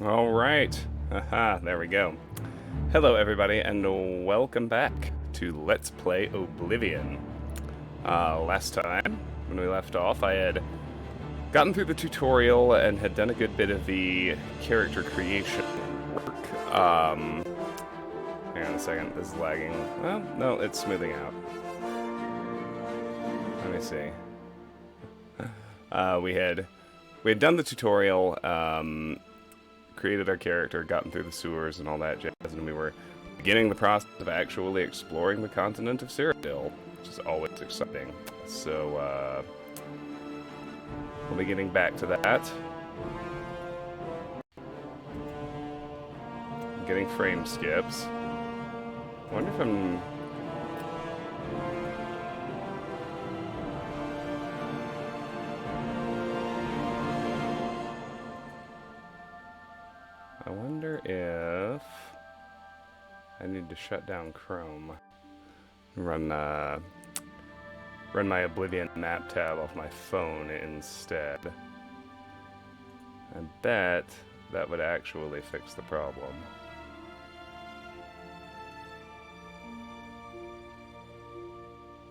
All right. Haha, there we go. Hello, everybody, and welcome back to Let's Play Oblivion. Last time, when we left off, I had gotten through the tutorial and had done a good bit of the character creation work. Hang on a second, this is lagging. Well, no, it's smoothing out. Let me see. We had done the tutorial, created our character, gotten through the sewers and all that jazz, and we were beginning the process of actually exploring the continent of Cyrodiil, which is always exciting. So, we'll be getting back to that. I'm getting frame skips. I wonder if I'm... I wonder if I need to shut down Chrome. Run my Oblivion map tab off my phone instead. I bet that would actually fix the problem.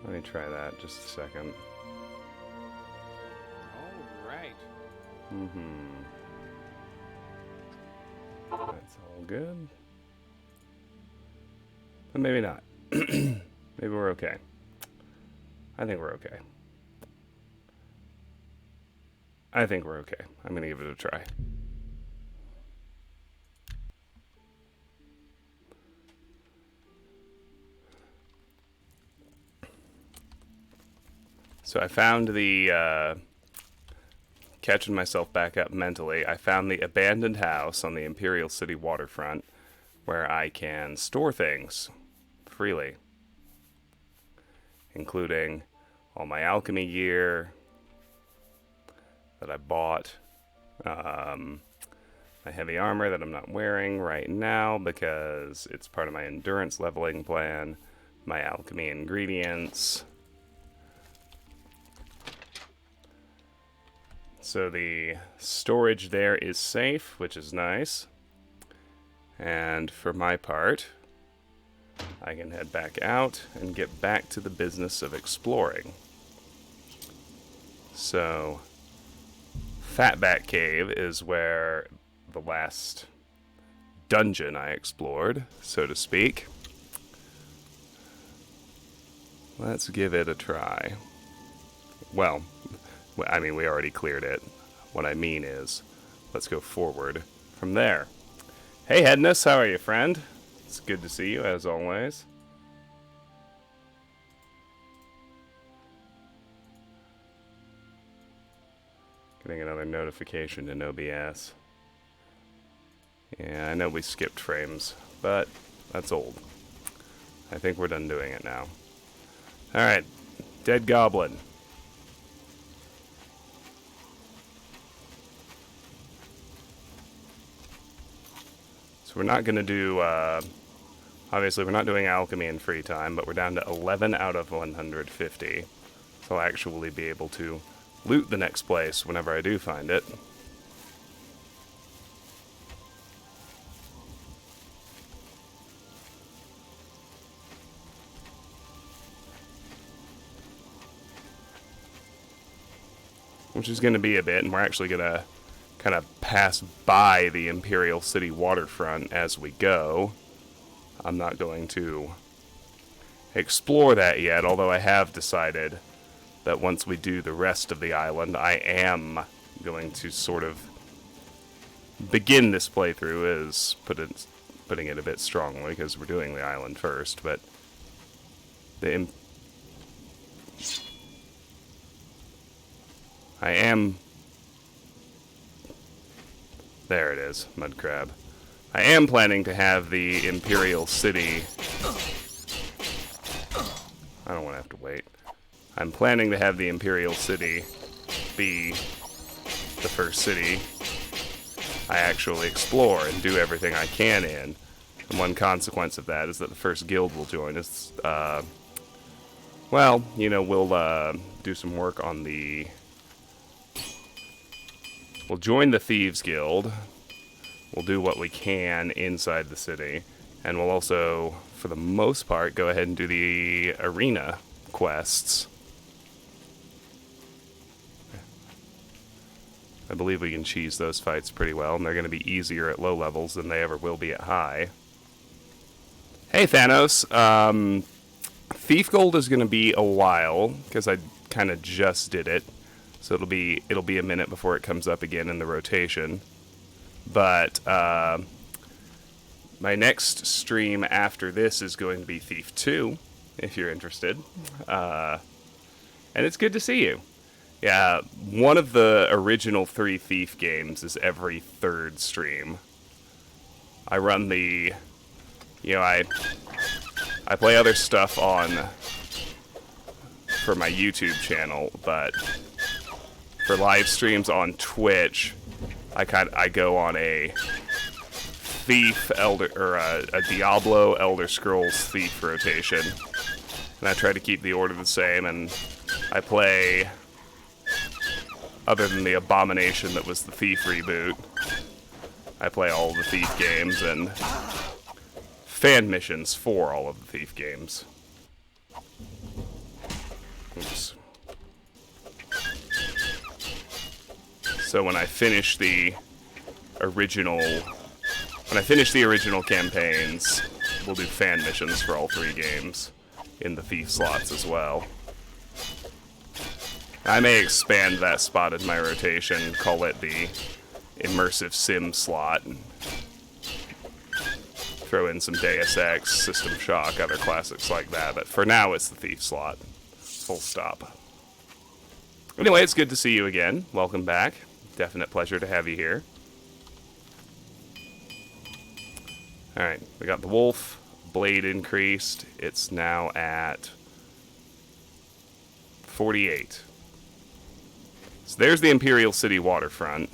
Let me try that just a second. All right. That's all good. But maybe not. Maybe we're okay. I think we're okay. I think we're okay. I'm gonna give it a try. So I found the, catching myself back up mentally, I found the abandoned house on the Imperial City waterfront where I can store things freely, including all my alchemy gear that I bought, my heavy armor that I'm not wearing right now because it's part of my endurance leveling plan, my alchemy ingredients. So the storage there is safe, which is nice. And for my part, I can head back out and get back to the business of exploring. So, Fatback Cave is where the last dungeon I explored, so to speak. Let's give it a try. Well, I mean, we already cleared it. What I mean is, let's go forward from there. Hey, Hedness, how are you, friend? It's good to see you, as always. Getting another notification to no BS. Yeah, I know we skipped frames, but that's old. I think we're done doing it now. Alright, dead goblin. So we're not going to do, obviously we're not doing alchemy in free time, but we're down to 11 out of 150. So I'll actually be able to loot the next place whenever I do find it. Which is going to be a bit, and we're actually going to kind of pass by the Imperial City waterfront as we go. I'm not going to explore that yet, although I have decided that once we do the rest of the island, I am going to sort of begin this playthrough as putting it a bit strongly, because we're doing the island first, but I am... There it is, mud crab. I am planning to have the Imperial City... I don't want to have to wait. I'm planning to have the Imperial City be the first city I actually explore and do everything I can in. And one consequence of that is that the first guild we'll join is, well, you know, we'll do some work on the... We'll join the Thieves Guild, We'll do what we can inside the city. And we'll also, for the most part, go ahead and do the arena quests. I believe we can cheese those fights pretty well, and they're going to be easier at low levels than they ever will be at high. Hey, Thanos. Thief Gold is going to be a while, because I kind of just did it. So it'll be a minute before it comes up again in the rotation. But my next stream after this is going to be Thief 2, if you're interested. And it's good to see you. Yeah, one of the original 3 Thief games is every 3rd stream. I run the... You know, I play other stuff for my YouTube channel, but for live streams on Twitch, I go on a Thief a Diablo Elder Scrolls Thief rotation, and I try to keep the order the same. And I play, other than the Abomination that was the Thief reboot, I play all of the Thief games and fan missions for all of the Thief games. Oops. So when I finish the original campaigns, we'll do fan missions for all 3 games in the Thief slots as well. I may expand that spot in my rotation, call it the Immersive Sim slot. Throw in some Deus Ex, System Shock, other classics like that, but for now it's the Thief slot. Full stop. Anyway, it's good to see you again. Welcome back. Definite pleasure to have you here. Alright, we got the wolf. Blade increased. It's now at 48. So there's the Imperial City waterfront.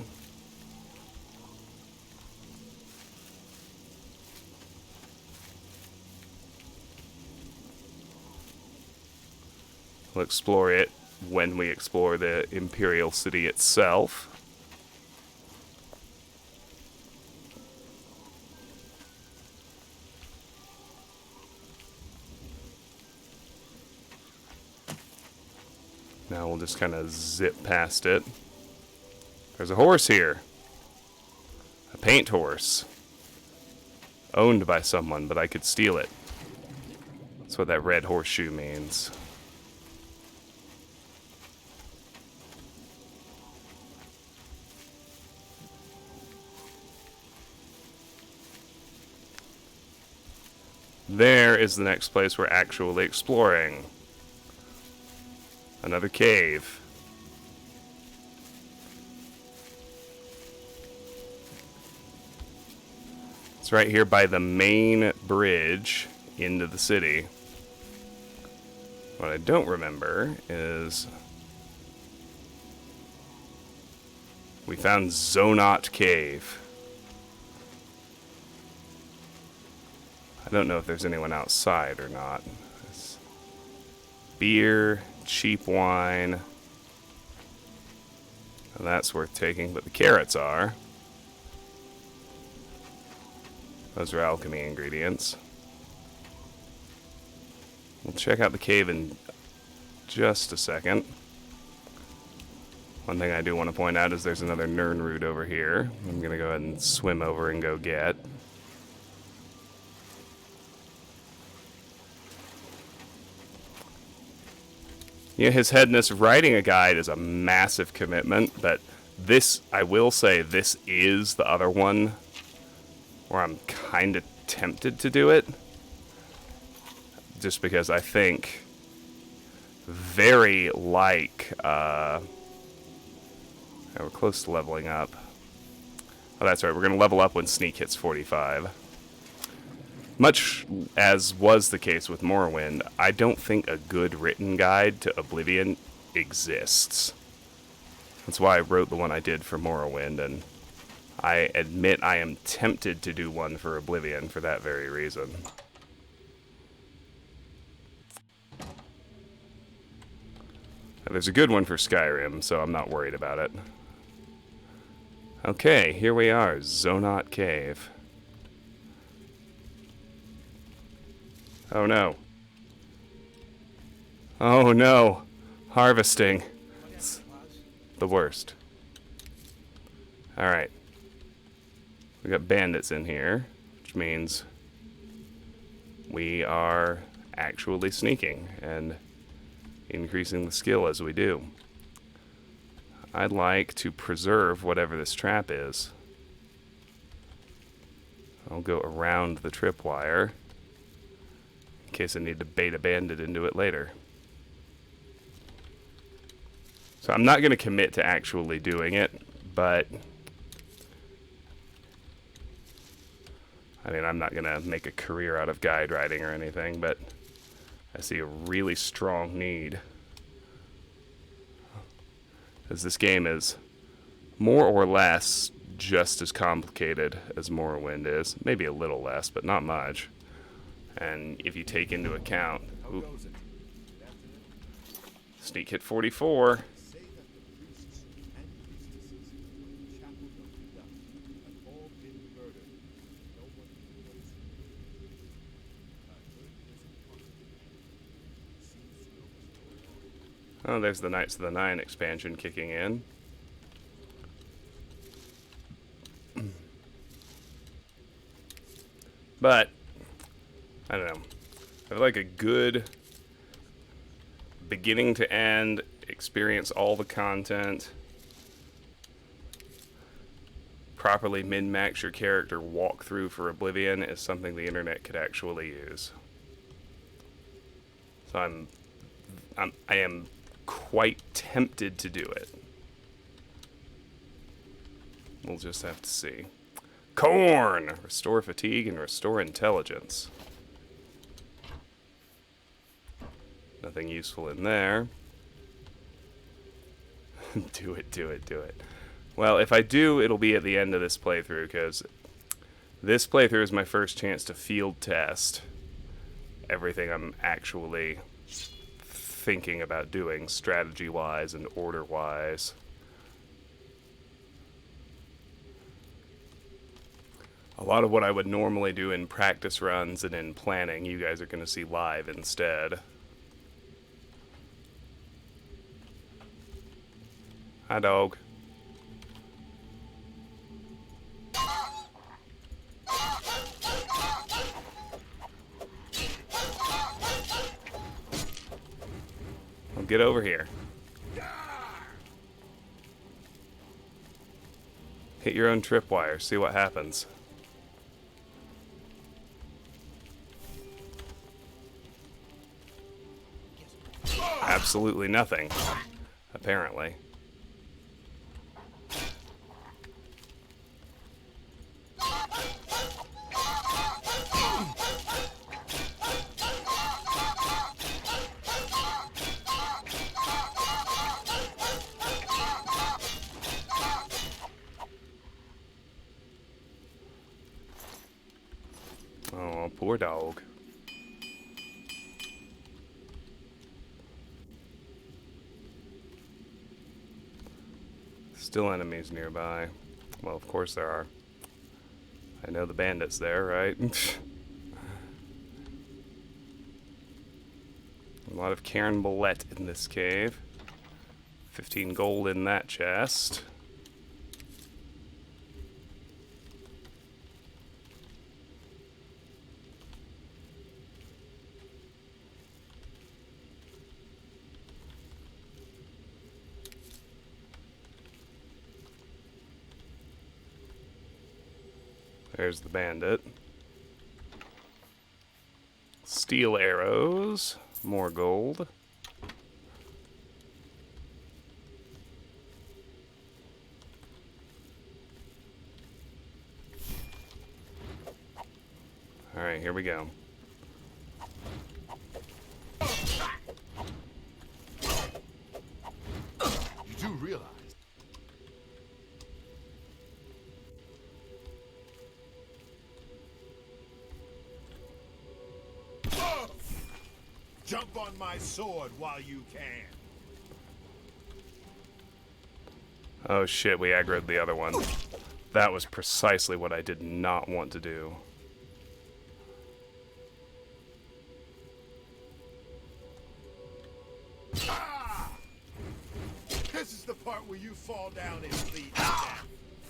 We'll explore it when we explore the Imperial City itself. Now we'll just kind of zip past it. There's a horse here. A paint horse. Owned by someone, but I could steal it. That's what that red horseshoe means. There is the next place we're actually exploring. Another cave. It's right here by the main bridge into the city. What I don't remember is we found Zonot Cave. I don't know if there's anyone outside or not. It's beer, cheap wine. Now that's worth taking, but the carrots are. Those are alchemy ingredients. We'll check out the cave in just a second. One thing I do want to point out is there's another Nirnroot over here. I'm going to go ahead and swim over and go get. You know, His Headness, writing a guide is a massive commitment, but this, I will say, this is the other one where I'm kind of tempted to do it. Just because I think very like, we're close to leveling up. Oh, that's right, we're going to level up when Sneak hits 45. Much as was the case with Morrowind, I don't think a good written guide to Oblivion exists. That's why I wrote the one I did for Morrowind, and I admit I am tempted to do one for Oblivion for that very reason. There's a good one for Skyrim, so I'm not worried about it. Okay, here we are, Zonot Cave. Oh no. Oh no. Harvesting. It's the worst. Alright. We got bandits in here, which means we are actually sneaking and increasing the skill as we do. I'd like to preserve whatever this trap is. I'll go around the tripwire in case I need to bait a bandit into it later. So I'm not going to commit to actually doing it, but I mean, I'm not going to make a career out of guide riding or anything, but I see a really strong need. As this game is more or less just as complicated as Morrowind is. Maybe a little less, but not much. And if you take into account... Ooh, sneak hit 44. Oh, there's the Knights of the Nine expansion kicking in. But, I don't know. I feel like a good beginning to end, experience all the content, properly min-max your character walkthrough for Oblivion is something the internet could actually use. So I am quite tempted to do it. We'll just have to see. Corn! Restore fatigue and restore intelligence. Nothing useful in there. Do it, do it, do it. Well, if I do, it'll be at the end of this playthrough, because this playthrough is my first chance to field test everything I'm actually thinking about doing, strategy-wise and order-wise. A lot of what I would normally do in practice runs and in planning, you guys are going to see live instead. Hi, dog. Well, get over here. Hit your own tripwire, see what happens. Absolutely nothing, apparently. Oh, poor dog. Still enemies nearby. Well, of course there are. I know the bandits there, right? A lot of Cairn Bullet in this cave. 15 gold in that chest. There's the bandit. Steel arrows. More gold. Alright, here we go. You do realize. Jump on my sword while you can. Oh shit, we aggroed the other one. That was precisely what I did not want to do. This is the part where you fall down and bleed.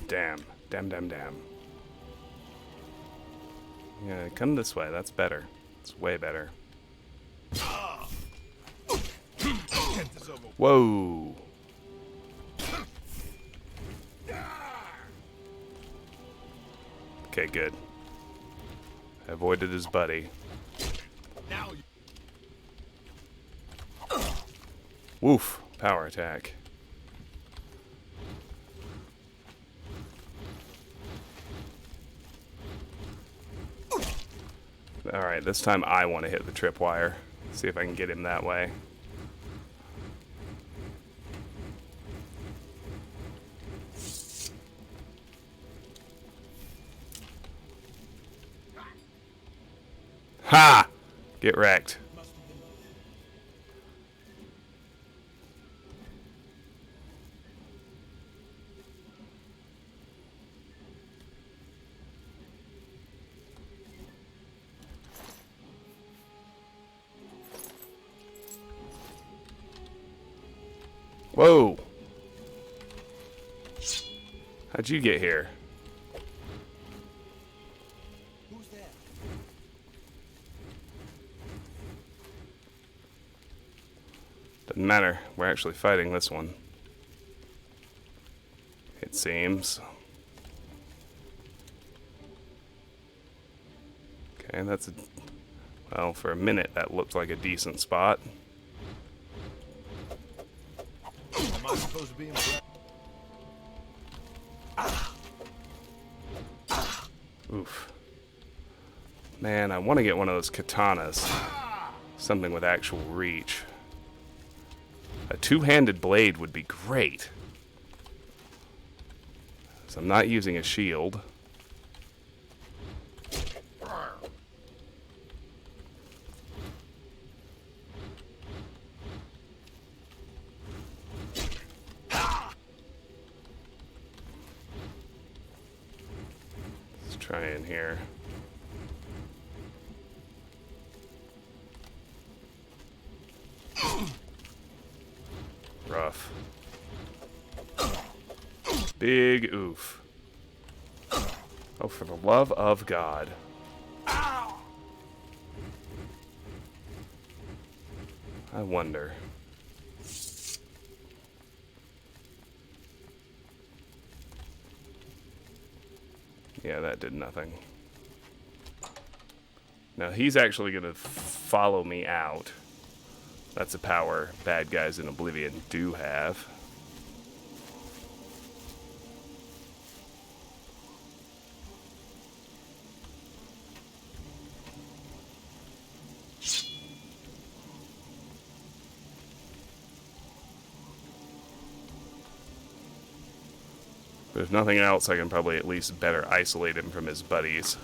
Damn. Damn. Yeah, come this way. That's better. It's way better. Whoa. Okay, good. I avoided his buddy. Now Woof. Power attack. Alright, this time I want to hit the tripwire. See if I can get him that way. Ha! Get wrecked. Whoa! How'd you get here? who's that? Doesn't matter. We're actually fighting this one. It seems. Okay, that's a... Well, for a minute that looked like a decent spot. Am I supposed to be impressed? Oof. Man, I want to get one of those katanas. Something with actual reach. A two-handed blade would be great. So I'm not using a shield. Let's try in here. Rough. Big oof. Oh, for the love of God. I wonder. Yeah, that did nothing. Now he's actually going to follow me out. That's a power bad guys in Oblivion do have. But if nothing else, I can probably at least better isolate him from his buddies.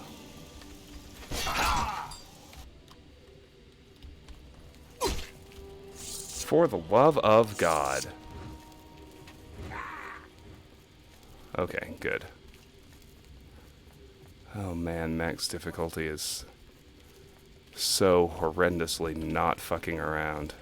For the love of God. Okay, good. Oh man, max difficulty is so horrendously not fucking around.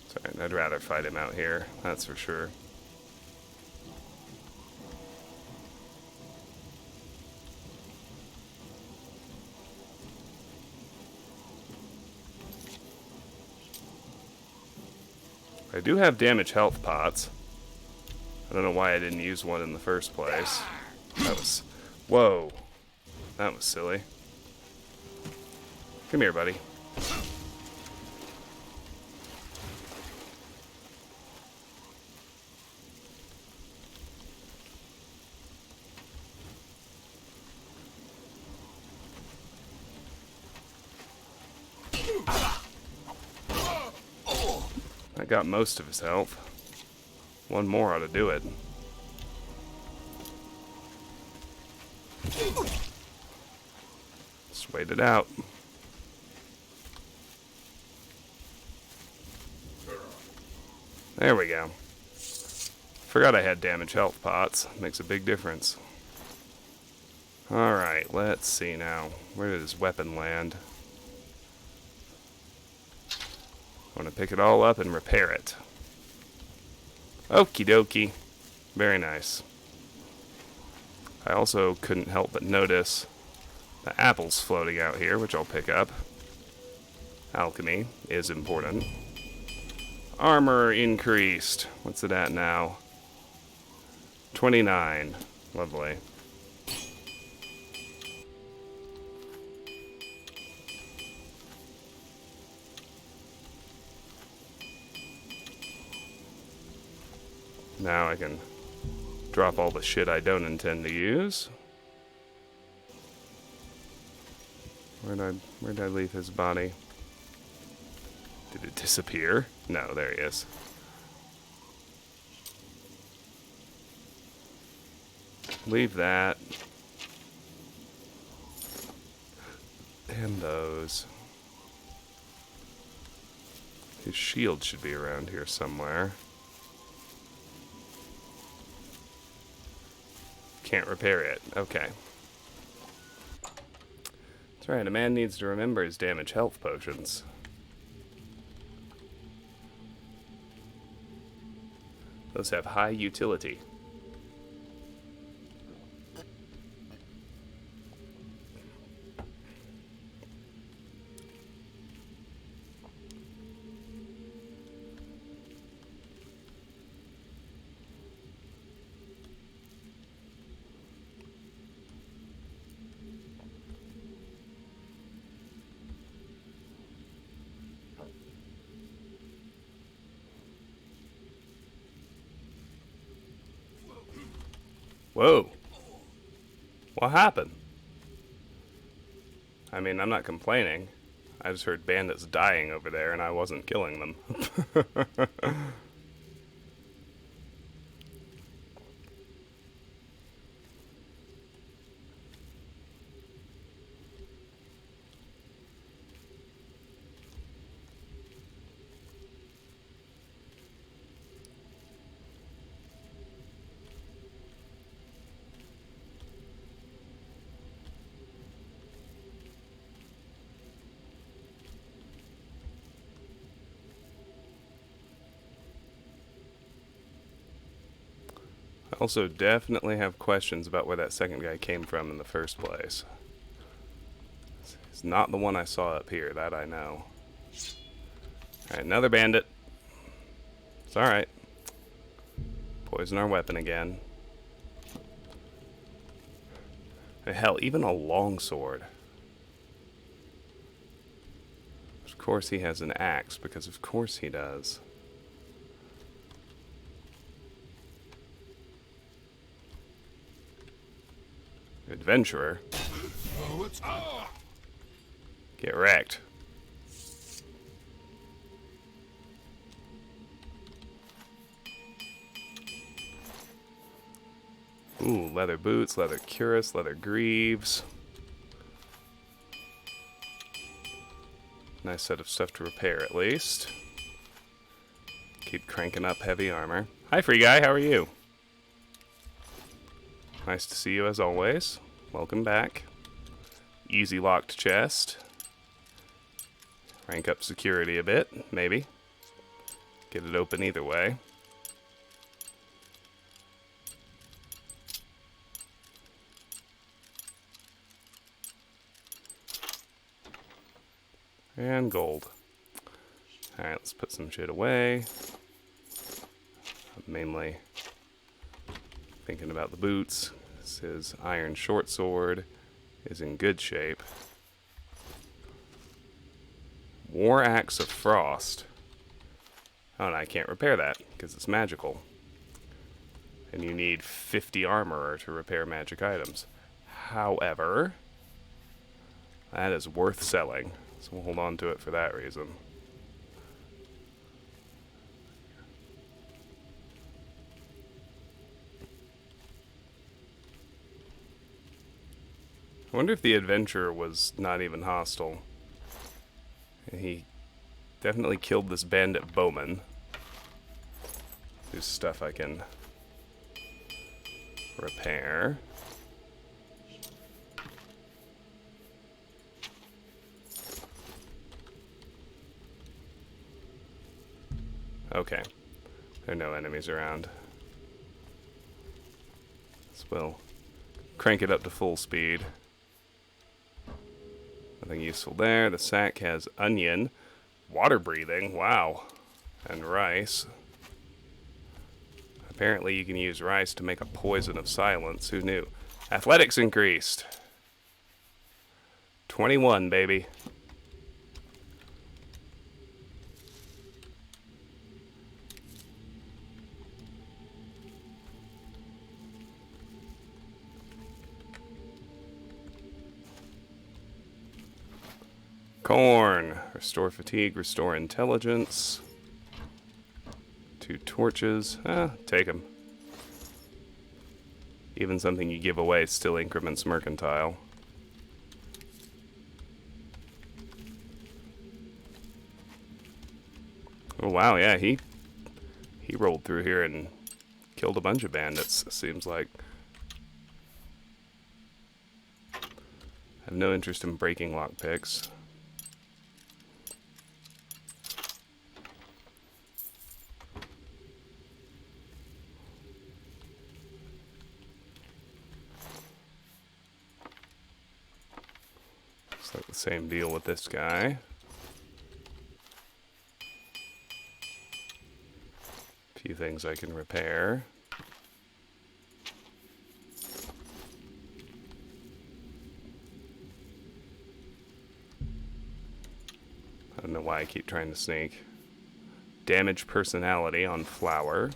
Sorry, I'd rather fight him out here, that's for sure. I do have damage health pots. I don't know why I didn't use one in the first place. That was... Whoa. That was silly. Come here, buddy. That got most of his health. One more ought to do it. Just wait it out. There we go. Forgot I had damage health pots. Makes a big difference. Alright, let's see now. Where did his weapon land? I want to pick it all up and repair it. Okie dokie. Very nice. I also couldn't help but notice the apples floating out here, which I'll pick up. Alchemy is important. Armor increased. What's it at now? 29. Lovely. Now I can drop all the shit I don't intend to use. Where'd I leave his body? Did it disappear? No, there he is. Leave that. And those. His shield should be around here somewhere. Can't repair it. Okay. That's right, a man needs to remember his damage health potions. Those have high utility. Whoa. What happened? I mean, I'm not complaining. I just heard bandits dying over there and I wasn't killing them. I also definitely have questions about where that second guy came from in the first place. It's not the one I saw up here, that I know. Alright, another bandit. It's alright. Poison our weapon again. And hell, even a longsword. Of course he has an axe, because of course he does. Adventurer. Get wrecked. Ooh, leather boots, leather cuirass, leather greaves. Nice set of stuff to repair, at least. Keep cranking up heavy armor. Hi, free guy, how are you? Nice to see you as always. Welcome back. Easy locked chest. Rank up security a bit, maybe. Get it open either way. And gold. Alright, let's put some shit away. I'm mainly thinking about the boots. His iron short sword is in good shape. War Axe of Frost. Oh, and I can't repair that because it's magical. And you need 50 armor to repair magic items. However, that is worth selling. So we'll hold on to it for that reason. I wonder if the adventurer was not even hostile. He definitely killed this bandit bowman. There's stuff I can repair. Okay. There are no enemies around. So we'll crank it up to full speed. Nothing useful there. The sack has onion. Water breathing. Wow. And rice. Apparently you can use rice to make a poison of silence. Who knew? Athletics increased. 21, baby. Corn. Restore fatigue, restore intelligence. 2 torches. Take them. Even something you give away still increments mercantile. Oh wow, yeah, he rolled through here and killed a bunch of bandits, seems like. I have no interest in breaking lockpicks. It's like the same deal with this guy. Few things I can repair. I don't know why I keep trying to sneak. Damage personality on flour.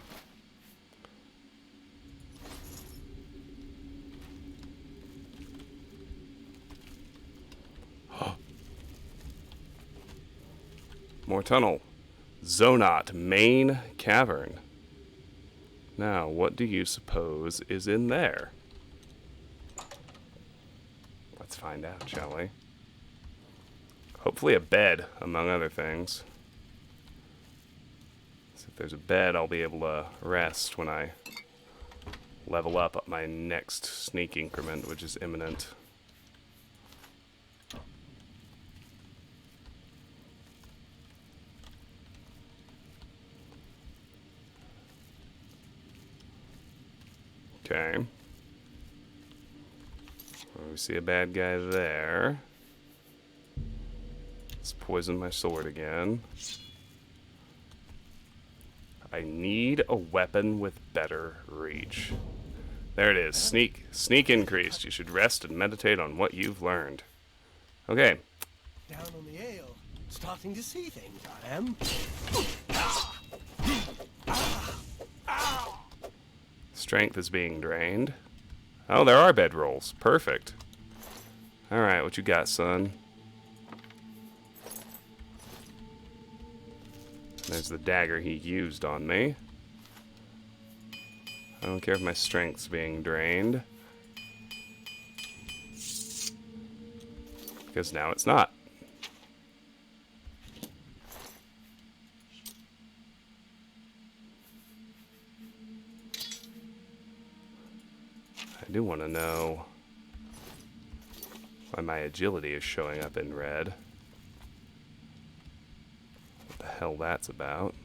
More tunnel. Zonot, main cavern. Now, what do you suppose is in there? Let's find out, shall we? Hopefully a bed, among other things. So if there's a bed, I'll be able to rest when I level up my next sneak increment, which is imminent. Okay. Well, we see a bad guy there. Let's poison my sword again. I need a weapon with better reach. There it is. Sneak increased. You should rest and meditate on what you've learned. Okay. Down on the ale. Starting to see things, I am. Strength is being drained. Oh, there are bedrolls. Perfect. Alright, what you got, son? There's the dagger he used on me. I don't care if my strength's being drained. Because now it's not. I do want to know why my agility is showing up in red. What the hell that's about.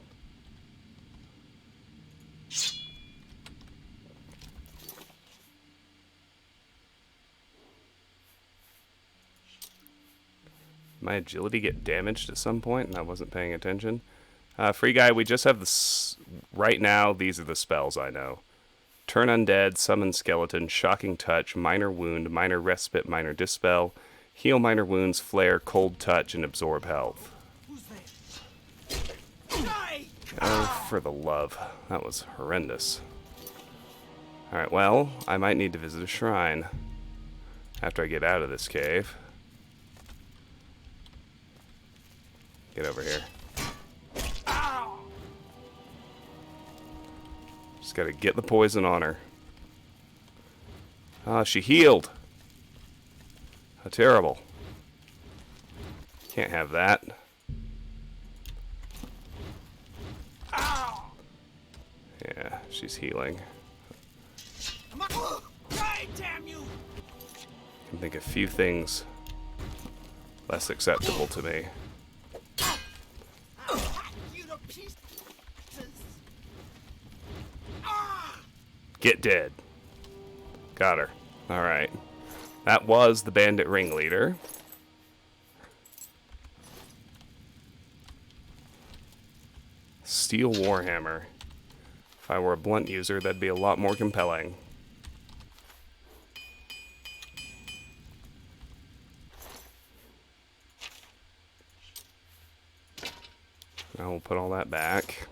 My agility get damaged at some point and I wasn't paying attention. Free guy, we just have this. Right now, these are the spells I know. Turn undead, summon skeleton, shocking touch, minor wound, minor respite, minor dispel, heal minor wounds, flare, cold touch, and absorb health. Who's there? Oh, for the love. That was horrendous. Alright, well, I might need to visit a shrine after I get out of this cave. Get over here. Just gotta get the poison on her. Ah, she healed. How terrible. Can't have that. Yeah, she's healing. Die, damn you! I can think of few things less acceptable to me. You to pieces. Get dead. Got her. Alright. That was the bandit ringleader. Steel Warhammer. If I were a blunt user, that'd be a lot more compelling. Now we'll put all that back.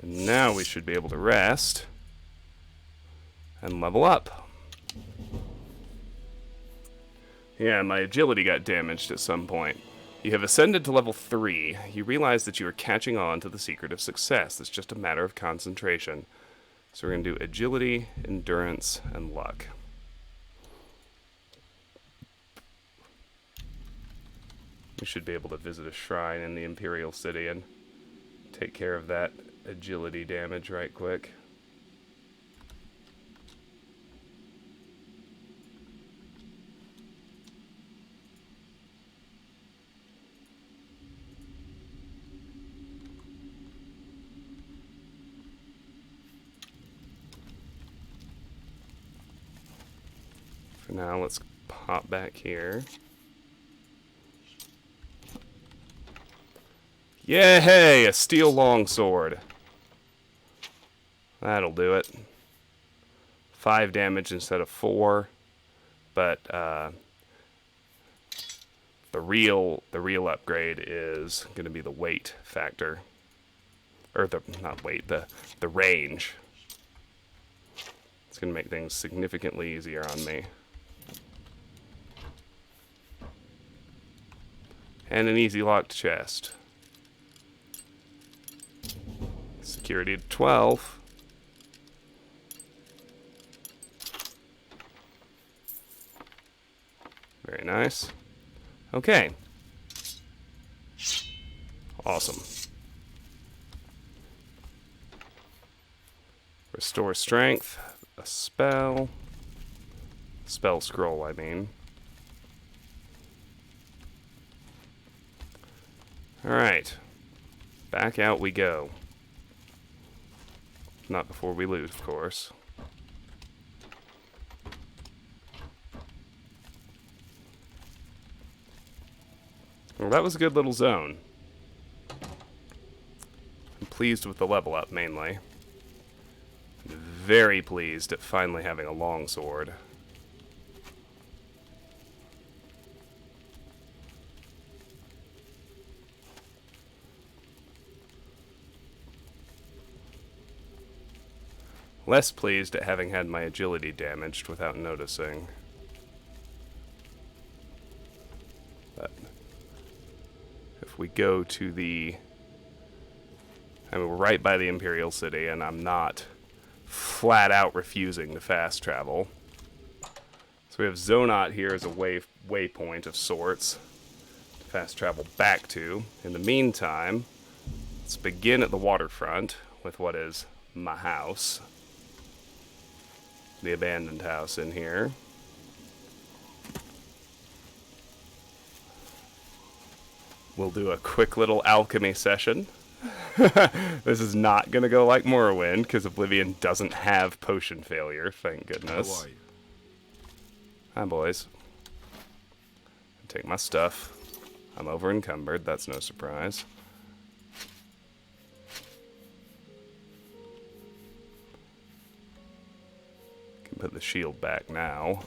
And now we should be able to rest and level up. Yeah, my agility got damaged at some point. You have ascended to level 3. You realize that you are catching on to the secret of success. It's just a matter of concentration. So we're going to do agility, endurance, and luck. We should be able to visit a shrine in the Imperial City and take care of that agility damage right quick. For now, let's pop back here. Yay! A steel longsword. That'll do it. 5 damage instead of 4. But the real upgrade is going to be the weight factor. Or not weight, the range. It's going to make things significantly easier on me. And an easy locked chest. Security to 12. Very nice. Okay. Awesome. Restore strength. A spell. Spell scroll, I mean. Alright. Back out we go. Not before we lose, of course. Well, that was a good little zone. I'm pleased with the level up, mainly. Very pleased at finally having a longsword. Less pleased at having had my agility damaged without noticing. But if we go to the... I mean, we're right by the Imperial City, and I'm not flat out refusing to fast travel. So we have Zonot here as a waypoint of sorts to fast travel back to. In the meantime, let's begin at the waterfront with what is my house. The abandoned house in here. We'll do a quick little alchemy session. This is not going to go like Morrowind, because Oblivion doesn't have potion failure, thank goodness. How are you? Hi, boys. Take my stuff. I'm over encumbered, that's no surprise. Can put the shield back now.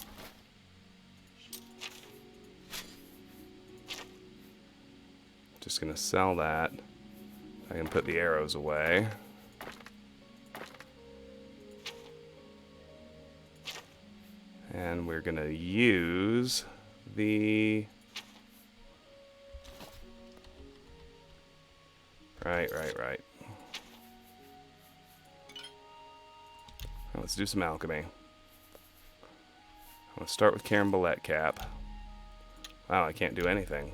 Just gonna sell that. I can put the arrows away. And we're gonna use the... Right. Let's do some alchemy. Let's start with Carambolette Cap. Wow, I can't do anything.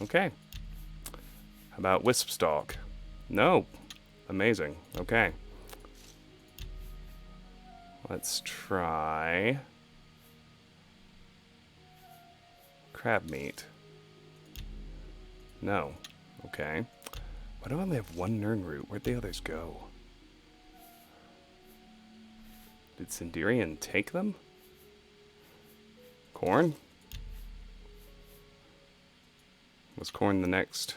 Okay. How about Wisp Stalk? No. Amazing. Okay. Let's try Crab Meat. No. Okay. Why do I only have one Nern Root? Where'd the others go? Did Sinderian take them? Corn? Was corn the next?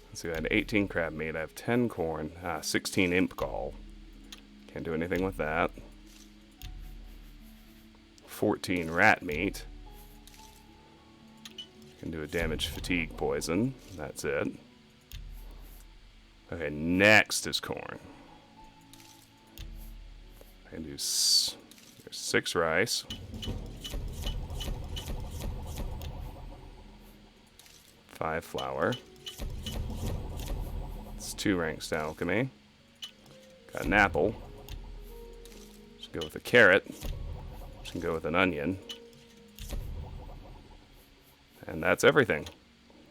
Let's see, I had 18 crab meat. I have 10 corn. 16 imp gall. Can't do anything with that. 14 rat meat. Can do a damage fatigue poison. That's it. Okay, next is corn. I can do 6 rice. 5 flour. It's 2 ranks to alchemy. Got an apple. Just go with a carrot. Just go with an onion. And that's everything.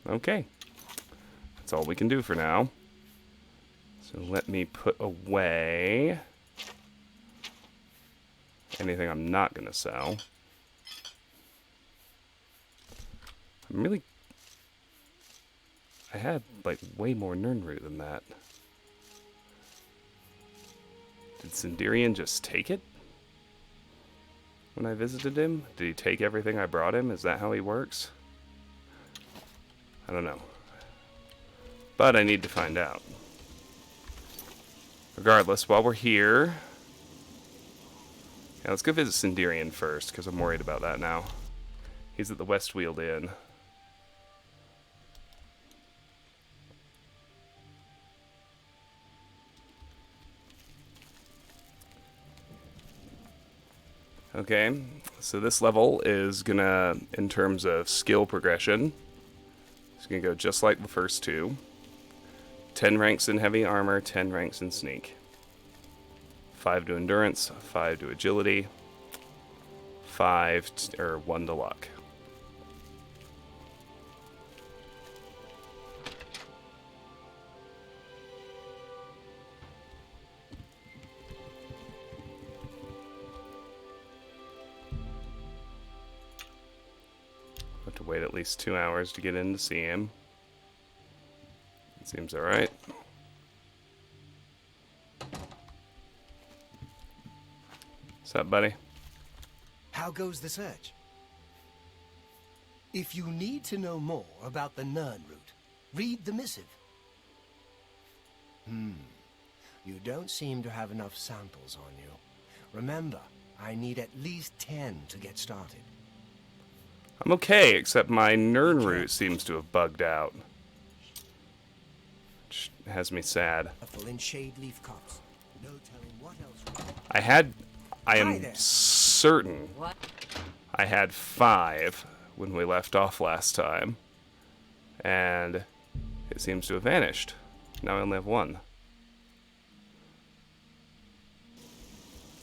Okay. That's all we can do for now. So let me put away anything I'm not going to sell. I had, like, way more Nern Root than that. Did Sinderian just take it? When I visited him? Did he take everything I brought him? Is that how he works? I don't know. But I need to find out. Regardless, while we're here... Yeah, let's go visit Sinderian first, because I'm worried about that now. He's at the Westweald Inn. Okay, so this level is gonna, in terms of skill progression, it's gonna go just like the first two. 10 ranks in heavy armor, 10 ranks in sneak. 5 to endurance, 5 to agility, 1 to luck. Have to wait at least 2 hours to get in to see him. Seems alright. What's up, buddy? How goes the search? If you need to know more about the Nern Root, read the missive. You don't seem to have enough samples on you. Remember, I need at least 10 to get started. I'm okay, except my Nern Root seems to have bugged out. Which has me sad. In shade leaf cups. No telling what else. I am certain I had 5 when we left off last time. And it seems to have vanished. Now I only have 1.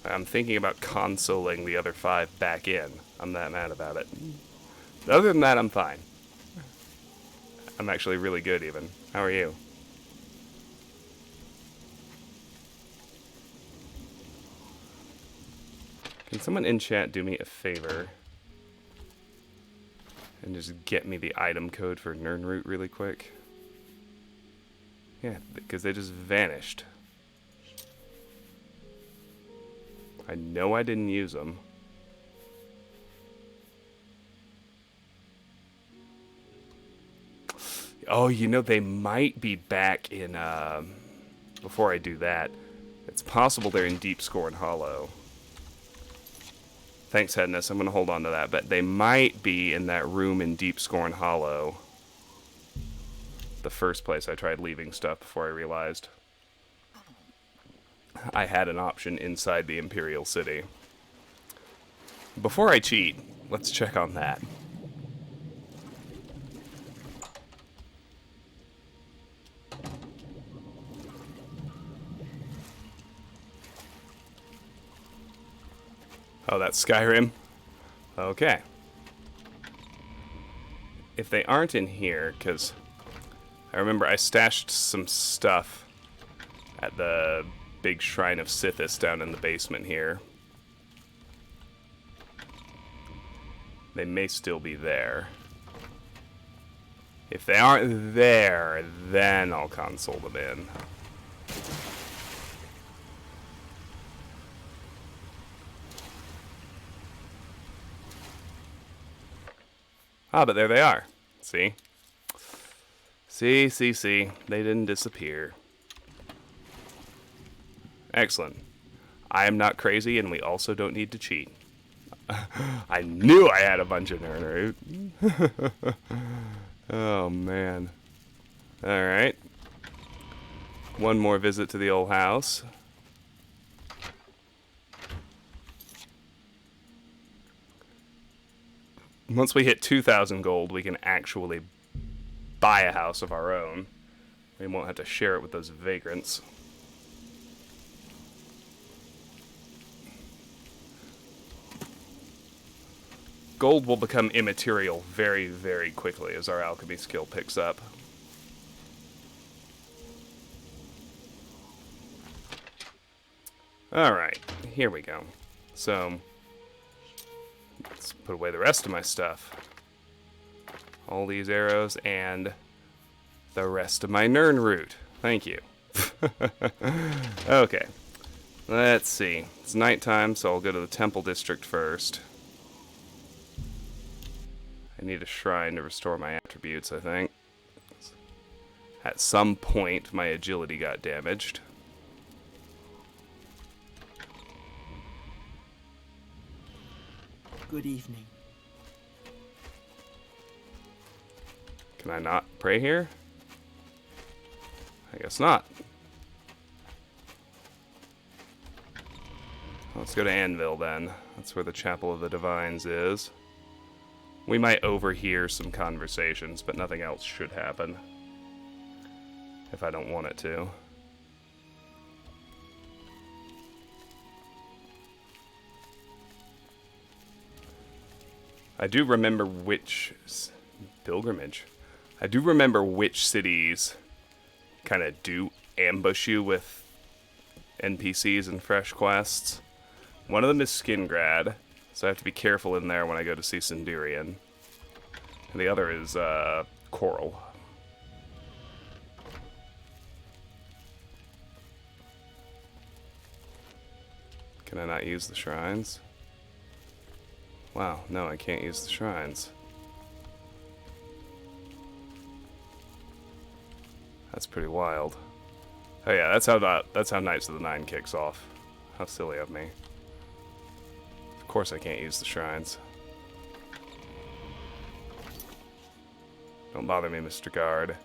I'm thinking about consoling the other 5 back in. I'm that mad about it. Other than that, I'm fine. I'm actually really good even. How are you? Can someone in chat do me a favor? And just get me the item code for Nern Root really quick? Yeah, because they just vanished. I know I didn't use them. Oh, you know, they might be back in, before I do that, it's possible they're in Deep Scorn Hollow. Thanks, Hedness. I'm going to hold on to that. But they might be in that room in Deep Scorn Hollow. The first place I tried leaving stuff before I realized I had an option inside the Imperial City. Before I cheat, let's check on that. Oh, that's Skyrim? Okay. If they aren't in here, because I remember I stashed some stuff at the big Shrine of Sithis down in the basement here. They may still be there. If they aren't there, then I'll console them in. Ah, but there they are. See? See. They didn't disappear. Excellent. I am not crazy, and we also don't need to cheat. I knew I had a bunch of nerd root. Oh, man. Alright. One more visit to the old house. Once we hit 2,000 gold, we can actually buy a house of our own. We won't have to share it with those vagrants. Gold will become immaterial very, very quickly as our alchemy skill picks up. Alright, here we go. So, let's put away the rest of my stuff. All these arrows and the rest of my Nern root. Thank you. Okay, let's see. It's nighttime, so I'll go to the temple district first. I need a shrine to restore my attributes, I think. At some point, my agility got damaged. Good evening. Can I not pray here? I guess not. Let's go to Anvil then. That's where the Chapel of the Divines is. We might overhear some conversations, but nothing else should happen. If I don't want it to. I do remember which pilgrimage. I do remember which cities kind of do ambush you with NPCs and fresh quests. One of them is Skingrad, so I have to be careful in there when I go to see Sindurian. And the other is Coral. Can I not use the shrines? Wow, no, I can't use the shrines. That's pretty wild. Oh yeah, that's how Knights of the Nine kicks off. How silly of me. Of course I can't use the shrines. Don't bother me, Mr. Guard.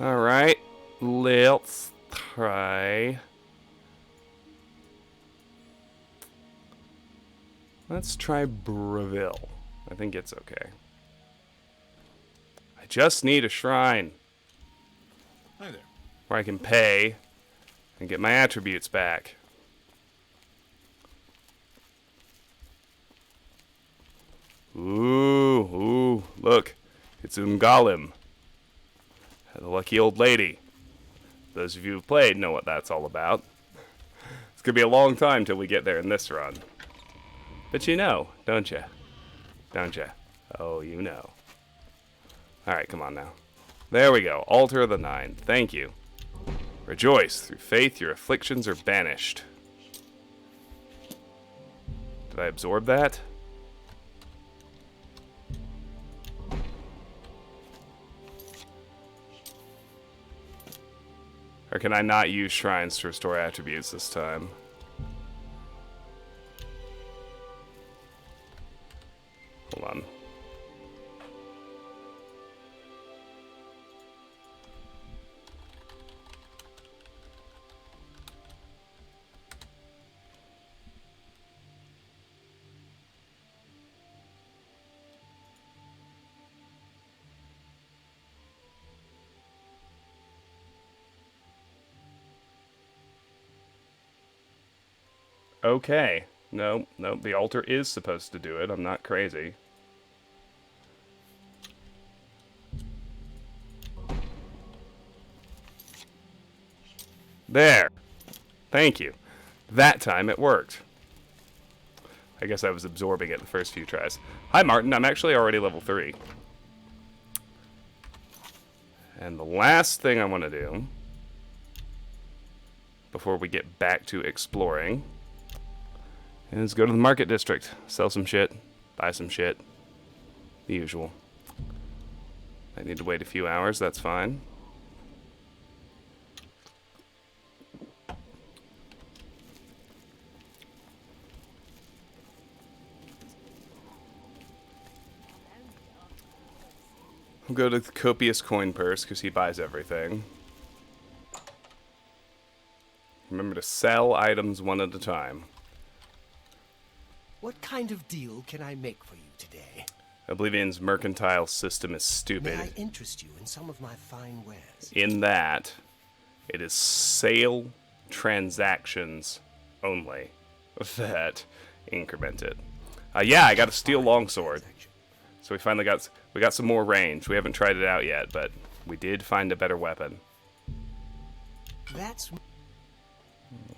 Alright, let's try... Let's try Breville. I think it's okay. I just need a shrine. Hi there. Where I can pay and get my attributes back. Ooh, look. It's Umgalim. The lucky old lady. Those of you who've played know what that's all about. It's gonna be a long time till we get there in this run. But you know, don't you? Don't you? Oh, you know. Alright, come on now. There we go. Altar of the Nine. Thank you. Rejoice. Through faith, your afflictions are banished. Did I absorb that? Or can I not use shrines to restore attributes this time? Hold on. Okay, No, no, the altar is supposed to do it. I'm not crazy. There. Thank you. That time it worked. I guess I was absorbing it the first few tries. Hi, Martin. I'm actually already level 3. And the last thing I want to do before we get back to exploring is go to the market district. Sell some shit. Buy some shit. The usual. I need to wait a few hours. That's fine. I'll go to the copious coin purse because he buys everything. Remember to sell items one at a time. What kind of deal can I make for you today? Oblivion's mercantile system is stupid. May I interest you in some of my fine wares? In that it is sale transactions only that increment it. Yeah, I got a steel longsword. So we finally got some more range. We haven't tried it out yet, but we did find a better weapon. That's... We'll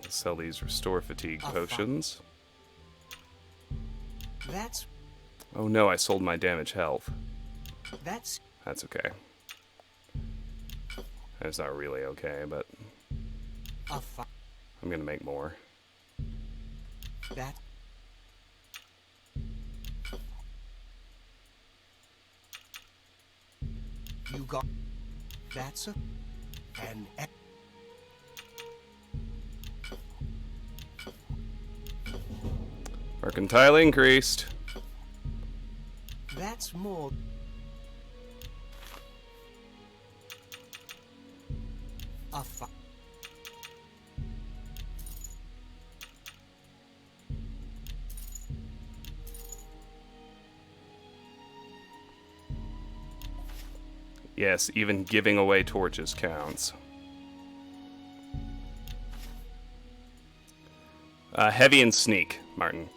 sell these restore fatigue potions. That's... Oh no, I sold my damage health. That's okay. That's not really okay, but I'm gonna make more. That... You got... That's a... An... Mercantile increased. That's more... A fi... Yes, even giving away torches counts. Heavy and sneak, Martin.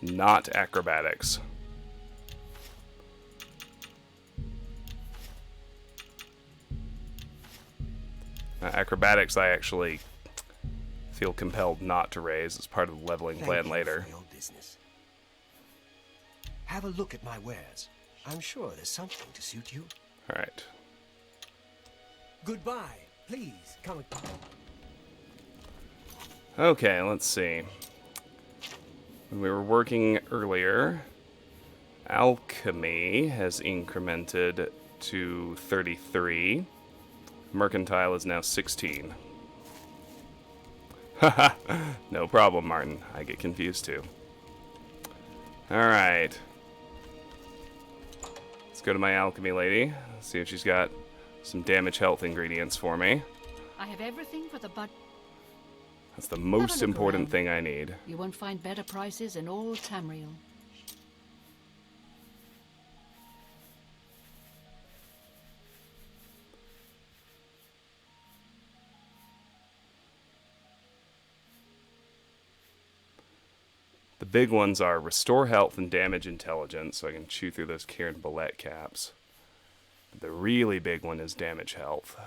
Not acrobatics. Acrobatics I actually feel compelled not to raise as part of the leveling plan later. For your business. Have a look at my wares. I'm sure there's something to suit you. Alright. Goodbye. Please, come. Okay, let's see. When we were working earlier, alchemy has incremented to 33. Mercantile is now 16. Haha, no problem, Martin. I get confused too. Alright. Let's go to my alchemy lady. See if she's got some damage health ingredients for me. I have everything for the budget. That's the most important thing I need. You won't find better prices in all Tamriel. The big ones are restore health and damage intelligence, so I can chew through those Kieran Bullet caps. The really big one is damage health.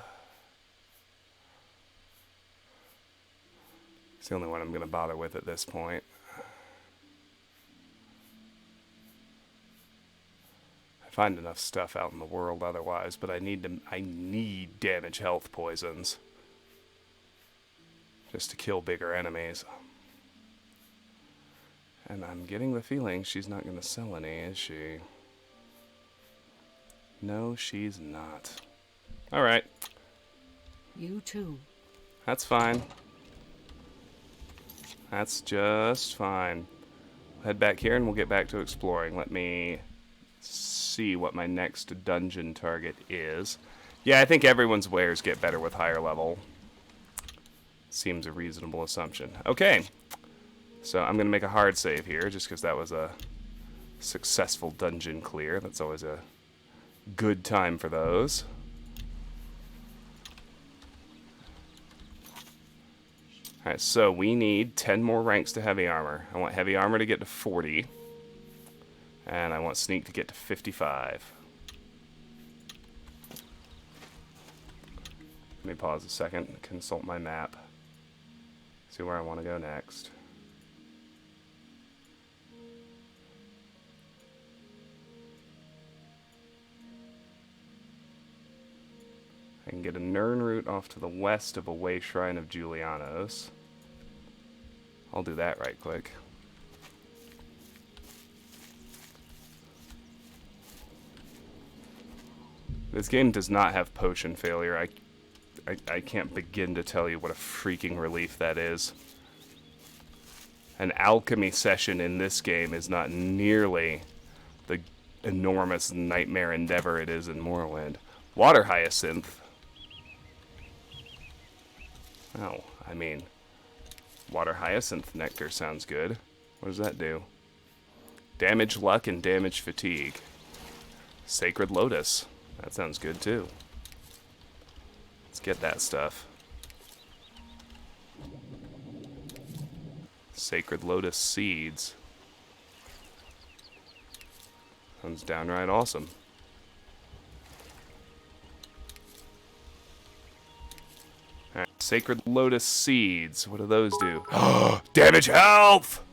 It's the only one I'm going to bother with at this point. I find enough stuff out in the world otherwise, but I need damage health poisons just to kill bigger enemies. And I'm getting the feeling she's not going to sell any, is she? No, she's not. Alright. You too. That's fine. That's just fine. Head back here and we'll get back to exploring. Let me see what my next dungeon target is. Yeah, I think everyone's wares get better with higher level. Seems a reasonable assumption. Okay. So I'm going to make a hard save here just because that was a successful dungeon clear. That's always a good time for those. Alright, so we need 10 more ranks to heavy armor. I want heavy armor to get to 40. And I want sneak to get to 55. Let me pause a second, consult my map. See where I want to go next. I can get a Nern route off to the west of a way shrine of Julianos. I'll do that right quick. This game does not have potion failure. I can't begin to tell you what a freaking relief that is. An alchemy session in this game is not nearly the enormous nightmare endeavor it is in Morrowind. Water hyacinth. Oh, I mean, water hyacinth nectar sounds good. What does that do? Damage luck and damage fatigue. Sacred lotus. That sounds good too. Let's get that stuff. Sacred lotus seeds. Sounds downright awesome. Alright, sacred lotus seeds. What do those do? Damage health!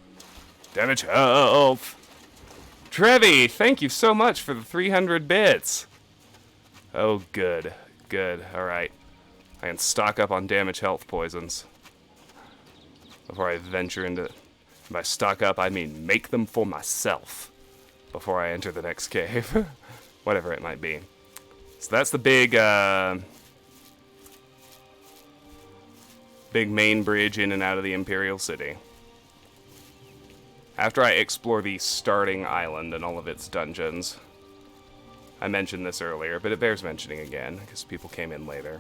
Damage health! Trevi, thank you so much for the 300 bits. Oh, good. Good. Alright. I can stock up on damage health poisons before I venture into... By stock up, I mean make them for myself before I enter the next cave. Whatever it might be. So that's the big, big main bridge in and out of the Imperial City. After I explore the starting island and all of its dungeons... I mentioned this earlier, but it bears mentioning again, because people came in later.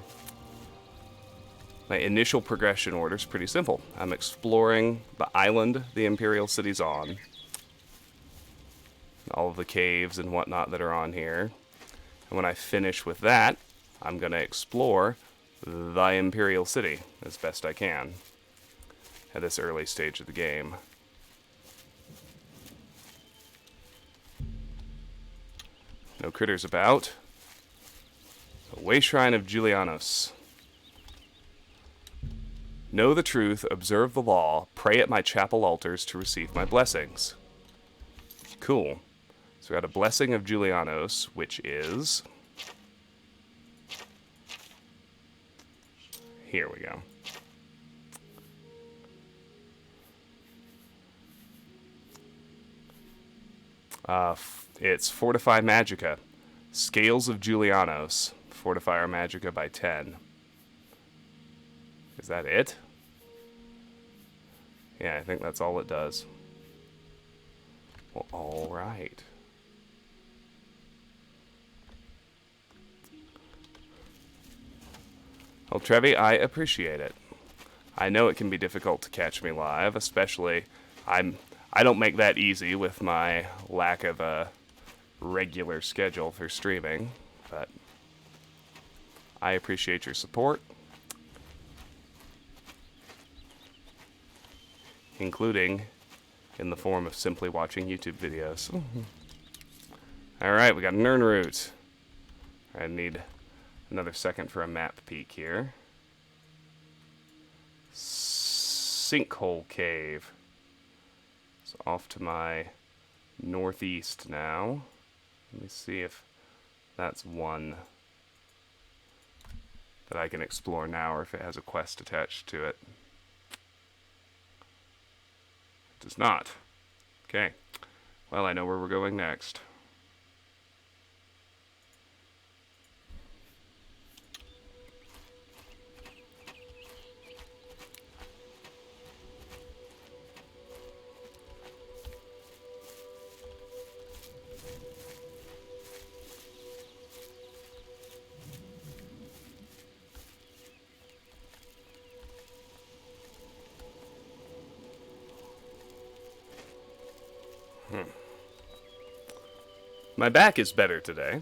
My initial progression order is pretty simple. I'm exploring the island the Imperial City's on. All of the caves and whatnot that are on here. And when I finish with that, I'm going to explore the Imperial City as best I can at this early stage of the game. No critters about. The Way Shrine of Julianos. Know the truth, observe the law, pray at my chapel altars to receive my blessings. Cool. So we got a blessing of Julianos, which is... Here we go. It's Fortify Magicka. Scales of Julianos. Fortify our Magicka by 10. Is that it? Yeah, I think that's all it does. Well, alright. Well, Trevi, I appreciate it. I know it can be difficult to catch me live, especially I don't make that easy with my lack of a regular schedule for streaming, but I appreciate your support, including in the form of simply watching YouTube videos. Alright, we got Nern route. I need another second for a map peek here. Sinkhole Cave. So off to my northeast now. Let me see if that's one that I can explore now or if it has a quest attached to it. It does not. Okay. Well, I know where we're going next. My back is better today,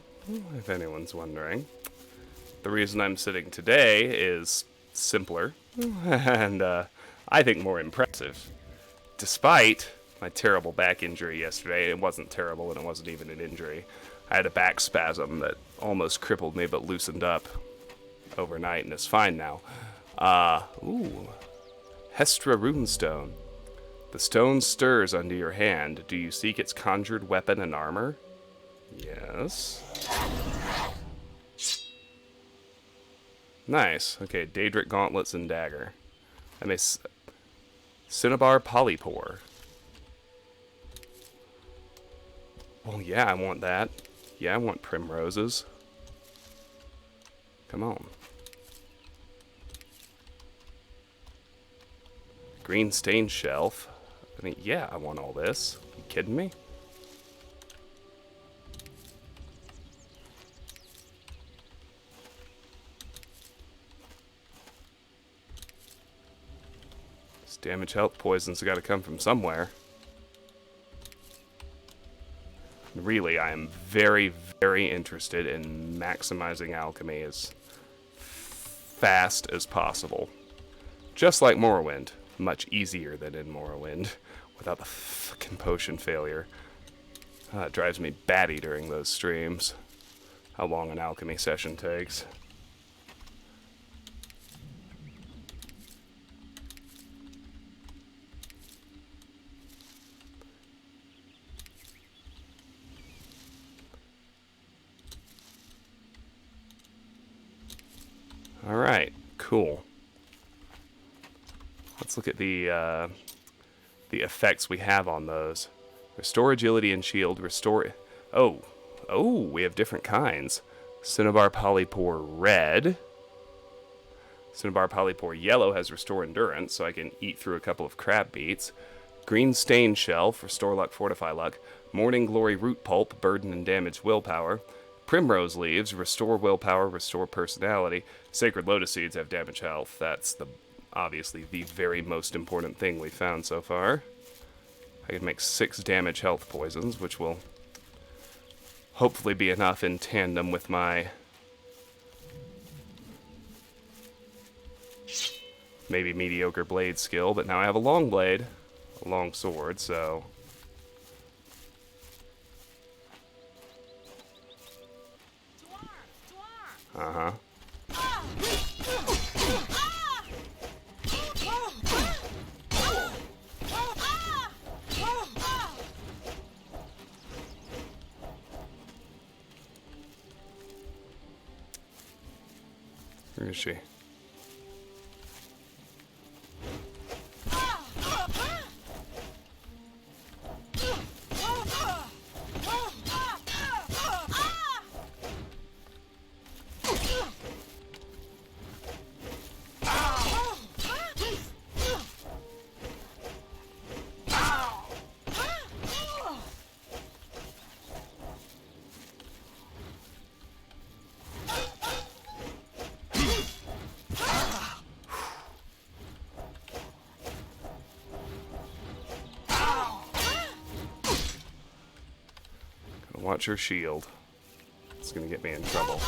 if anyone's wondering. The reason I'm sitting today is simpler, and I think, more impressive. Despite my terrible back injury yesterday, it wasn't terrible and it wasn't even an injury. I had a back spasm that almost crippled me but loosened up overnight and is fine now. Ooh. Hestra Runestone. The stone stirs under your hand. Do you seek its conjured weapon and armor? Yes. Nice. Okay, Daedric gauntlets and dagger. I may Cinnabar polypore. Well, yeah, I want that. Yeah, I want primroses. Come on. Green stained shelf. I mean, yeah, I want all this. You kidding me? This damage health poisons got to come from somewhere. Really, I am very, very interested in maximizing alchemy as fast as possible. Just like Morrowind. Much easier than in Morrowind without the fucking potion failure. It drives me batty during those streams. How long an alchemy session takes. Alright, cool. Let's look at the effects we have on those. Restore agility and shield. Restore... Oh, we have different kinds. Cinnabar Polypore Red. Cinnabar Polypore Yellow has Restore Endurance, so I can eat through a couple of crab beats. Green Stain Shelf, Restore Luck, Fortify Luck. Morning Glory Root Pulp, Burden and Damage Willpower. Primrose Leaves, Restore Willpower, Restore Personality. Sacred Lotus Seeds have Damage Health. That's obviously the very most important thing we found so far. I can make 6 damage health poisons, which will hopefully be enough in tandem with my maybe mediocre blade skill, but now I have a long blade, a long sword, so... Uh-huh. Where is she? Watch her shield. It's gonna get me in trouble.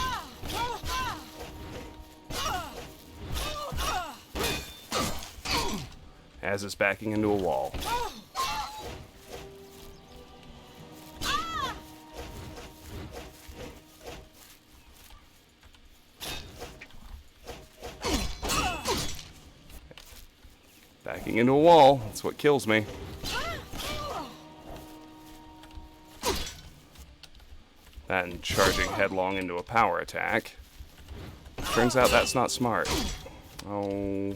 Az is backing into a wall. Backing into a wall. That's what kills me. That and charging headlong into a power attack. Turns out that's not smart. Oh.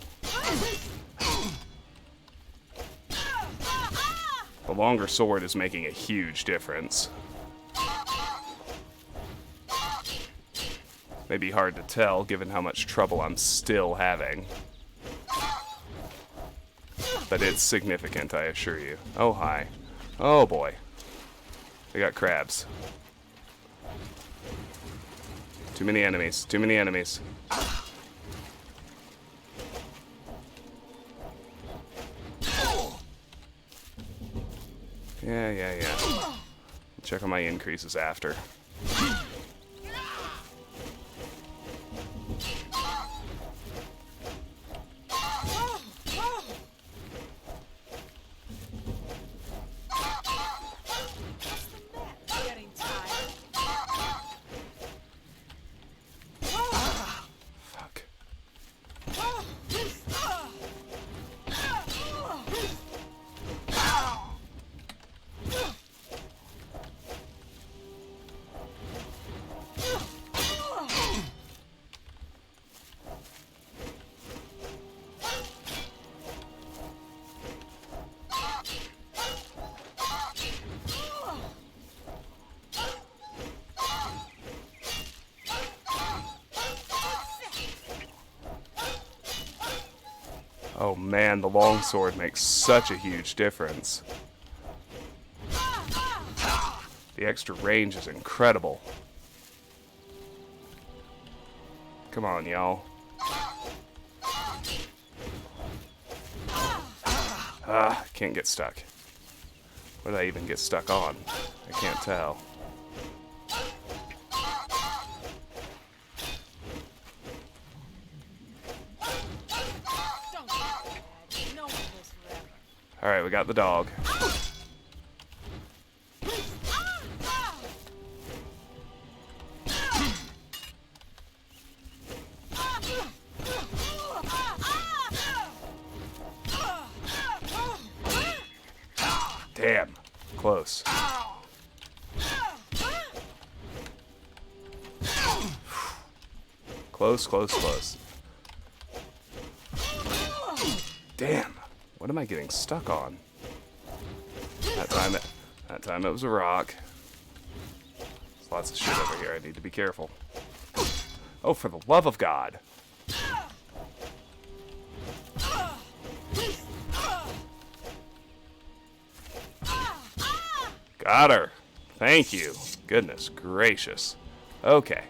The longer sword is making a huge difference. Maybe hard to tell given how much trouble I'm still having. But it's significant, I assure you. Oh, hi. Oh, boy. I got crabs. Too many enemies. Too many enemies. Yeah. Check on my increases after. Oh man, the longsword makes such a huge difference. The extra range is incredible. Come on, y'all. Can't get stuck. What did I even get stuck on? I can't tell. Alright, we got the dog. Damn. Close. Close, close, close. Damn. What am I getting stuck on? That time it was a rock. There's lots of shit over here. I need to be careful. Oh, for the love of God. Got her. Thank you. Goodness gracious. Okay.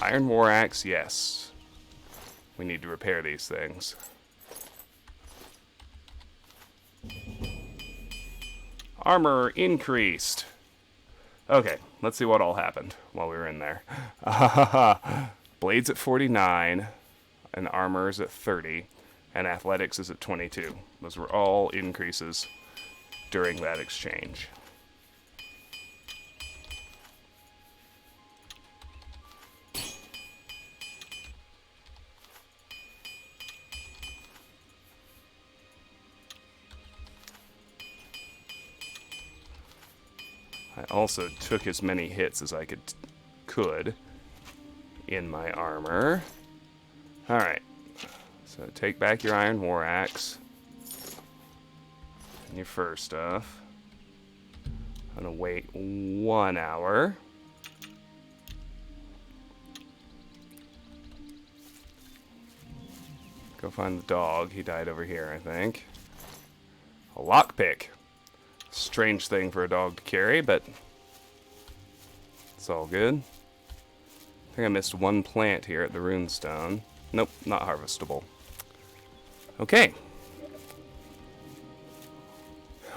Iron war axe, yes. We need to repair these things. Armor increased. Okay, let's see what all happened while we were in there. Blades at 49, and armor is at 30, and athletics is at 22. Those were all increases during that exchange. I also took as many hits as I could in my armor. Alright, so take back your iron war axe and your fur stuff. I'm gonna wait 1 hour. Go find the dog. He died over here, I think. A lockpick. Strange thing for a dog to carry, but it's all good. I think I missed one plant here at the runestone. Nope, not harvestable. Okay.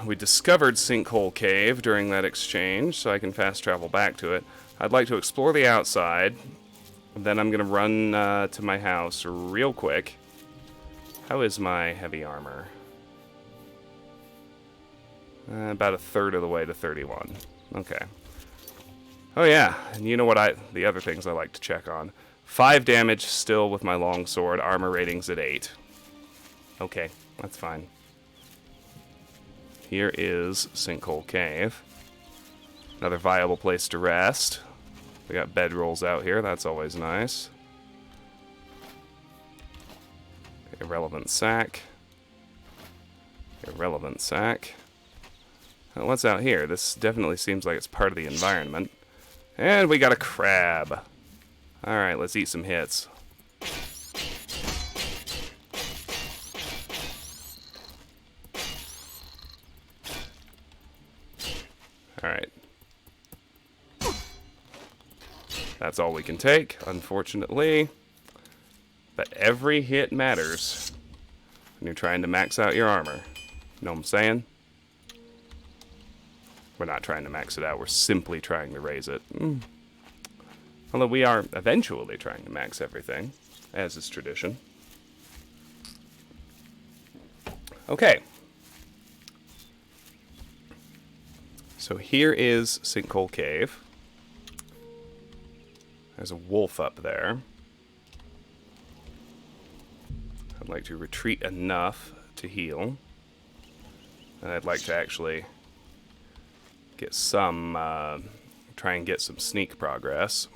We discovered Sinkhole Cave during that exchange, so I can fast travel back to it. I'd like to explore the outside, then I'm going to run to my house real quick. How is my heavy armor? About a third of the way to 31. Okay. Oh yeah, and you know what the other things I like to check on. 5 damage still with my longsword, armor ratings at 8. Okay, that's fine. Here is Sinkhole Cave. Another viable place to rest. We got bedrolls out here, that's always nice. Irrelevant sack. Irrelevant sack. What's out here? This definitely seems like it's part of the environment. And we got a crab. Alright, let's eat some hits. Alright. That's all we can take, unfortunately. But every hit matters when you're trying to max out your armor. You know what I'm saying? We're not trying to max it out, we're simply trying to raise it. Although we are eventually trying to max everything, as is tradition. Okay. So here is Sinkhole Cave. There's a wolf up there. I'd like to retreat enough to heal. And I'd like to actually get some, try and get some sneak progress.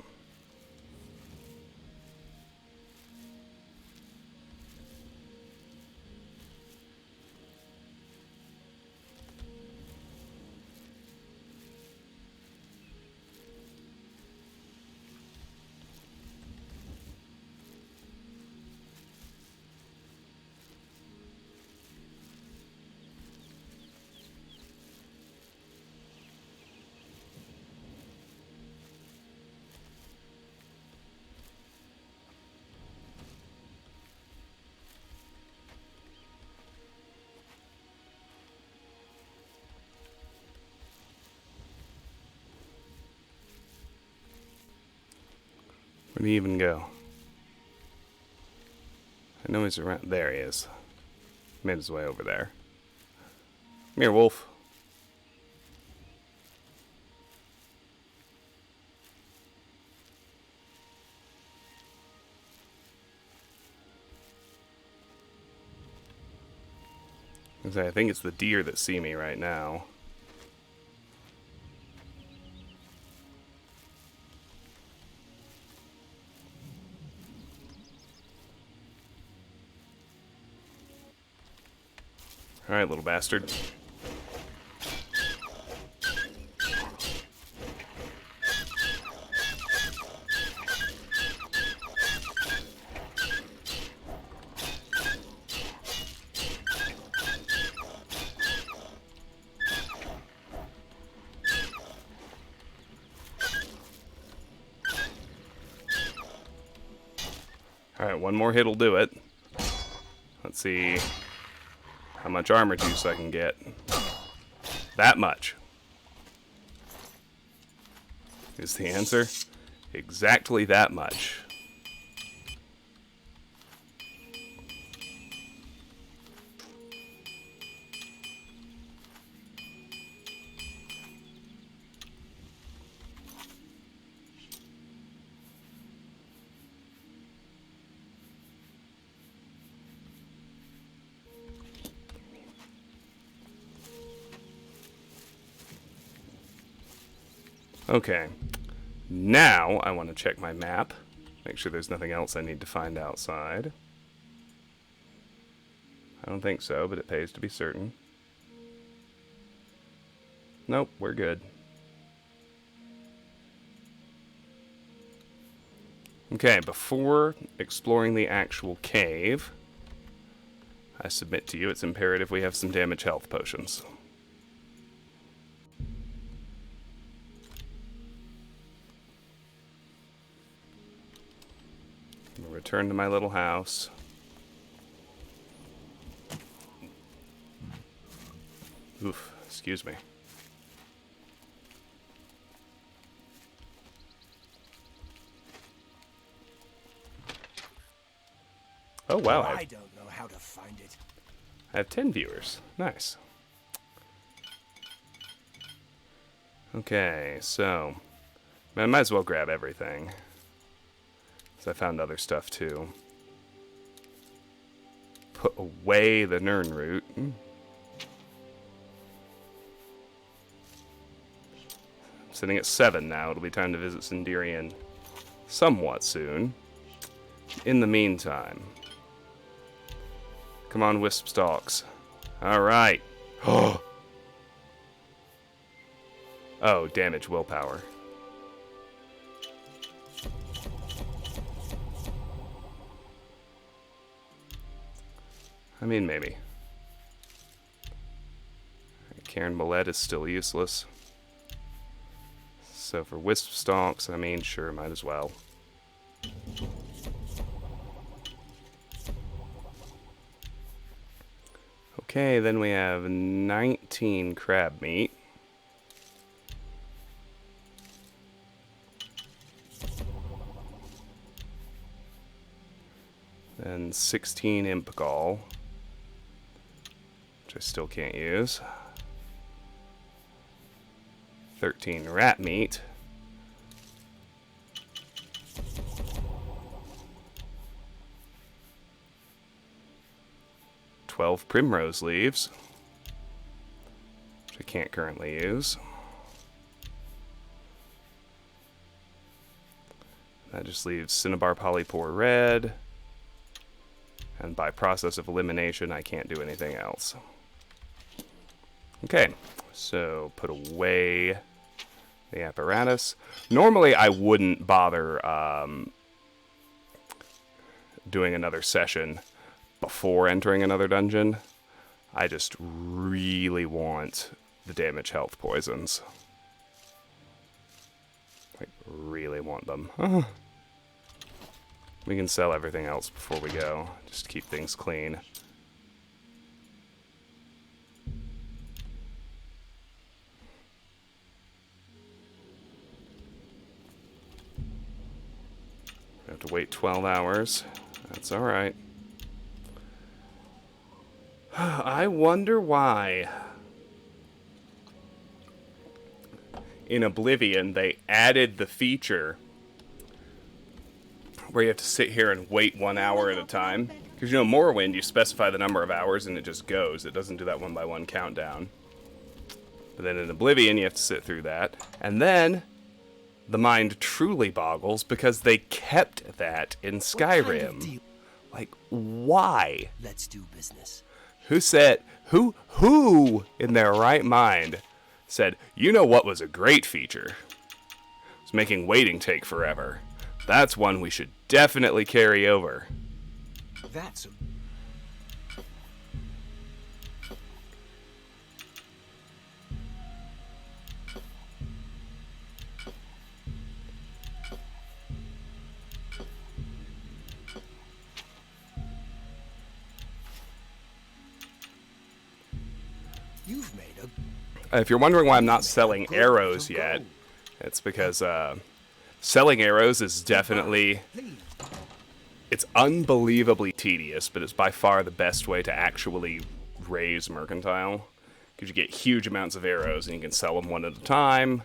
Where did he even go? I know he's around. There he is. Made his way over there. Come here, wolf. I think it's the deer that see me right now. Alright, little bastard. Alright, one more hit'll do it. Let's see how much armor juice I can get. That much. Is the answer. Exactly that much. Okay, now I want to check my map, make sure there's nothing else I need to find outside. I don't think so, but it pays to be certain. Nope, we're good. Okay, before exploring the actual cave, I submit to you it's imperative we have some damage health potions. Return to my little house. Oof, excuse me. Oh wow, I don't know how to find it. I have 10 viewers. Nice. Okay, so I might as well grab everything. I found other stuff too. Put away the Nern root. I'm sitting at 7 now. It'll be time to visit Sindirian somewhat soon. In the meantime, come on, wisp stalks. All right. Oh, damage willpower. I mean, maybe. Karen Millette is still useless. So for wisp stalks, I mean, sure, might as well. Okay, then we have 19 crab meat. Then 16 imp gall. I still can't use. 13 rat meat. 12 primrose leaves, which I can't currently use. That just leaves cinnabar polypore red. And by process of elimination, I can't do anything else. Okay, so put away the apparatus. Normally, I wouldn't bother doing another session before entering another dungeon. I just really want the damage health poisons. Like, really want them. We can sell everything else before we go, just to keep things clean. We have to wait 12 hours. That's alright. I wonder why in Oblivion they added the feature where you have to sit here and wait 1 hour at a time. Because, you know, Morrowind, you specify the number of hours and it just goes. It doesn't do that one by one countdown. But then in Oblivion, you have to sit through that. And then the mind truly boggles because they kept that in Skyrim. Like, why? Let's do business. Who said, who in their right mind said, you know what was a great feature? It's making waiting take forever. That's one we should definitely carry over. That's a... You've made a... If you're wondering why I'm not selling arrows yet, it's because selling arrows is definitely... It's unbelievably tedious, but it's by far the best way to actually raise mercantile. Because you get huge amounts of arrows, and you can sell them one at a time,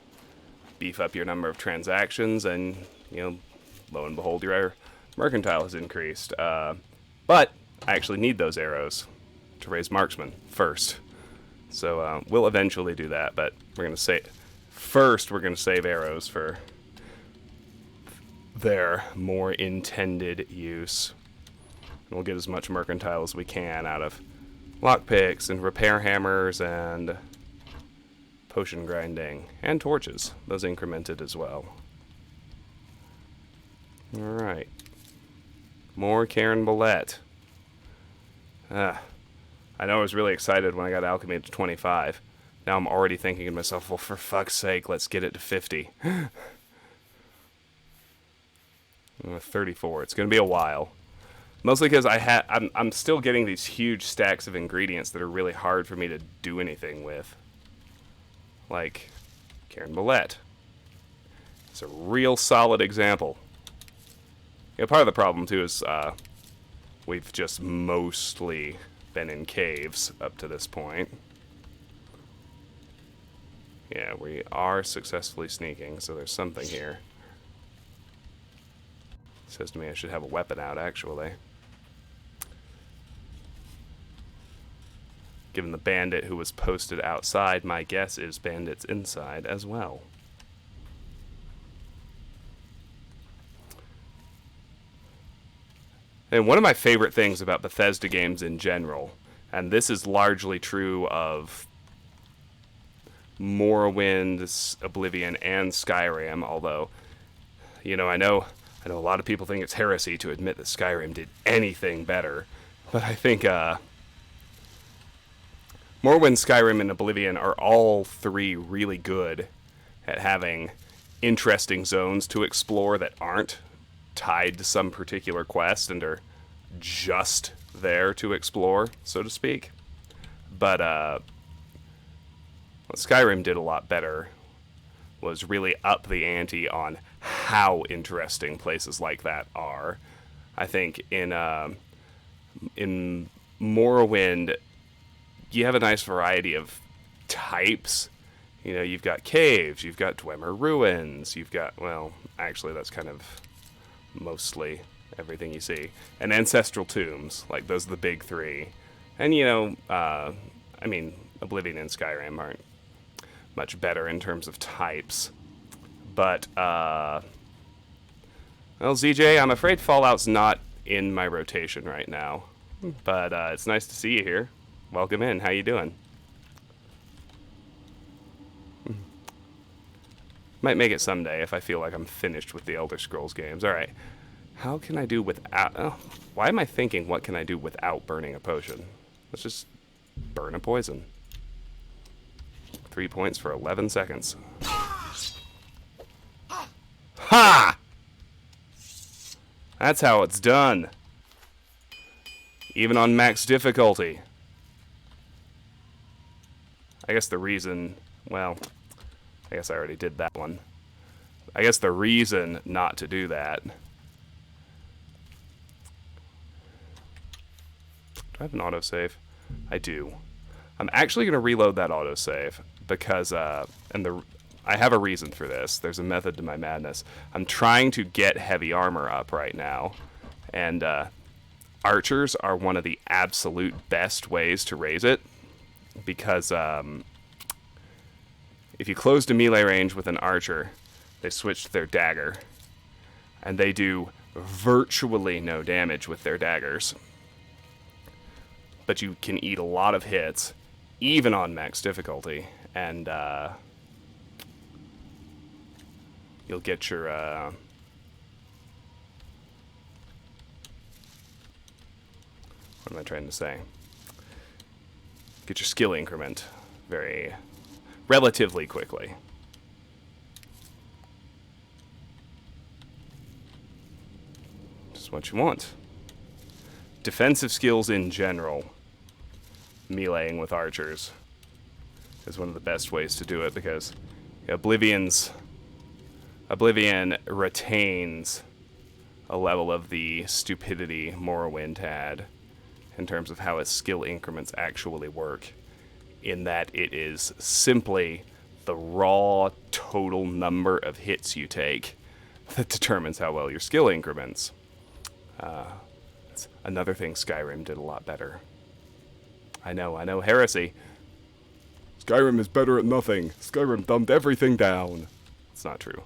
beef up your number of transactions, and, you know, lo and behold, your mercantile has increased. But I actually need those arrows to raise marksmen first. So we'll eventually do that, but we're going to say... First, we're going to save arrows for their more intended use. And we'll get as much mercantile as we can out of lockpicks and repair hammers and potion grinding and torches. Those incremented as well. Alright. More Karen Billette. I know I was really excited when I got alchemy to 25. Now I'm already thinking to myself, well, for fuck's sake, let's get it to 50. 34. It's going to be a while. Mostly because I'm still getting these huge stacks of ingredients that are really hard for me to do anything with. Like Karen Billette. It's a real solid example. You know, part of the problem, too, is we've just mostly been in caves up to this point. Yeah, we are successfully sneaking, so there's something here. Says to me I should have a weapon out, actually. Given the bandit who was posted outside, my guess is bandits inside as well. And one of my favorite things about Bethesda games in general, and this is largely true of Morrowind, Oblivion, and Skyrim, although, you know, I know a lot of people think it's heresy to admit that Skyrim did anything better, but I think Morrowind, Skyrim, and Oblivion are all three really good at having interesting zones to explore that aren't tied to some particular quest and are just there to explore, so to speak. But what Skyrim did a lot better was really up the ante on how interesting places like that are. I think in Morrowind, you have a nice variety of types. You know, you've got caves, you've got Dwemer ruins, you've got, well, actually that's kind of mostly everything you see. And ancestral tombs, like those are the big three. And, you know, I mean, Oblivion and Skyrim aren't much better in terms of types. But, well, ZJ, I'm afraid Fallout's not in my rotation right now. But it's nice to see you here. Welcome in. How you doing? Might make it someday if I feel like I'm finished with the Elder Scrolls games. Alright. How can I do without... Oh, why am I thinking what can I do without burning a potion? Let's just burn a poison. 3 points for 11 seconds. Ha! That's how it's done. Even on max difficulty. I guess the reason... Well, I guess I already did that one. I guess the reason not to do that I have an autosave? I do. I'm actually going to reload that autosave because, I have a reason for this. There's a method to my madness. I'm trying to get heavy armor up right now, and archers are one of the absolute best ways to raise it because if you close to melee range with an archer, they switch to their dagger, and they do virtually no damage with their daggers. But you can eat a lot of hits, even on max difficulty, and you'll get your what am I trying to say? Get your skill increment relatively quickly. Just what you want. Defensive skills in general, meleeing with archers, is one of the best ways to do it because Oblivion retains a level of the stupidity Morrowind had in terms of how its skill increments actually work, in that it is simply the raw total number of hits you take that determines how well your skill increments. That's another thing Skyrim did a lot better. I know, heresy. Skyrim is better at nothing. Skyrim dumbed everything down. It's not true.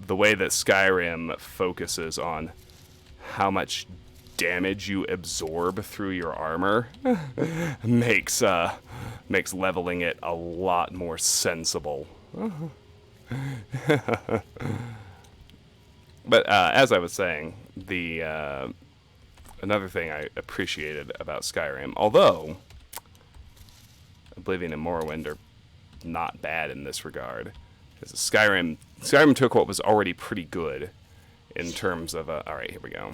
The way that Skyrim focuses on how much damage you absorb through your armor makes leveling it a lot more sensible. But as I was saying, another thing I appreciated about Skyrim, although Oblivion and Morrowind are not bad in this regard, is Skyrim took what was already pretty good in terms of all right, here we go.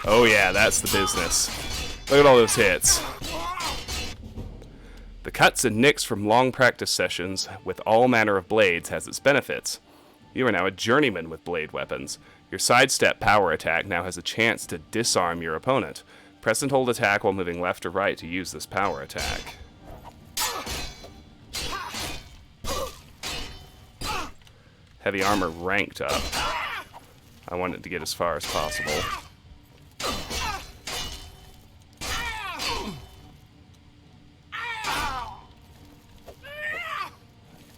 Oh yeah, that's the business. Look at all those hits. The cuts and nicks from long practice sessions with all manner of blades has its benefits. You are now a journeyman with blade weapons. Your sidestep power attack now has a chance to disarm your opponent. Press and hold attack while moving left or right to use this power attack. Heavy armor ranked up. I want it to get as far as possible.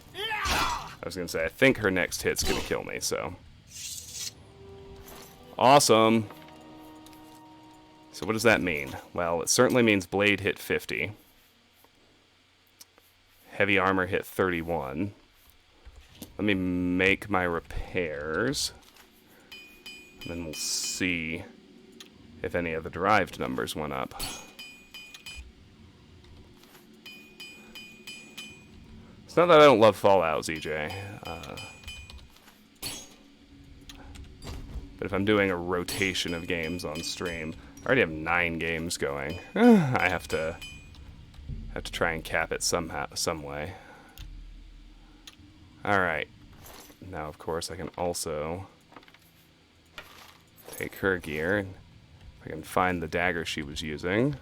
I was going to say, I think her next hit's going to kill me, so. Awesome. So what does that mean? Well, it certainly means blade hit 50. Heavy armor hit 31. Let me make my repairs. And then we'll see if any of the derived numbers went up. It's not that I don't love Fallout, ZJ. But if I'm doing a rotation of games on stream, I already have 9 games going. I have to try and cap it somehow, some way. Alright. Now, of course, I can also take her gear. If I can find the dagger she was using,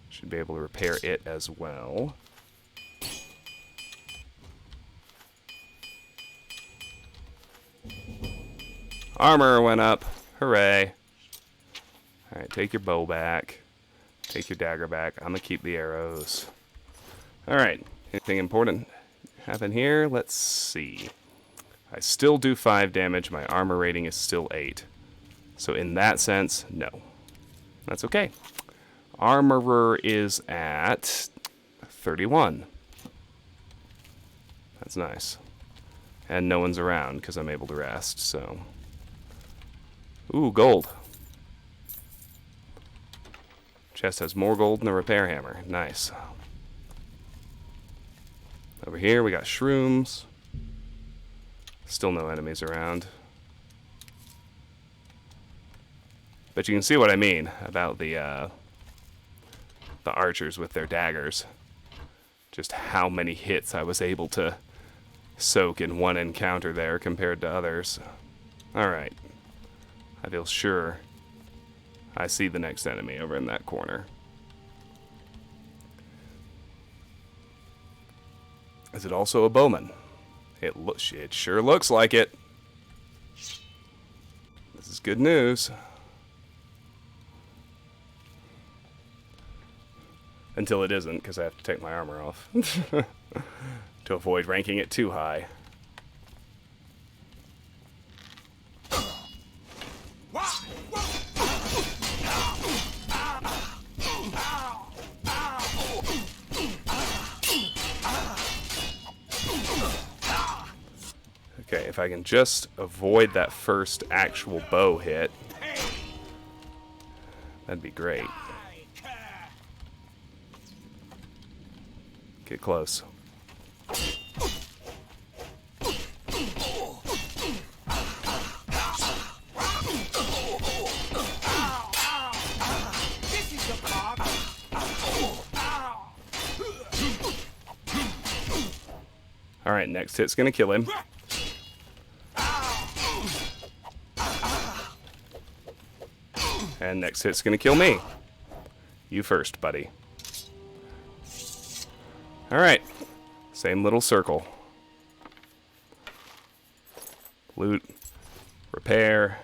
should be able to repair it as well. Armor went up. Hooray. Alright, take your bow back. Take your dagger back. I'm gonna keep the arrows. Alright, anything important happen here? Let's see. I still do 5 damage. My armor rating is still 8. So in that sense, no. That's okay. Armorer is at 31. That's nice. And no one's around because I'm able to rest, so. Ooh, gold. Chest has more gold than the repair hammer. Nice. Over here we got shrooms. Still no enemies around. But you can see what I mean about the archers with their daggers. Just how many hits I was able to soak in one encounter there compared to others. Alright. I feel sure I see the next enemy over in that corner. Is it also a bowman? It sure looks like it. This is good news. Until it isn't, because I have to take my armor off. To avoid ranking it too high. Okay, if I can just avoid that first actual bow hit, that'd be great. Get close. Alright, next hit's gonna kill him. And next hit's gonna kill me. You first, buddy. Alright. Same little circle. Loot. Repair.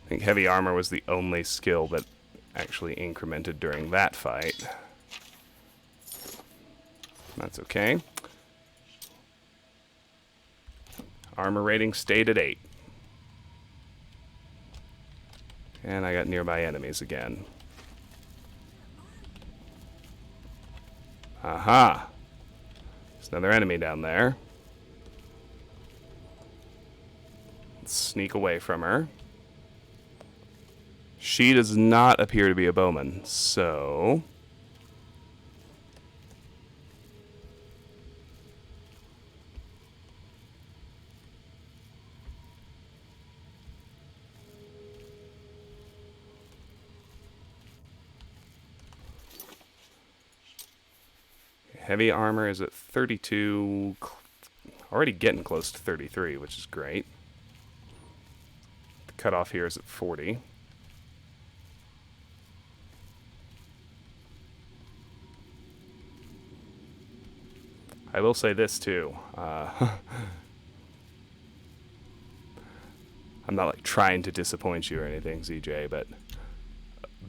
I think heavy armor was the only skill that actually incremented during that fight. That's okay. Armor rating stayed at 8. And I got nearby enemies again. Aha! There's another enemy down there. Let's sneak away from her. She does not appear to be a bowman, so... Heavy armor is at 32, already getting close to 33, which is great. The cutoff here is at 40. I will say this too. I'm not like trying to disappoint you or anything, ZJ, but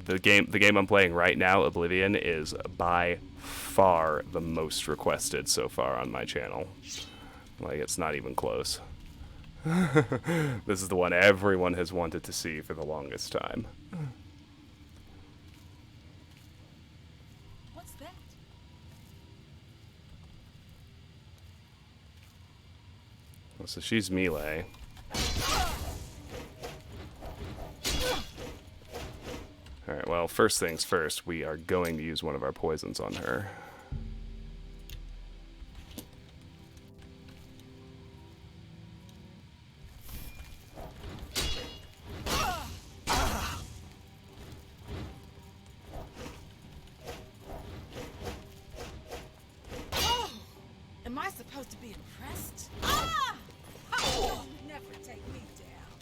the game I'm playing right now, Oblivion, is by far the most requested so far on my channel. Like, it's not even close. This is the one everyone has wanted to see for the longest time. What's that? Well, so she's melee. Alright, well, first things first, we are going to use one of our poisons on her. Am I supposed to be impressed? Ah! You'll never take me down.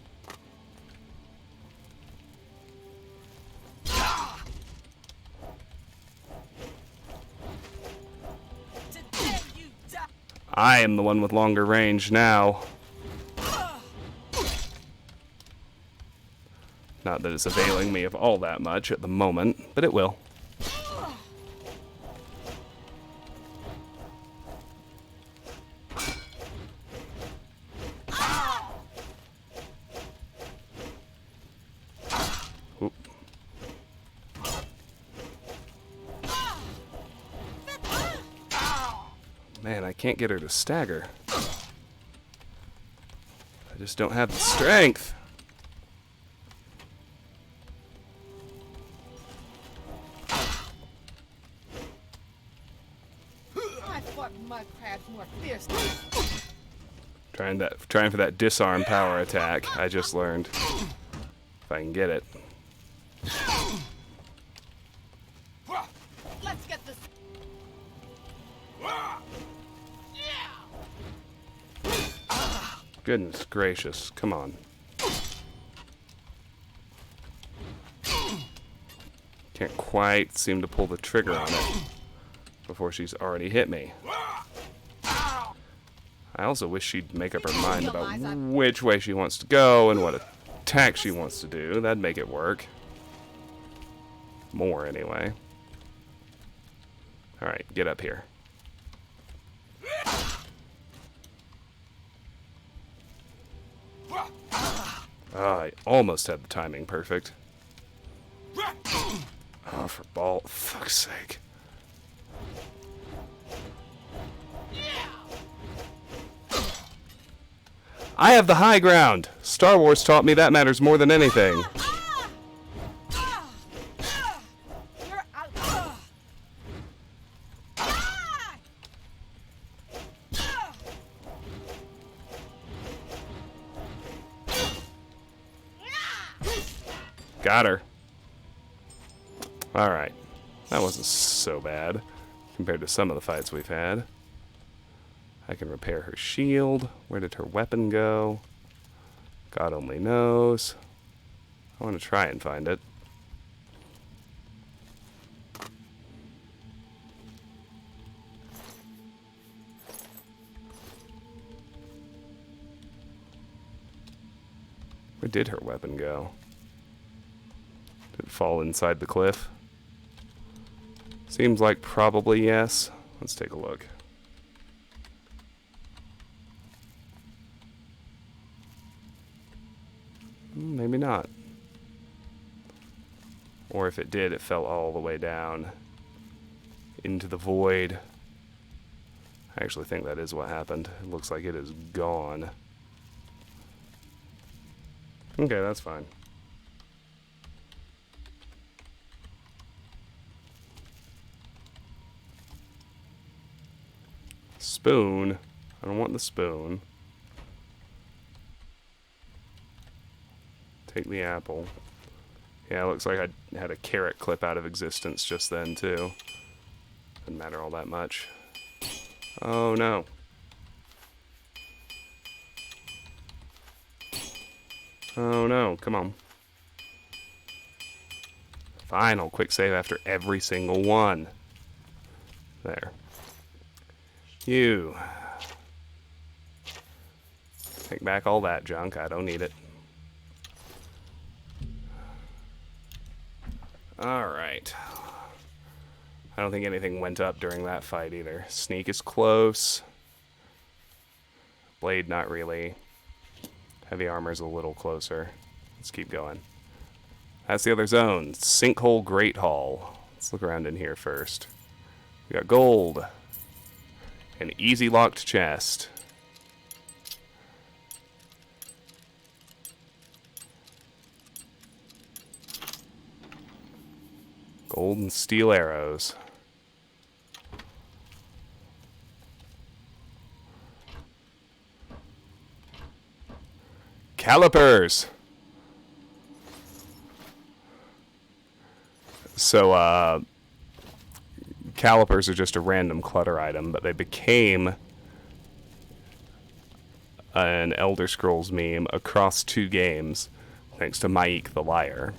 Today you die. I am the one with longer range now. Not that it's availing me of all that much at the moment, but it will. Oop. Man, I can't get her to stagger. I just don't have the strength. I fought mud crabs more fiercely. Trying for that disarm power attack I just learned. If I can get it. Let's get this. Goodness gracious, come on. Can't quite seem to pull the trigger on it before she's already hit me. I also wish she'd make up her mind about which way she wants to go and what attack she wants to do. That'd make it work. More, anyway. Alright, get up here. I almost had the timing perfect. Oh, for fuck's sake. I have the high ground! Star Wars taught me that matters more than anything. You're out. Got her. Alright. That wasn't so bad compared to some of the fights we've had. I can repair her shield. Where did her weapon go? God only knows. I want to try and find it. Where did her weapon go? Did it fall inside the cliff? Seems like probably yes. Let's take a look. Maybe not. Or if it did, it fell all the way down into the void. I actually think that is what happened. It looks like it is gone. Okay, that's fine. Spoon. I don't want the spoon. Take the apple. Yeah, it looks like I had a carrot clip out of existence just then, too. Didn't matter all that much. Oh, no. Oh, no. Come on. Fine, I'll quick save after every single one. There. You. Take back all that junk. I don't need it. Alright. I don't think anything went up during that fight either. Sneak is close. Blade, not really. Heavy armor's a little closer. Let's keep going. That's the other zone. Sinkhole Great Hall. Let's look around in here first. We got gold. An easy locked chest. Gold and steel arrows. Calipers! So, calipers are just a random clutter item, but they became an Elder Scrolls meme across 2 games, thanks to Maik the Liar.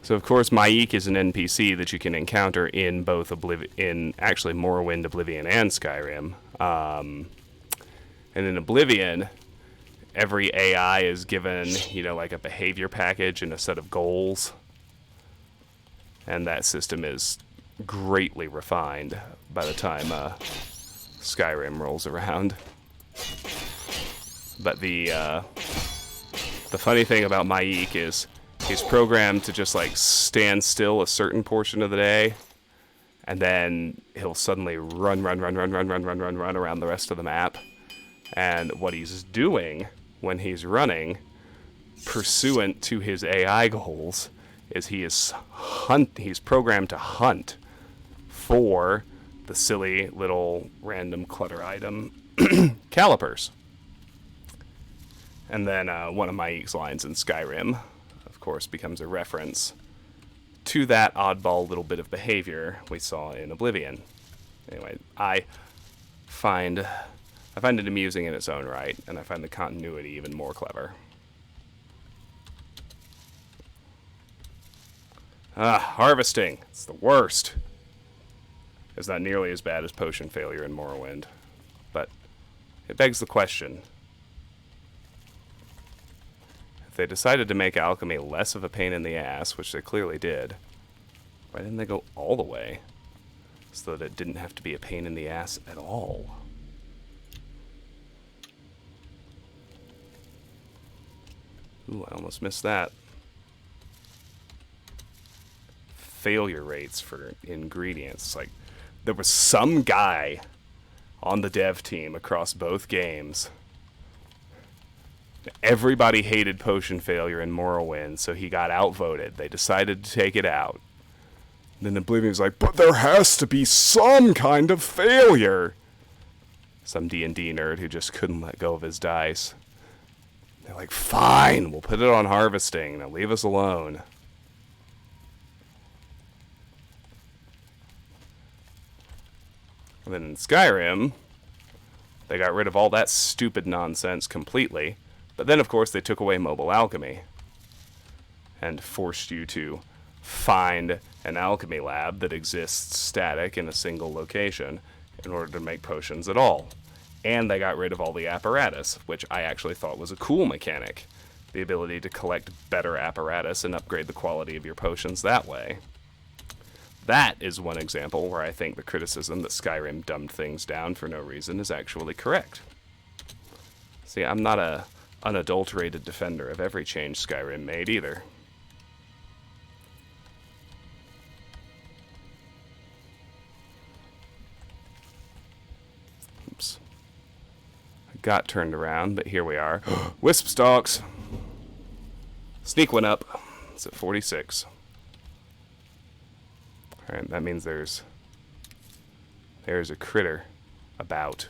So, of course, Maik is an NPC that you can encounter in both actually Morrowind, Oblivion, and Skyrim. And in Oblivion, every AI is given, like a behavior package and a set of goals. And that system is greatly refined by the time Skyrim rolls around. But the funny thing about Maik is he's programmed to just stand still a certain portion of the day, and then he'll suddenly run around the rest of the map. And what he's doing when he's running, pursuant to his AI goals, is he's programmed to hunt for the silly little random clutter item, calipers. And then one of my Eeks lines in Skyrim, of course, becomes a reference to that oddball little bit of behavior we saw in Oblivion. Anyway, I find it amusing in its own right, and I find the continuity even more clever. Harvesting. It's the worst. It's not nearly as bad as potion failure in Morrowind, but it begs the question. If they decided to make alchemy less of a pain in the ass, which they clearly did, why didn't they go all the way? So that it didn't have to be a pain in the ass at all. Ooh, I almost missed that. Failure rates for ingredients. Like, there was some guy on the dev team across both games. Everybody hated potion failure in Morrowind, so he got outvoted. They decided to take it out. Then Oblivion was like, but there has to be some kind of failure. Some D&D nerd who just couldn't let go of his dice. They're like, fine, we'll put it on harvesting. Now leave us alone. And then in Skyrim, they got rid of all that stupid nonsense completely. But then, of course, they took away mobile alchemy. And forced you to find an alchemy lab that exists static in a single location in order to make potions at all. And they got rid of all the apparatus, which I actually thought was a cool mechanic. The ability to collect better apparatus and upgrade the quality of your potions that way. That is one example where I think the criticism that Skyrim dumbed things down for no reason is actually correct. See, I'm not a unadulterated defender of every change Skyrim made either. Oops. I got turned around, but here we are. Wisp stalks! Sneak one up. It's at 46. Alright, that means there's a critter about.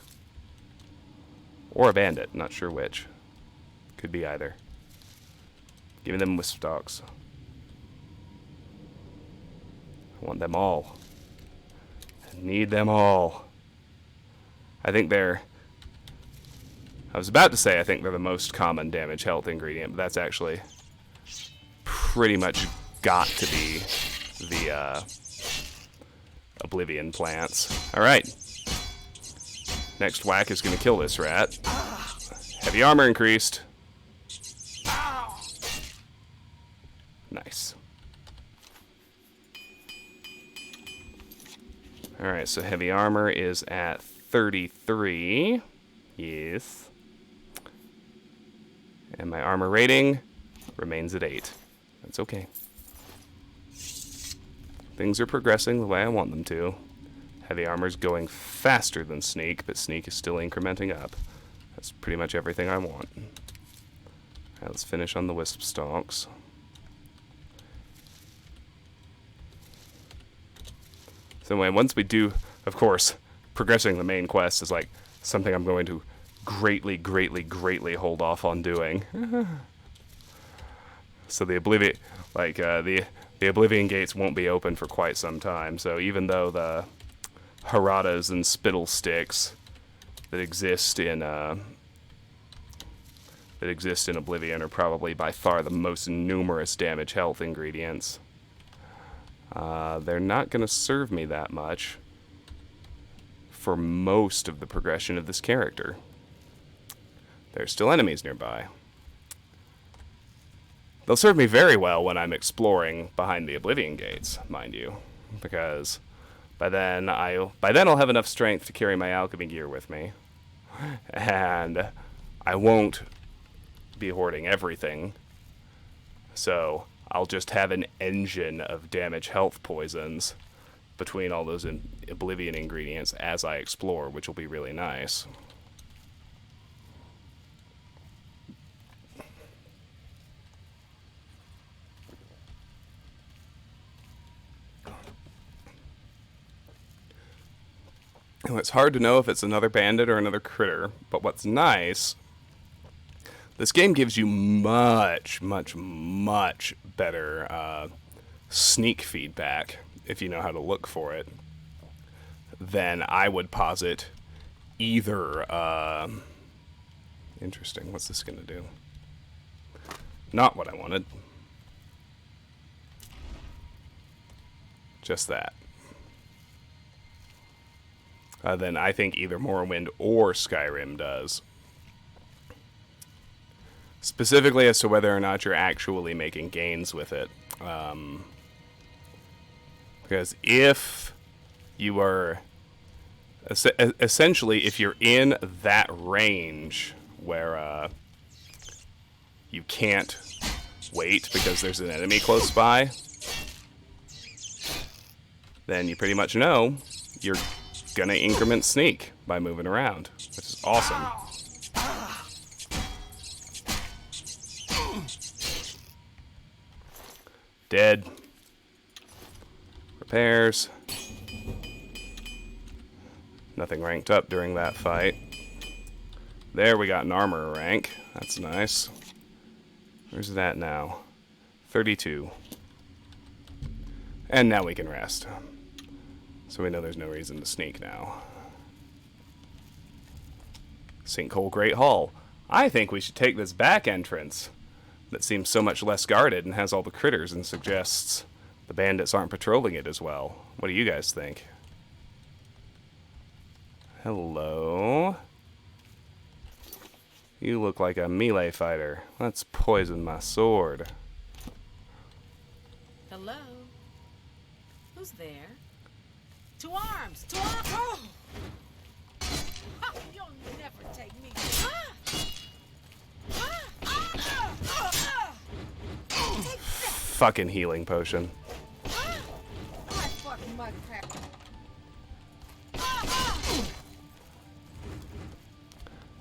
Or a bandit, not sure which. Could be either. Give me them wisp stalks. I want them all. I need them all. I think they're... I was about to say I think they're the most common damage health ingredient, but that's actually pretty much got to be the Oblivion plants. Alright. Next whack is going to kill this rat. Heavy armor increased. Nice. Alright, so heavy armor is at 33. Yes. And my armor rating remains at 8. That's okay. Things are progressing the way I want them to. Heavy armor's going faster than sneak, but sneak is still incrementing up. That's pretty much everything I want. Alright, let's finish on the wisp stalks. So anyway, once we do, of course, progressing the main quest is like something I'm going to greatly, greatly, greatly hold off on doing. So the Oblivion, like the Oblivion gates won't be open for quite some time. So even though the Haradas and spittle sticks that exist in Oblivion are probably by far the most numerous damage health ingredients, they're not going to serve me that much for most of the progression of this character. There's still enemies nearby. They'll serve me very well when I'm exploring behind the Oblivion gates, mind you, because by then I'll have enough strength to carry my alchemy gear with me, and I won't be hoarding everything, so I'll just have an engine of damage health poisons between all those Oblivion ingredients as I explore, which will be really nice. And it's hard to know if it's another bandit or another critter, but what's nice, this game gives you much, much, much better sneak feedback, if you know how to look for it, than I would posit either. Interesting, what's this going to do? Not what I wanted. Just that. Then I think either Morrowind or Skyrim does. Specifically as to whether or not you're actually making gains with it. Because if you are... essentially, if you're in that range where you can't wait because there's an enemy close by, then you pretty much know you're gonna increment sneak by moving around, which is awesome. Dead. Repairs. Nothing ranked up during that fight. There, we got an armor rank. That's nice. Where's that now? 32. And now we can rest. So we know there's no reason to sneak now. Sinkhole Great Hall. I think we should take this back entrance that seems so much less guarded and has all the critters and suggests the bandits aren't patrolling it as well. What do you guys think? Hello? You look like a melee fighter. Let's poison my sword. Hello? Who's there? To arms! To arms! Oh! Ha! You'll never take me. Ah! Ah! Ah! Ah! Ah! Take this! Fucking healing potion. Ah! I fucking mud crap. Ah! Ah!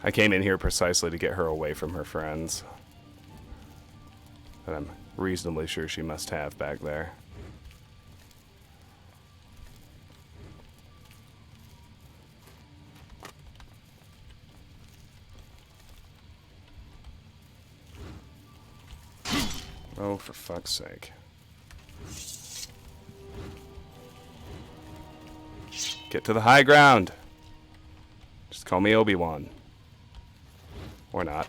I came in here precisely to get her away from her friends. That I'm reasonably sure she must have back there. Oh, for fuck's sake. Get to the high ground. Just call me Obi-Wan. Or not.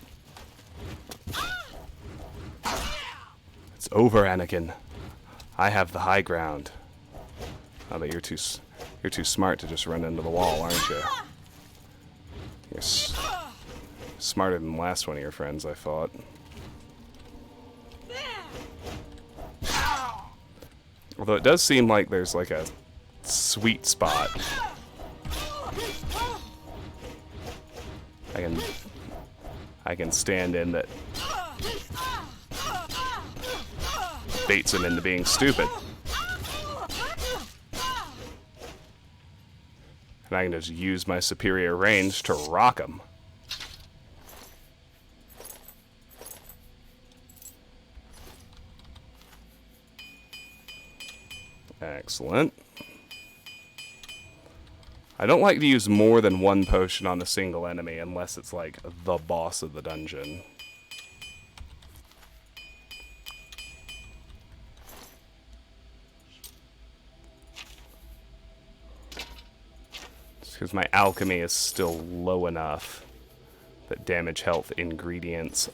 It's over, Anakin. I have the high ground. Oh, but you're too smart to just run into the wall, aren't you? You're smarter than the last one of your friends I fought. Although it does seem like there's like a sweet spot. I can stand in that baits him into being stupid. And I can just use my superior range to rock him. Excellent. I don't like to use more than one potion on a single enemy unless it's like the boss of the dungeon. Just because my alchemy is still low enough that damage health ingredients,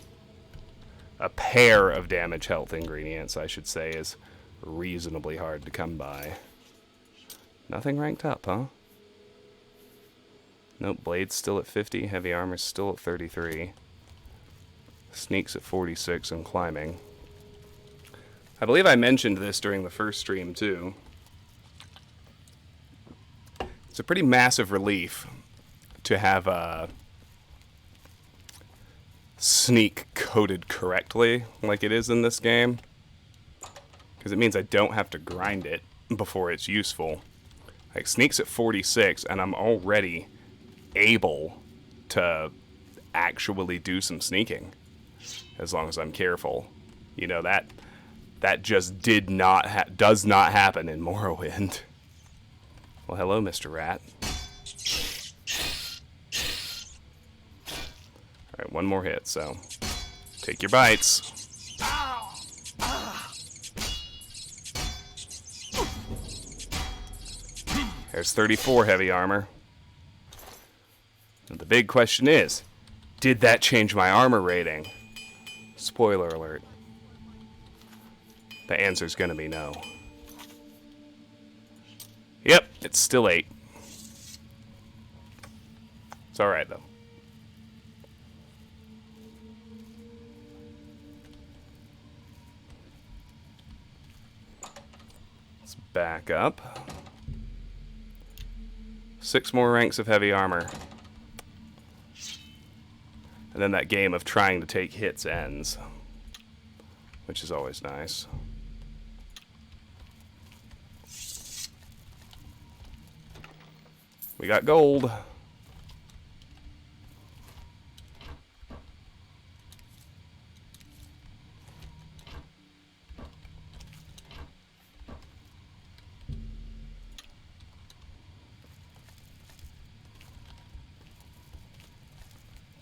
a pair of damage health ingredients, I should say, is reasonably hard to come by. Nothing ranked up, huh? Nope, blade's still at 50, heavy armor's still at 33. Sneak's at 46 and climbing. I believe I mentioned this during the first stream too. It's a pretty massive relief to have sneak coded correctly like it is in this game. Because it means I don't have to grind it before it's useful. Like, sneak's at 46 and I'm already able to actually do some sneaking as long as I'm careful. You know, that just does not happen in Morrowind. Well, hello, Mr. Rat. one more hit, so take your bites. There's 34 heavy armor. And the big question is, did that change my armor rating? Spoiler alert. The answer's gonna be no. Yep, it's still 8. It's alright, though. Let's back up. 6 more ranks of heavy armor. And then that game of trying to take hits ends, which is always nice. We got gold.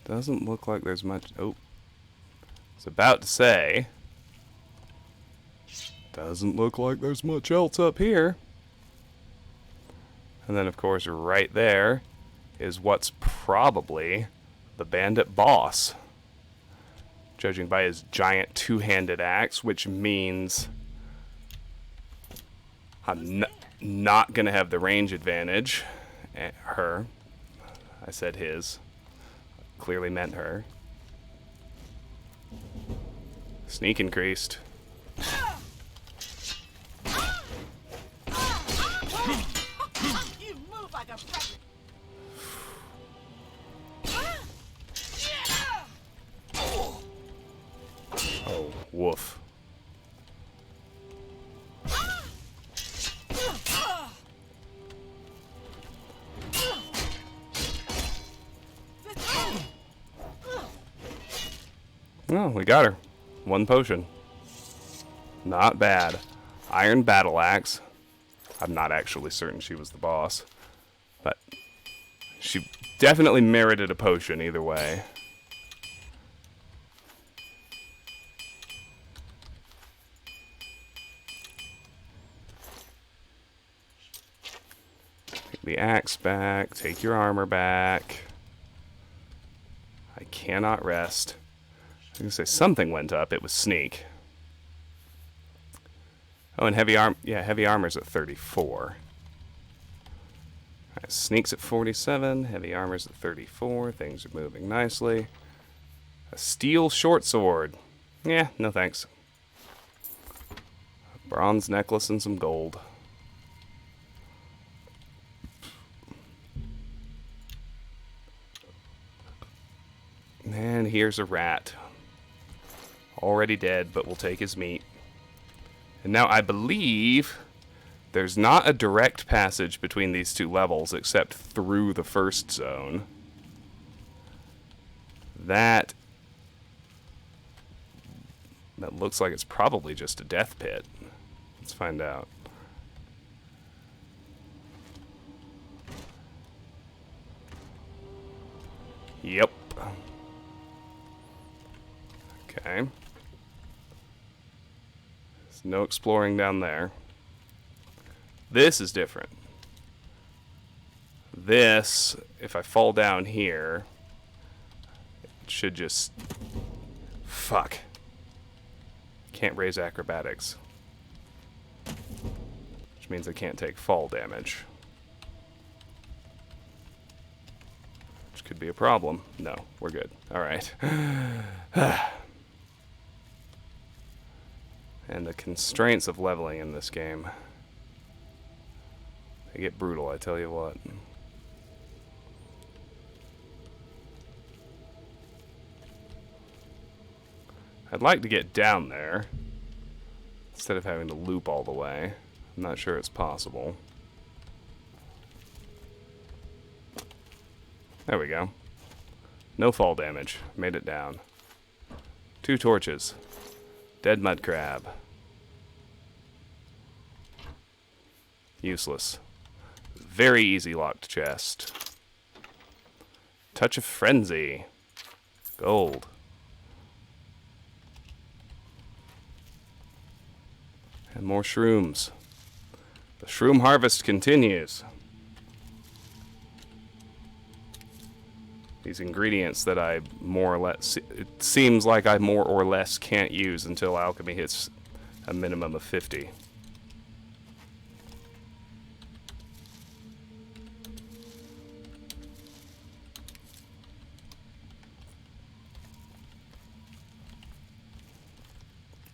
Doesn't look like there's much. Oh, I was about to say. Doesn't look like there's much else up here. And then, of course, right there is what's probably the bandit boss. Judging by his giant two-handed axe, which means I'm not going to have the range advantage. Her. I said his. Clearly meant her. Sneak increased. You move like a predator. Oh, woof. Oh, we got her. 1 potion. Not bad. Iron battle axe. I'm not actually certain she was the boss, but she definitely merited a potion either way. Take the axe back. Take your armor back. I cannot rest. I was gonna say something went up. It was sneak. Oh, and heavy armor's at 34. Alright, sneak's at 47. Heavy armor's at 34. Things are moving nicely. A steel short sword. Yeah, no thanks. A bronze necklace and some gold. And here's a rat. Already dead, but we'll take his meat. And now I believe there's not a direct passage between these 2 levels except through the first zone. That looks like it's probably just a death pit. Let's find out. Yep. Okay. There's no exploring down there. This is different. This, if I fall down here, it should just... Fuck. Can't raise acrobatics. Which means I can't take fall damage. Which could be a problem. No, we're good. Alright. And the constraints of leveling in this game. They get brutal, I tell you what. I'd like to get down there instead of having to loop all the way. I'm not sure it's possible. There we go. No fall damage. Made it down. 2 torches. Dead mud crab. Useless. Very easy locked chest. Touch of frenzy. Gold. And more shrooms. The shroom harvest continues. These ingredients that I more or less... It seems like I more or less can't use until alchemy hits a minimum of 50.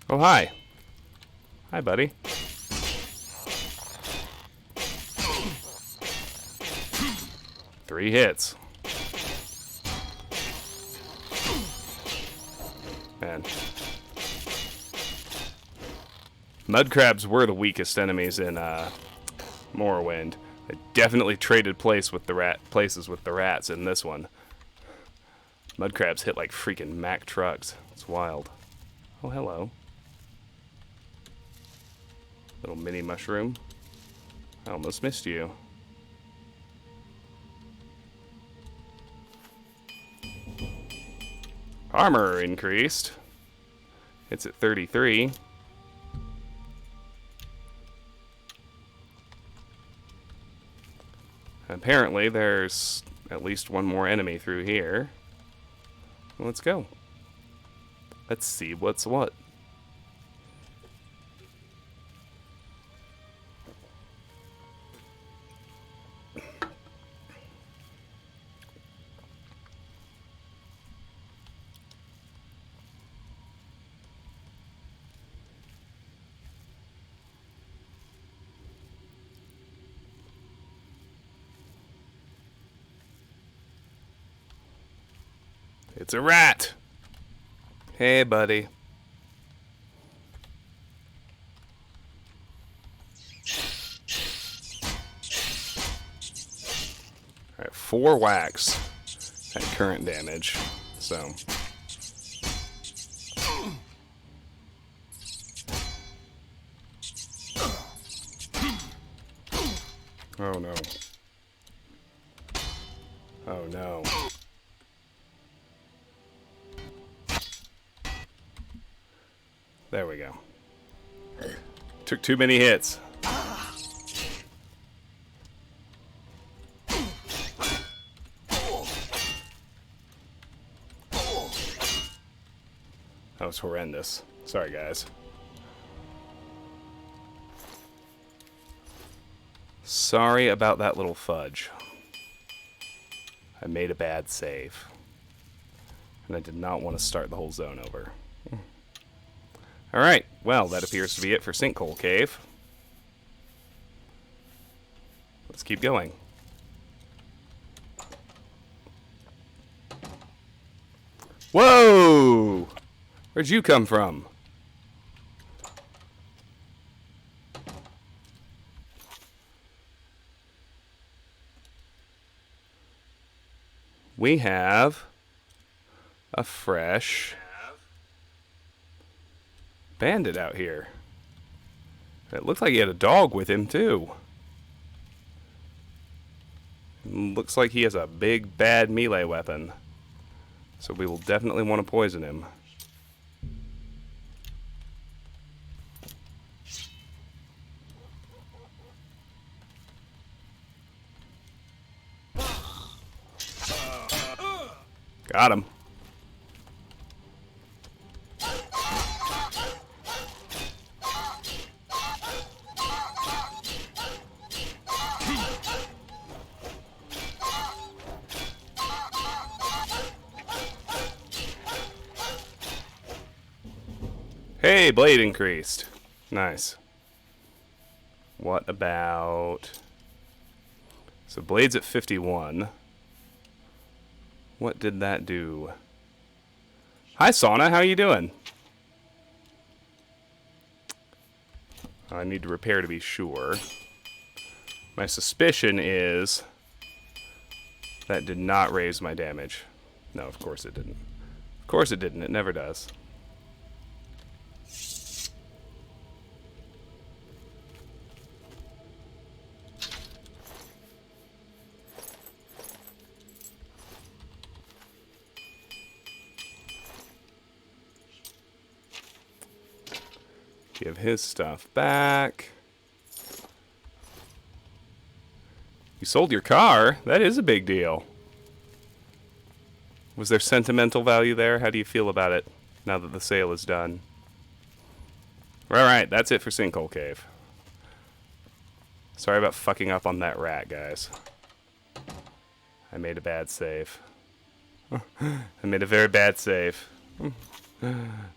Oh, hi. Hi, buddy. Three hits. Man. Mud crabs were the weakest enemies in Morrowind. They definitely traded places with the rats in this one. Mud crabs hit like freaking Mack trucks. It's wild. Oh, hello. Little mini mushroom. I almost missed you. Armor increased. It's at 33. Apparently, there's at least one more enemy through here. Let's go. Let's see what's what. It's a rat! Hey, buddy. Alright, 4 whacks at current damage, so... Oh no. Oh no. There we go. Took too many hits. That was horrendous. Sorry, guys. Sorry about that little fudge. I made a bad save. And I did not want to start the whole zone over. Alright, well, that appears to be it for Sinkhole Cave. Let's keep going. Whoa! Where'd you come from? We have a fresh bandit out here. It looked like he had a dog with him too. Looks like he has a big bad melee weapon. So we will definitely want to poison him. Got him. Hey, blade increased. Nice. What about... So blade's at 51. What did that do? Hi, Sauna. How you doing? I need to repair to be sure. My suspicion is that did not raise my damage. No, of course it didn't. Of course it didn't. It never does. Give his stuff back. You sold your car? That is a big deal. Was there sentimental value there? How do you feel about it now that the sale is done? Alright, that's it for Sinkhole Cave. Sorry about fucking up on that rat, guys. I made a bad save. I made a very bad save.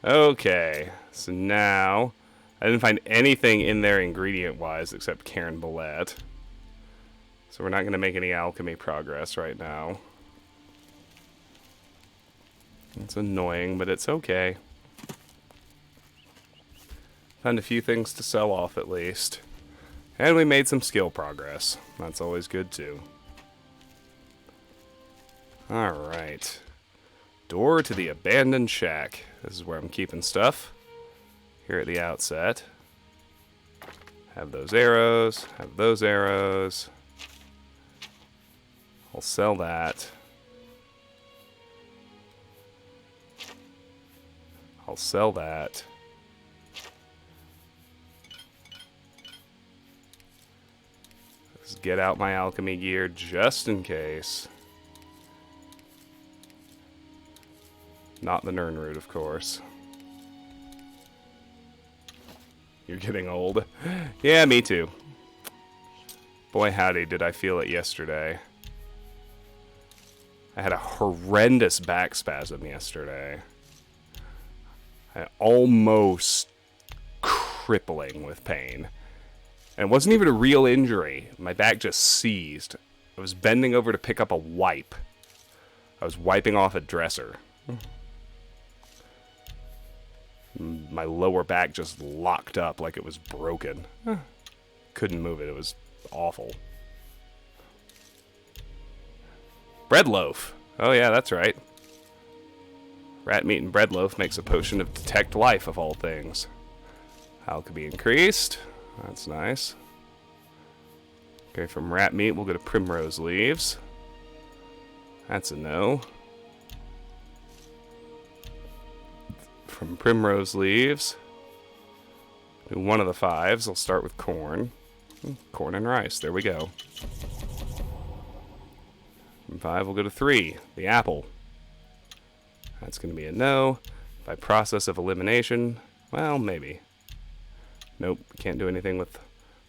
Okay, so now I didn't find anything in there ingredient-wise except Cairn Bullet. So we're not going to make any alchemy progress right now. It's annoying, but it's okay. Found a few things to sell off at least. And we made some skill progress. That's always good too. Alright. Door to the abandoned shack. This is where I'm keeping stuff. Here at the outset. Have those arrows. Have those arrows. I'll sell that. I'll sell that. Let's get out my alchemy gear just in case. Not the Nirnroot, of course. You're getting old. Yeah, me too. Boy howdy, did I feel it yesterday. I had a horrendous back spasm yesterday. Almost crippling with pain. And it wasn't even a real injury. My back just seized. I was bending over to pick up a wipe. I was wiping off a dresser. My lower back just locked up like it was broken. Couldn't move it. It was awful. Bread loaf. Oh yeah, that's right. Rat meat and bread loaf makes a potion of detect life of all things. Alchemy increased. That's nice. Okay, from rat meat we'll go to primrose leaves. That's a no. From primrose leaves, do one of the fives. I'll start with corn. Corn and rice. There we go. From 5, we'll go to 3. The apple. That's going to be a no. By process of elimination, well, maybe. Nope, can't do anything with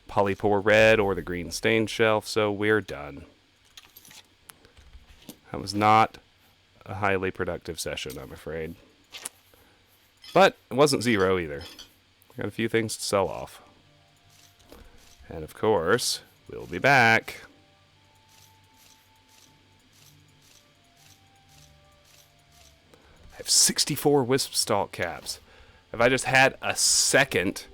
polypore red or the green stain shelf, so we're done. That was not a highly productive session, I'm afraid. But it wasn't 0 either. Got a few things to sell off. And of course, we'll be back. I have 64 Wisp Stalk caps. If I just had a second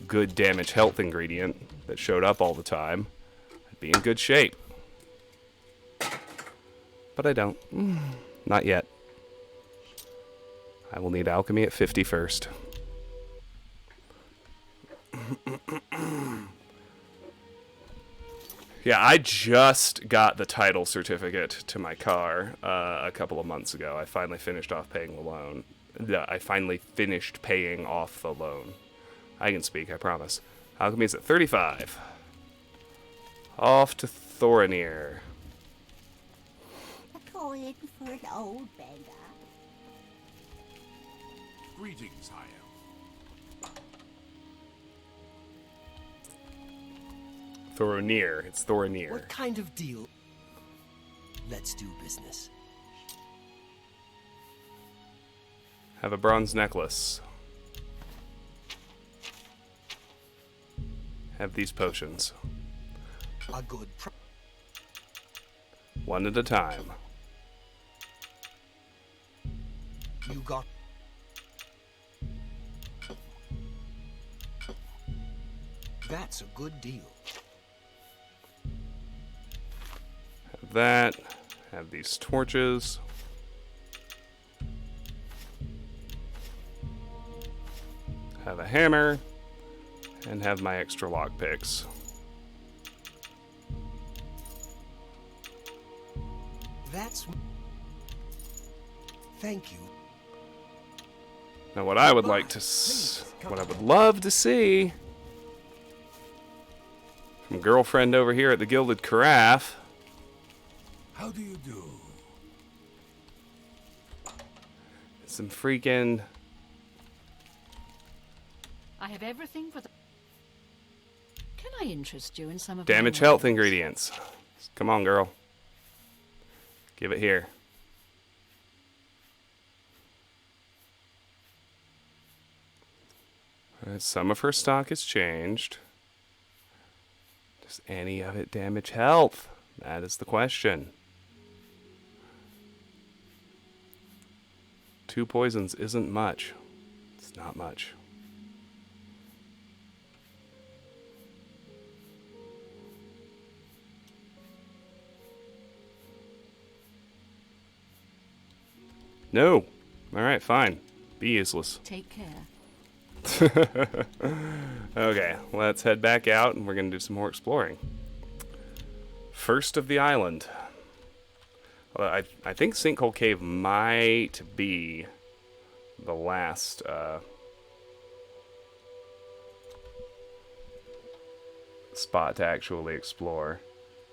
good damage health ingredient that showed up all the time, I'd be in good shape. But I don't. Not yet. I will need alchemy at 50 first. Yeah, I just got the title certificate to my car a couple of months ago. I finally finished off paying the loan. I finally finished paying off the loan. I can speak, I promise. Alchemy's at 35. Off to Thorinir. A coin for an old beggar. Greetings, I am. Thorinir. It's Thorinir. What kind of deal? Let's do business. Have a bronze necklace. Have these potions. A good One at a time. You got... That's a good deal. Have that. Have these torches. Have a hammer. And have my extra lockpicks. That's... Thank you. Now, what I would like to, what I would love to see, from girlfriend over here at the Gilded Carafe. How do you do? Some freaking I have everything for the... Can I interest you in some of damage my health wares? ingredients. Come on, girl. Give it here. Alright, some of her stock has changed. Does any of it damage health? That is the question. 2 poisons isn't much. It's not much. No. Alright, fine. Be useless. Take care. Okay, let's head back out and we're going to do some more exploring. First of the island. I think Sinkhole Cave might be the last spot to actually explore.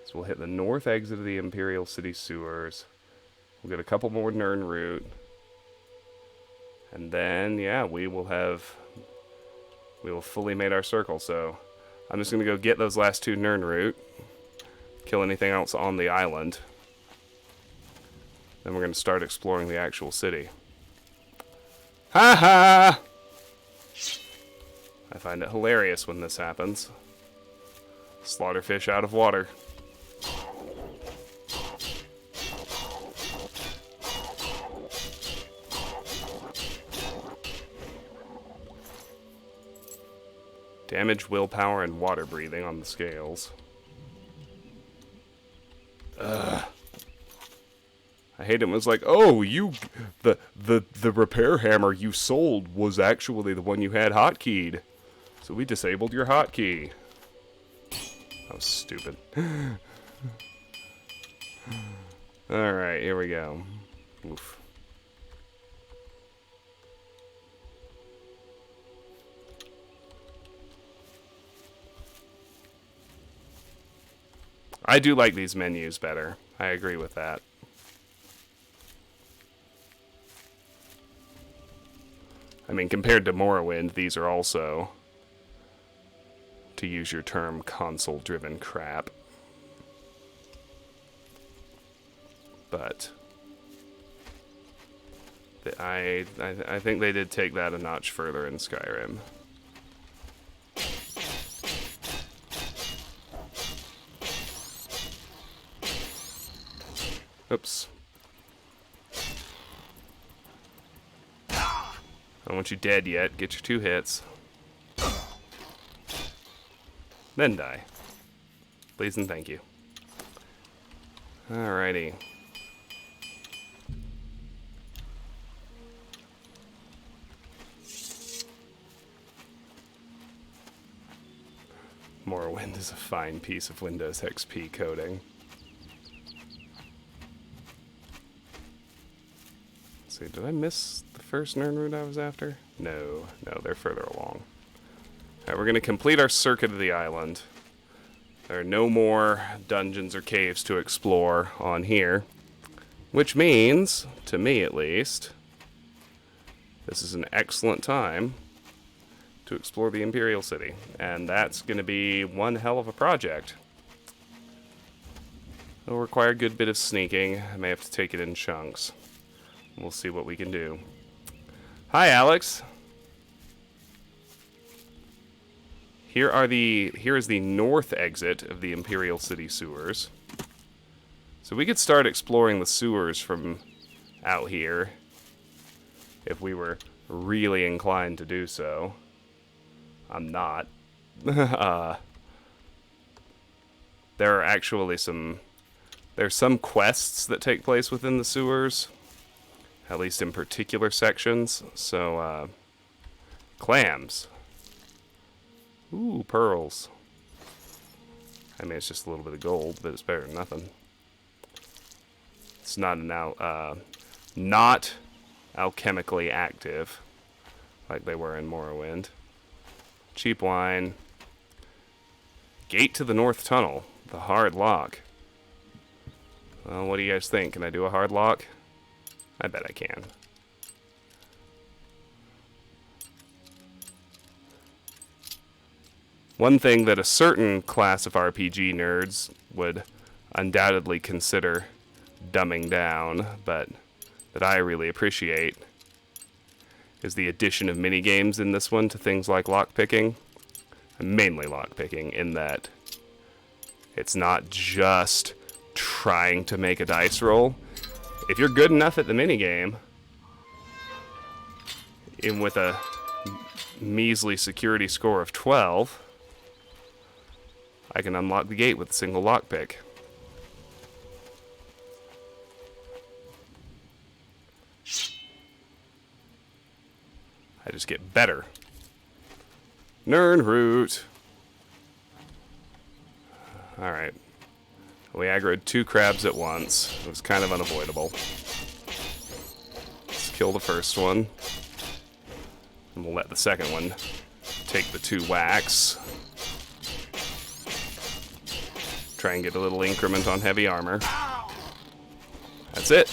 So we'll hit the north exit of the Imperial City sewers. We'll get a couple more Nern route. And then, yeah, we will have fully made our circle. So I'm just going to go get those last 2 Nern route. Kill anything else on the island. Then we're going to start exploring the actual city. Ha ha! I find it hilarious when this happens. Slaughter fish out of water. Damage, willpower, and water breathing on the scales. Ugh. I hate it when it's like, oh, the repair hammer you sold was actually the one you had hotkeyed. So we disabled your hotkey. That was stupid. Alright, here we go. Oof. I do like these menus better. I agree with that. I mean, compared to Morrowind, these are also, to use your term, console-driven crap. But I think they did take that a notch further in Skyrim. Oops. I don't want you dead yet. Get your 2 hits. Then die. Please and thank you. Alrighty. Morrowind is a fine piece of Windows XP coding. Let's see, did I miss the first Nern route I was after? No, they're further along. Alright, we're going to complete our circuit of the island. There are no more dungeons or caves to explore on here. Which means, to me at least, this is an excellent time to explore the Imperial City. And that's going to be one hell of a project. It'll require a good bit of sneaking. I may have to take it in chunks. We'll see what we can do. Hi, Alex. Here is the north exit of the Imperial City sewers. So we could start exploring the sewers from out here if we were really inclined to do so. I'm not. There are actually there's some quests that take place within the sewers, at least in particular sections. So, clams. Ooh, pearls. I mean, it's just a little bit of gold, but it's better than nothing. It's not not alchemically active. like they were in Morrowind. Cheap wine. Gate to the North Tunnel. The hard lock. Well, what do you guys think? Can I do a hard lock? I bet I can. One thing that a certain class of RPG nerds would undoubtedly consider dumbing down, but that I really appreciate, is the addition of minigames in this one to things like lockpicking. Mainly lockpicking, in that it's not just trying to make a dice roll. If you're good enough at the minigame, even with a measly security score of 12, I can unlock the gate with a single lockpick. I just get better. Nirnroot. Alright. We aggroed 2 crabs at once. It was kind of unavoidable. Let's kill the first one. And we'll let the second one take the 2 whacks. Try and get a little increment on heavy armor. That's it.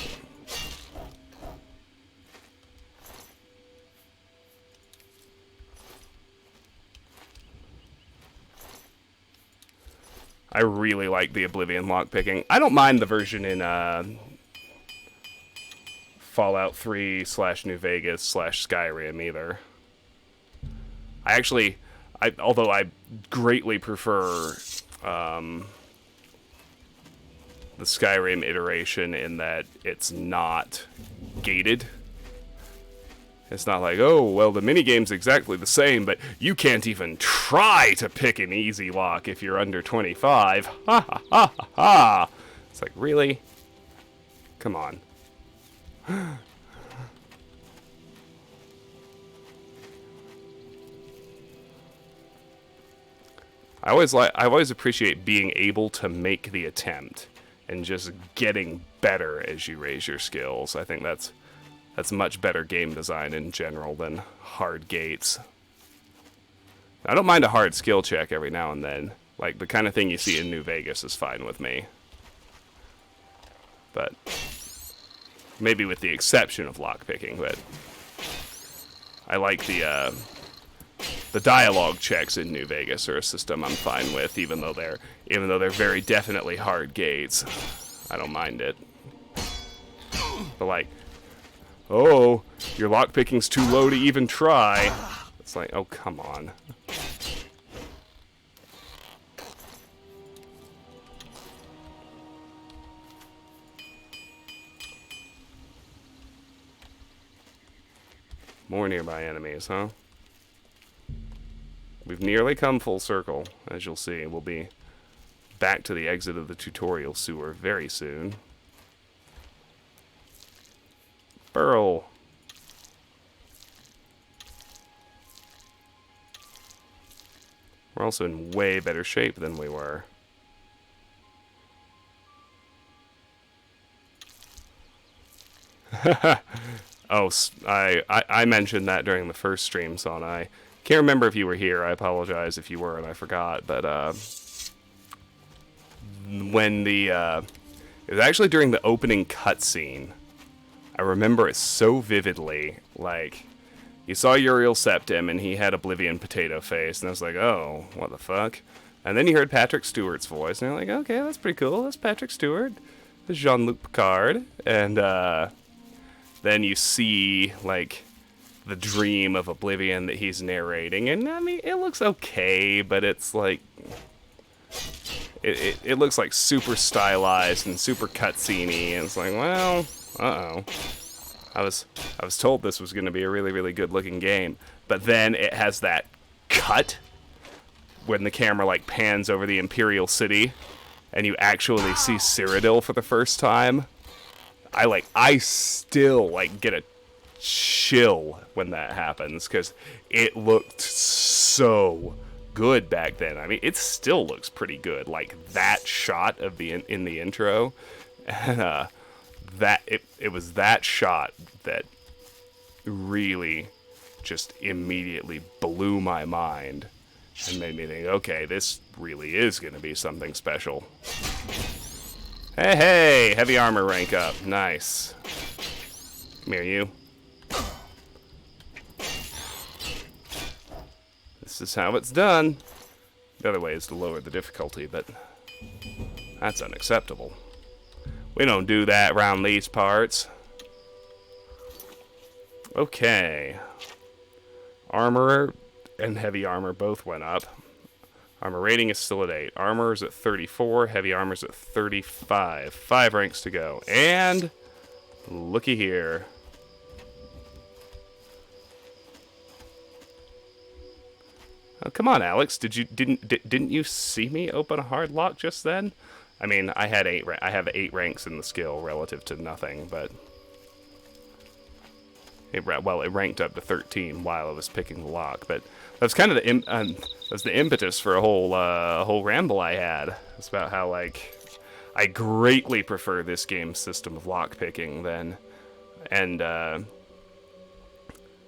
I really like the Oblivion lockpicking. I don't mind the version in Fallout 3 / New Vegas / Skyrim either. Although I greatly prefer the Skyrim iteration in that it's not gated. It's not like, oh, well, the minigame's exactly the same, but you can't even try to pick an easy lock if you're under 25. Ha ha ha ha ha. It's like, really? Come on. I always appreciate being able to make the attempt and just getting better as you raise your skills. I think that's much better game design in general than hard gates. I don't mind a hard skill check every now and then. Like, the kind of thing you see in New Vegas is fine with me. But maybe with the exception of lockpicking, but I like the dialogue checks in New Vegas are a system I'm fine with, even though they're very definitely hard gates. I don't mind it. But like, oh, your lockpicking's too low to even try. It's like, oh, come on. More nearby enemies, huh? We've nearly come full circle, as you'll see. We'll be back to the exit of the tutorial sewer very soon. Burl. We're also in way better shape than we were. Oh, I mentioned that during the first stream, so I can't remember if you were here. I apologize if you were and I forgot, but when it was actually during the opening cutscene. I remember it so vividly. Like, you saw Uriel Septim and he had Oblivion potato face, and I was like, oh, what the fuck? And then you heard Patrick Stewart's voice, and you're like, okay, that's pretty cool. That's Patrick Stewart. That's Jean-Luc Picard. And then you see, like, the dream of Oblivion that he's narrating, and I mean, it looks okay, but it's like, it looks like super stylized and super cutscene-y, and it's like, well, uh-oh. I was told this was going to be a really, really good-looking game, but then it has that cut when the camera, like, pans over the Imperial City, and you actually see Cyrodiil for the first time. I still, like, get a chill when that happens, because it looked so good back then. I mean, it still looks pretty good. Like, that shot of in the intro, and it was that shot that really just immediately blew my mind and made me think, okay, this really is going to be something special. Hey, hey! Heavy armor rank up. Nice. Come here, you. This is how it's done. The other way is to lower the difficulty, but that's unacceptable. We don't do that around these parts. Okay. Armor and heavy armor both went up. Armor rating is still at 8. Armor is at 34. Heavy armor is at 35. 5 ranks to go. And looky here. Oh, come on, Alex. Didn't you see me open a hard lock just then? I mean, I have 8 ranks in the skill relative to nothing, but it ranked up to 13 while I was picking the lock. But that's kind of the impetus for a whole ramble I had. It's about how, like, I greatly prefer this game's system of lock picking and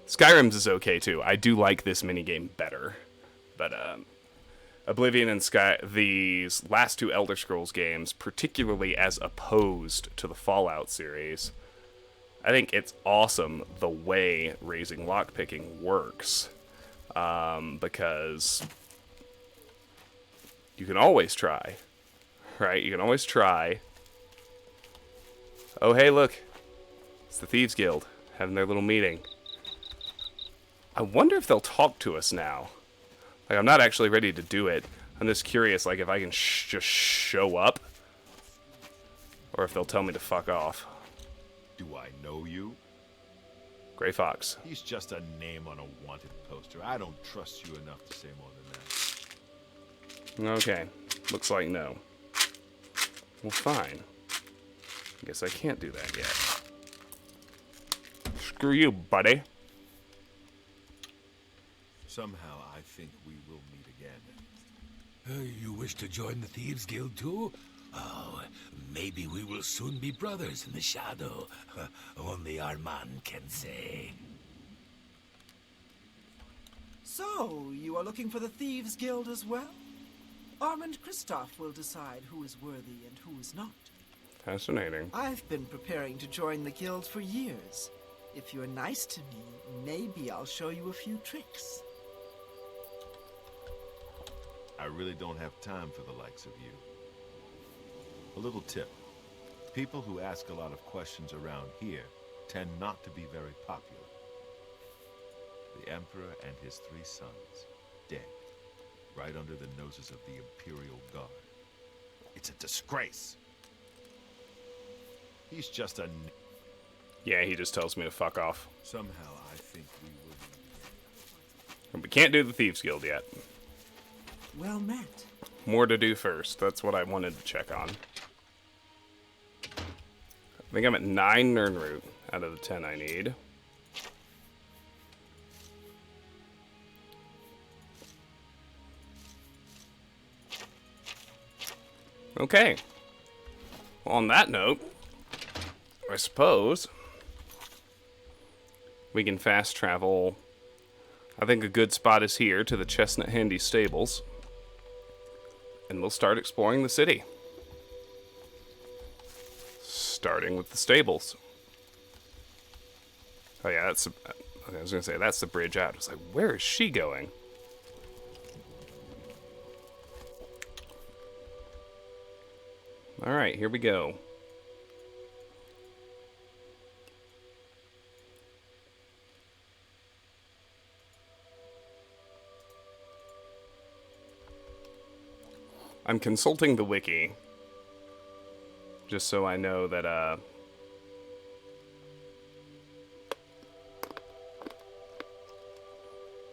Skyrim's is okay too. I do like this minigame better. But Oblivion and these last 2 Elder Scrolls games, particularly as opposed to the Fallout series, I think it's awesome the way raising lockpicking works. Because you can always try, right? You can always try. Oh, hey, look. It's the Thieves Guild having their little meeting. I wonder if they'll talk to us now. Like, I'm not actually ready to do it. I'm just curious, like, if I can just show up. Or if they'll tell me to fuck off. Do I know you? Gray Fox. He's just a name on a wanted poster. I don't trust you enough to say more than that. Okay. Looks like no. Well, fine. I guess I can't do that yet. Screw you, buddy. Somehow I think we will meet again. You wish to join the Thieves Guild too? Oh, maybe we will soon be brothers in the shadow. Only Armand can say. So, you are looking for the Thieves Guild as well? Armand Kristoff will decide who is worthy and who is not. Fascinating. I've been preparing to join the guild for years. If you're nice to me, maybe I'll show you a few tricks. I really don't have time for the likes of you. A little tip. People who ask a lot of questions around here tend not to be very popular. The Emperor and his 3 sons, dead, right under the noses of the Imperial Guard. It's a disgrace. He's just a... Yeah, he just tells me to fuck off. Somehow I think we will be... And we can't do the Thieves Guild yet. Well met. More to do first. That's what I wanted to check on. I think I'm at 9 Nirnroot out of the 10 I need. Okay. Well, on that note, I suppose we can fast travel. I think a good spot is here to the Chestnut Handy Stables. And we'll start exploring the city. Starting with the stables. Oh yeah, that's... I was gonna say, that's the bridge out. I was like, where is she going? Alright, here we go. I'm consulting the wiki, just so I know that,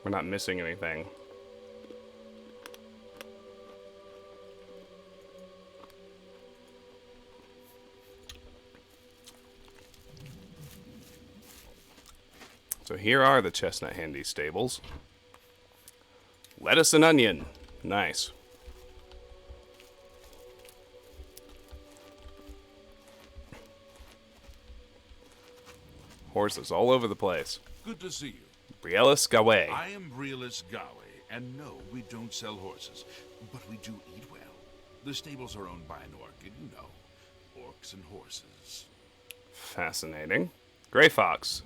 we're not missing anything. So here are the Chestnut Handy Stables. Lettuce and onion. Nice. Horses all over the place. Good to see you. Brielis Gawe. I am Brielis Gawe, and no, we don't sell horses, but we do eat well. The stables are owned by an orc, and you know, orcs and horses. Fascinating. Grey Fox.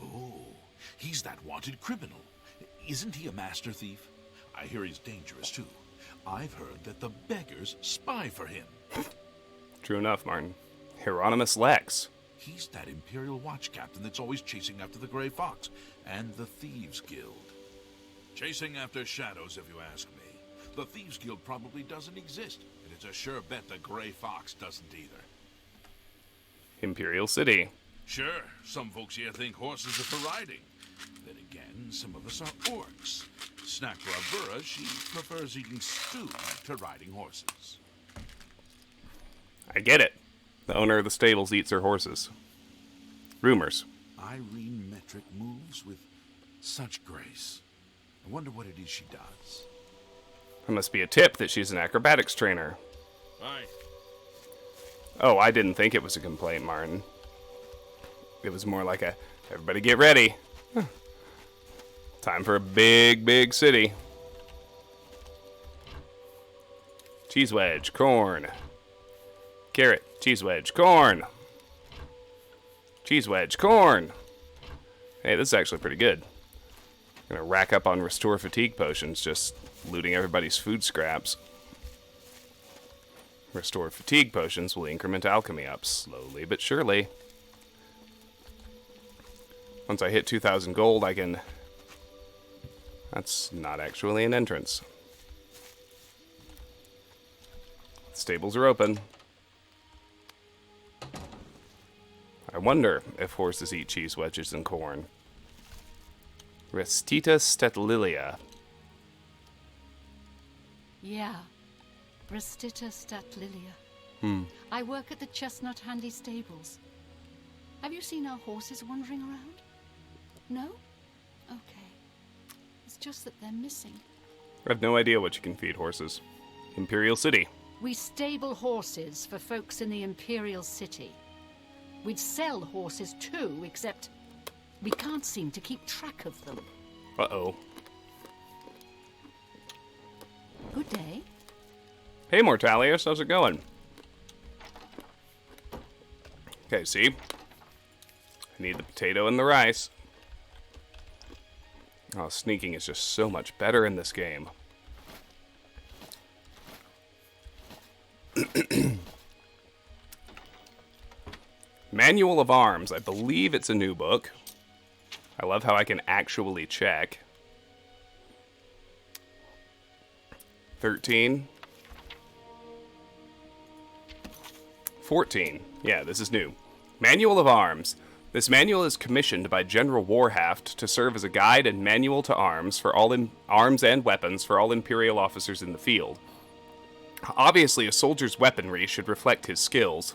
Oh, he's that wanted criminal. Isn't he a master thief? I hear he's dangerous, too. I've heard that the beggars spy for him. True enough, Martin. Hieronymus Lex. He's that Imperial Watch captain that's always chasing after the Grey Fox and the Thieves Guild. Chasing after shadows, if you ask me. The Thieves Guild probably doesn't exist, and it's a sure bet the Grey Fox doesn't either. Imperial City. Sure, some folks here think horses are for riding. Then again, some of us are orcs. Snack Bravura, she prefers eating stew to riding horses. I get it. The owner of the stables eats her horses. Rumors. Irene Metric moves with such grace. I wonder what it is she does. It must be a tip that she's an acrobatics trainer. Aye. Oh, I didn't think it was a complaint, Martin. It was more like a, everybody get ready. Time for a big, big city. Cheese wedge, corn. Carrot, cheese wedge, corn. Cheese wedge, corn. Hey, this is actually pretty good. I'm gonna rack up on restore fatigue potions, just looting everybody's food scraps. Restore fatigue potions will increment alchemy up slowly but surely. Once I hit 2,000 gold, I can... That's not actually an entrance. Stables are open. I wonder if horses eat cheese wedges and corn. Restita Statlilia. Yeah. Brestita Statlilia. I work at the Chestnut Handy Stables. Have you seen our horses wandering around? No? Okay. It's just that they're missing. I have no idea what you can feed horses. Imperial City. We stable horses for folks in the Imperial City. We'd sell horses too, except we can't seem to keep track of them. Uh-oh. Good day. Hey, Mortalius, how's it going? Okay, see? I need the potato and the rice. Oh, sneaking is just so much better in this game. Manual of Arms. I believe it's a new book. I love how I can actually check. 13. 14. Yeah, this is new. Manual of Arms. This manual is commissioned by General Warhaft to serve as a guide and manual to arms for all arms and weapons for all Imperial officers in the field. Obviously, a soldier's weaponry should reflect his skills.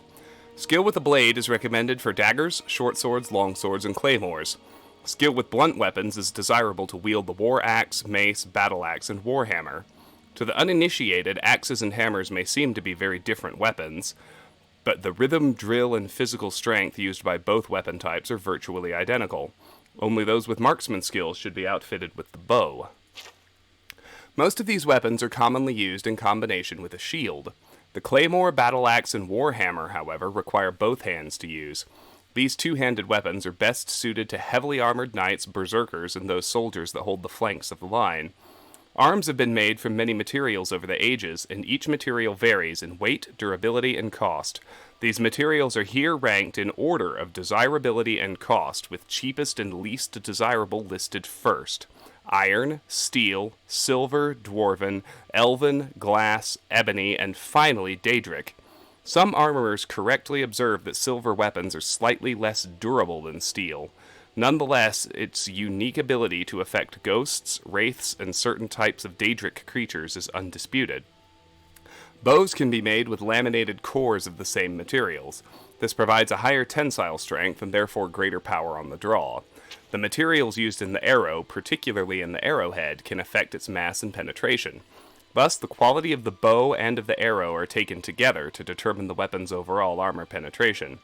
Skill with a blade is recommended for daggers, short swords, long swords, and claymores. Skill with blunt weapons is desirable to wield the war axe, mace, battle axe, and warhammer. To the uninitiated, axes and hammers may seem to be very different weapons, but the rhythm, drill, and physical strength used by both weapon types are virtually identical. Only those with marksman skills should be outfitted with the bow. Most of these weapons are commonly used in combination with a shield. The claymore, battle axe, and warhammer, however, require both hands to use. These two-handed weapons are best suited to heavily armored knights, berserkers, and those soldiers that hold the flanks of the line. Arms have been made from many materials over the ages, and each material varies in weight, durability, and cost. These materials are here ranked in order of desirability and cost, with cheapest and least desirable listed first. Iron, steel, silver, dwarven, elven, glass, ebony, and finally Daedric. Some armorers correctly observe that silver weapons are slightly less durable than steel. Nonetheless, its unique ability to affect ghosts, wraiths, and certain types of Daedric creatures is undisputed. Bows can be made with laminated cores of the same materials. This provides a higher tensile strength and therefore greater power on the draw. The materials used in the arrow, particularly in the arrowhead, can affect its mass and penetration. Thus, the quality of the bow and of the arrow are taken together to determine the weapon's overall armor penetration.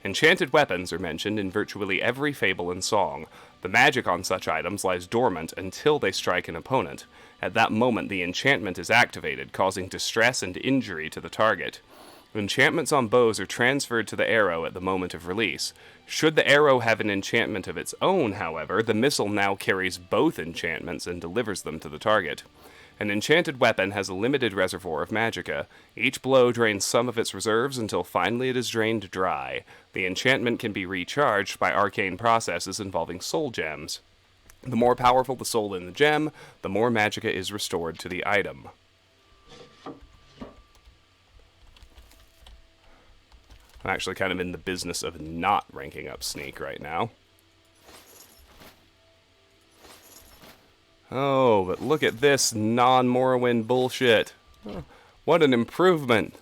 Enchanted weapons are mentioned in virtually every fable and song. The magic on such items lies dormant until they strike an opponent. At that moment, the enchantment is activated, causing distress and injury to the target. Enchantments on bows are transferred to the arrow at the moment of release. Should the arrow have an enchantment of its own, however, the missile now carries both enchantments and delivers them to the target. An enchanted weapon has a limited reservoir of magicka. Each blow drains some of its reserves until finally it is drained dry. The enchantment can be recharged by arcane processes involving soul gems. The more powerful the soul in the gem, the more magicka is restored to the item. I'm actually kind of in the business of not ranking up Sneak right now. Oh, but look at this non-Morrowind bullshit. What an improvement.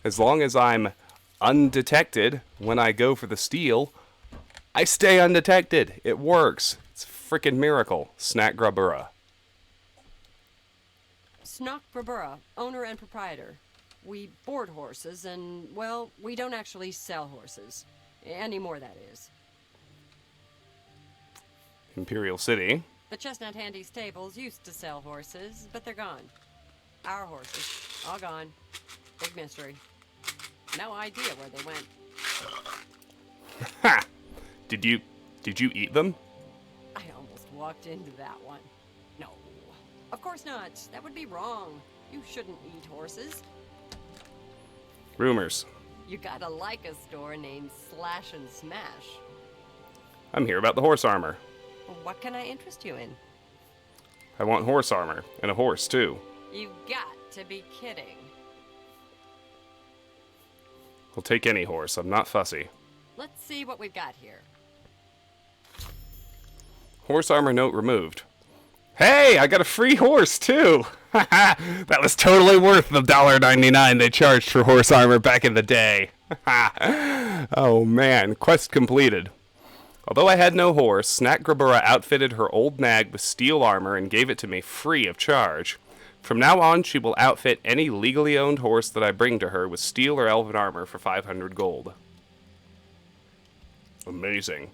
As long as I'm undetected when I go for the steal, I stay undetected. It works. It's a freaking miracle. Snack Grabura. Snock Brabura, owner and proprietor. We board horses and, well, we don't actually sell horses. Anymore, that is. Imperial City. The Chestnut Handy stables used to sell horses, but they're gone. Our horses, all gone. Big mystery. No idea where they went. Ha! Did you eat them? I almost walked into that one. No, of course not. That would be wrong. You shouldn't eat horses. Rumors. You gotta like a store named Slash and Smash. I'm here about the horse armor. What can I interest you in? I want horse armor, and a horse, too. You've got to be kidding. I'll take any horse, I'm not fussy. Let's see what we've got here. Horse armor note removed. Hey, I got a free horse, too! That was totally worth the $1.99 they charged for horse armor back in the day. Oh man, quest completed. Although I had no horse, Snack Grabura outfitted her old nag with steel armor and gave it to me free of charge. From now on, she will outfit any legally owned horse that I bring to her with steel or elven armor for 500 gold. Amazing.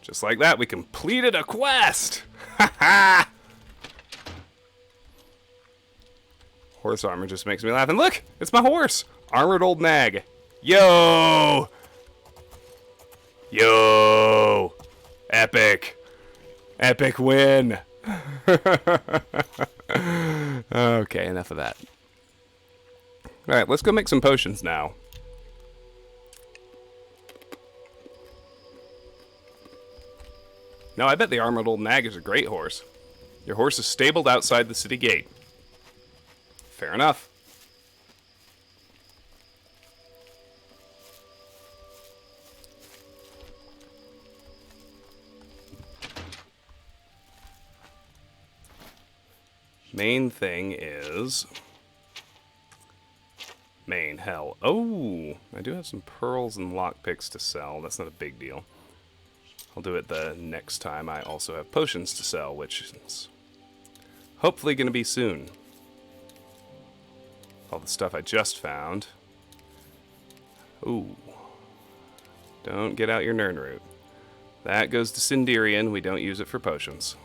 Just like that, we completed a quest! Ha ha! Horse armor just makes me laugh. And look! It's my horse! Armored old nag. Yo! Yo! Epic! Epic win! Okay, enough of that. Alright, let's go make some potions now. Now, I bet the armored old nag is a great horse. Your horse is stabled outside the city gate. Fair enough. Main thing is... Main hell. Oh! I do have some pearls and lockpicks to sell. That's not a big deal. I'll do it the next time. I also have potions to sell, which is hopefully going to be soon. All the stuff I just found. Ooh. Don't get out your Nirnroot. That goes to Sindirian. We don't use it for potions.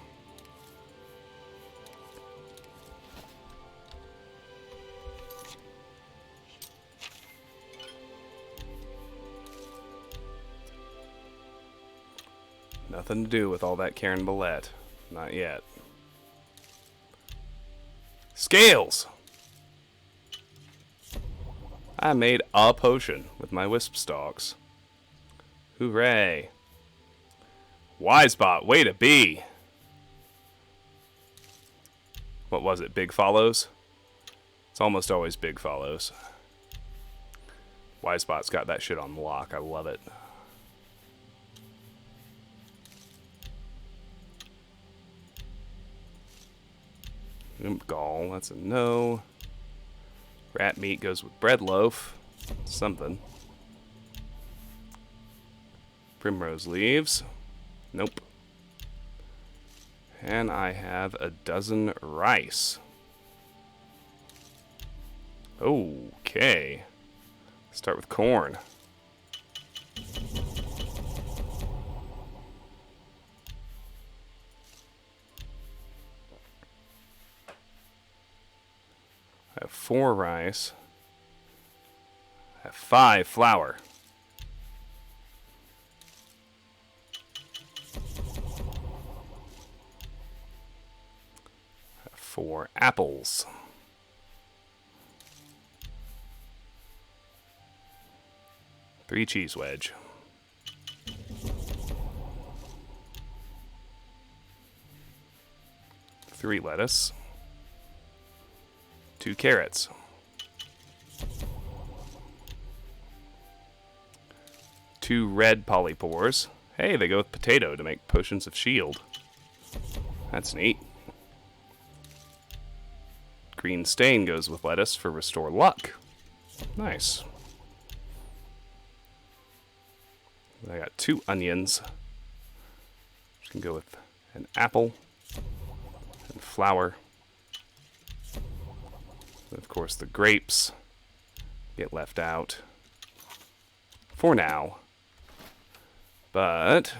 Nothing to do with all that Karen Ballette. Not yet. Scales! I made a potion with my wisp stalks. Hooray. Wisebot, way to be! What was it, Big Follows? It's almost always Big Follows. Wisebot's got that shit on lock. I love it. Gall, that's a no. Rat meat goes with bread loaf. Something. Primrose leaves. Nope. And I have a dozen rice. Okay. Start with corn. I have 4 rice. I have 5 flour. 4 apples. 3 cheese wedge. 3 lettuce. 2 carrots. 2 red polypores. Hey, they go with potato to make potions of shield. That's neat. Green stain goes with lettuce for restore luck. Nice. I got 2 onions. Which can go with an apple and flour. And of course, the grapes get left out for now. But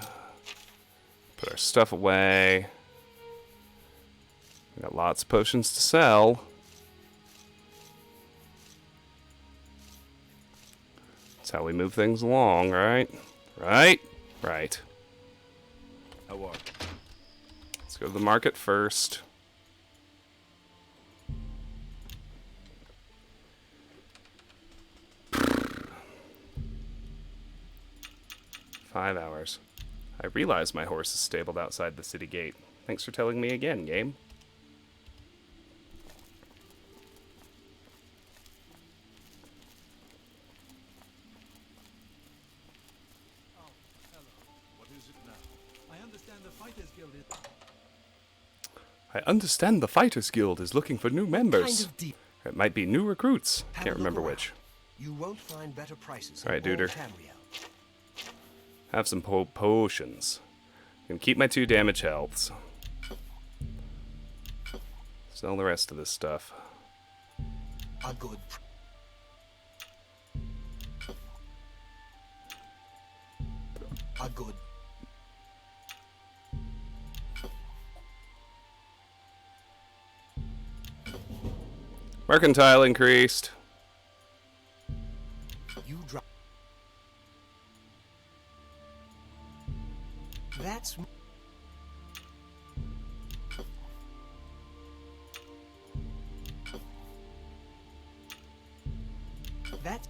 put our stuff away. We got lots of potions to sell. That's how we move things along, right? Right? Right. How are you? Let's go to the market first. Five hours. I realize my horse is stabled outside the city gate. Thanks for telling me again, game. What is it now? I understand the Fighters Guild is... I understand the Fighters Guild is looking for new members. Kind of deep. It might be new recruits. Have Can't a look remember around. which. You won't find better prices. All right, in all Duder. Tamriel. Have some potions. Can keep my 2 damage healths. Sell the rest of this stuff. A good. A good. Mercantile increased. You drop. That's. That's.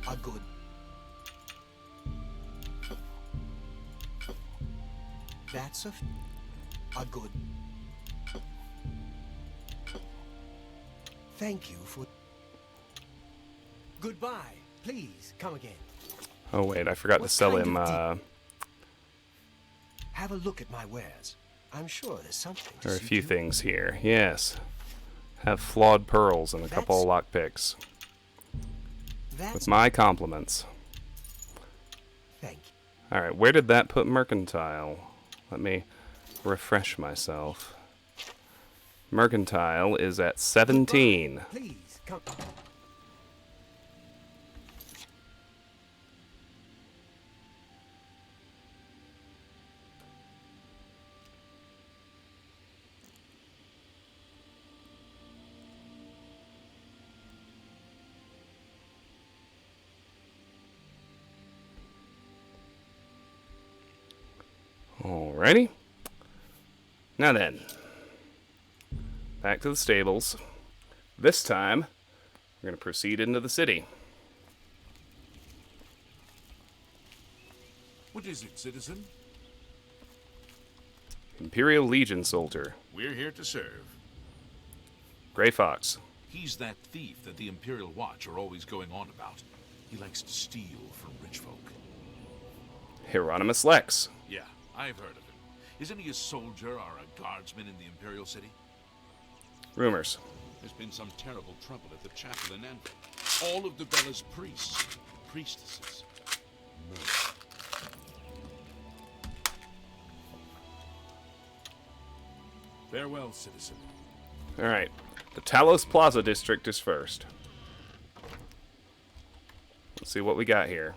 A good. That's a good. Thank you for. Goodbye. Please come again. Oh wait, I forgot to What sell kind him. of Have a look at my wares. I'm sure there's something. to There are a suit few you. things here. Yes, have flawed pearls and a couple of lockpicks. That's With my compliments. thank you. All right, where did that put mercantile? Let me refresh myself. Mercantile is at 17. Please come. Alrighty. Now then, back to the stables. This time, we're going to proceed into the city. What is it, citizen? Imperial Legion soldier, We're here to serve. Grey Fox. He's that thief that the Imperial Watch are always going on about. He likes to steal from rich folk. Hieronymus Lex. Yeah, I've heard of him. Isn't he a soldier or a guardsman in the Imperial City? Rumors. There's been some terrible trouble at the chapel in Anvil. All of Debella's priests and priestesses. Farewell, citizen. Alright. The Talos Plaza district is first. Let's see what we got here.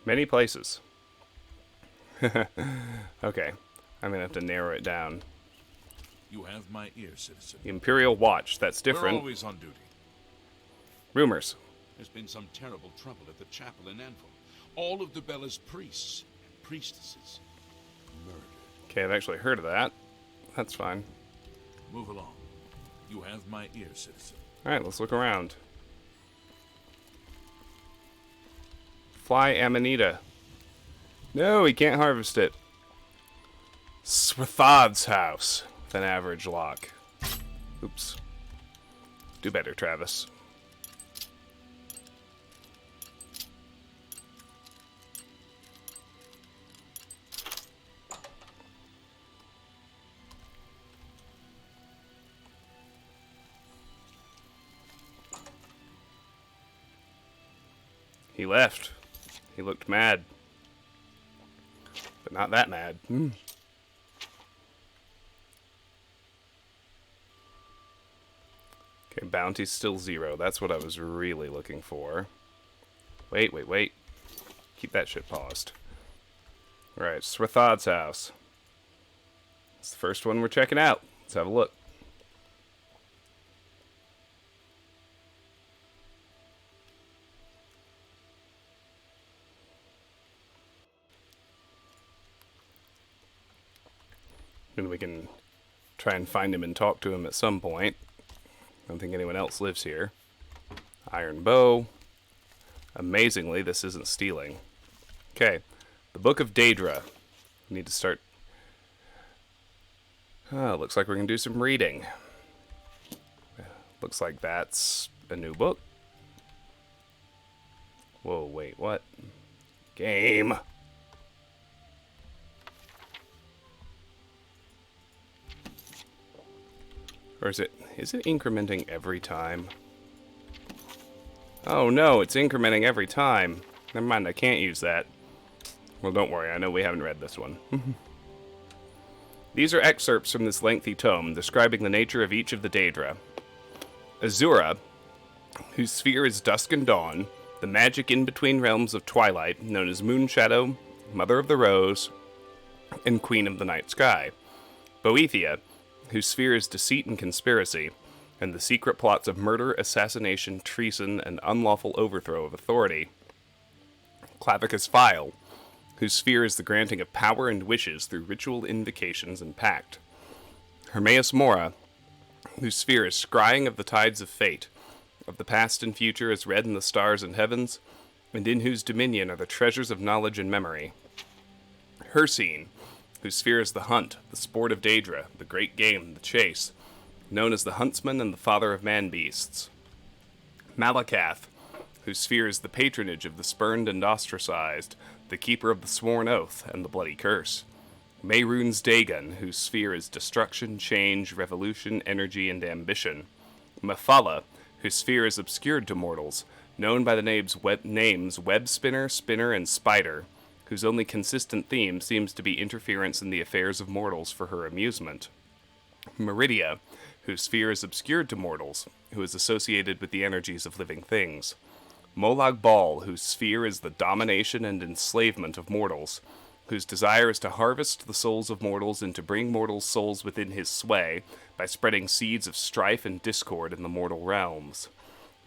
Many places. Okay. I'm gonna have to narrow it down. You have my ear, citizen. The Imperial Watch. That's We're different. always on duty. Rumors. There's been some terrible trouble at the chapel in Anvil. All of Debella's priests and priestesses murdered. Okay, I've actually heard of that. That's fine. Move along. You have my ear, citizen. Alright, let's look around. Fly Amanita. No, he can't harvest it. Swathod's house with an average lock. Oops. Do better, Travis. He left. He looked mad. But not that mad. Okay, bounty's still 0. That's what I was really looking for. Wait. Keep that shit paused. Alright, Swathod's house. It's the first one we're checking out. Let's have a look. And we can try and find him and talk to him at some point. I don't think anyone else lives here. Iron bow. Amazingly, this isn't stealing. Okay, the Book of Daedra. We need to start... looks like we're going to do some reading. Looks like that's a new book. Whoa, wait, what? Game! Or is it incrementing every time? Oh no, it's incrementing every time. Never mind, I can't use that. Well, don't worry, I know we haven't read this one. These are excerpts from this lengthy tome describing the nature of each of the Daedra. Azura, whose sphere is dusk and dawn, the magic in-between realms of twilight, known as Moonshadow, Mother of the Rose, and Queen of the Night Sky. Boethia, whose sphere is deceit and conspiracy, and the secret plots of murder, assassination, treason, and unlawful overthrow of authority. Clavicus File, whose sphere is the granting of power and wishes through ritual invocations and pact. Hermaeus Mora, whose sphere is scrying of the tides of fate, of the past and future as read in the stars and heavens, and in whose dominion are the treasures of knowledge and memory. Hircine, whose sphere is the hunt, the sport of Daedra, the great game, the chase, known as the huntsman and the father of man-beasts. Malakath, whose sphere is the patronage of the spurned and ostracized, the keeper of the sworn oath and the bloody curse. Mehrunes Dagon, whose sphere is destruction, change, revolution, energy, and ambition. Mephala, whose sphere is obscured to mortals, known by the names Web Spinner, Spinner, and Spider, whose only consistent theme seems to be interference in the affairs of mortals for her amusement. Meridia, whose sphere is obscured to mortals, who is associated with the energies of living things. Molag Bal, whose sphere is the domination and enslavement of mortals, whose desire is to harvest the souls of mortals and to bring mortals' souls within his sway by spreading seeds of strife and discord in the mortal realms.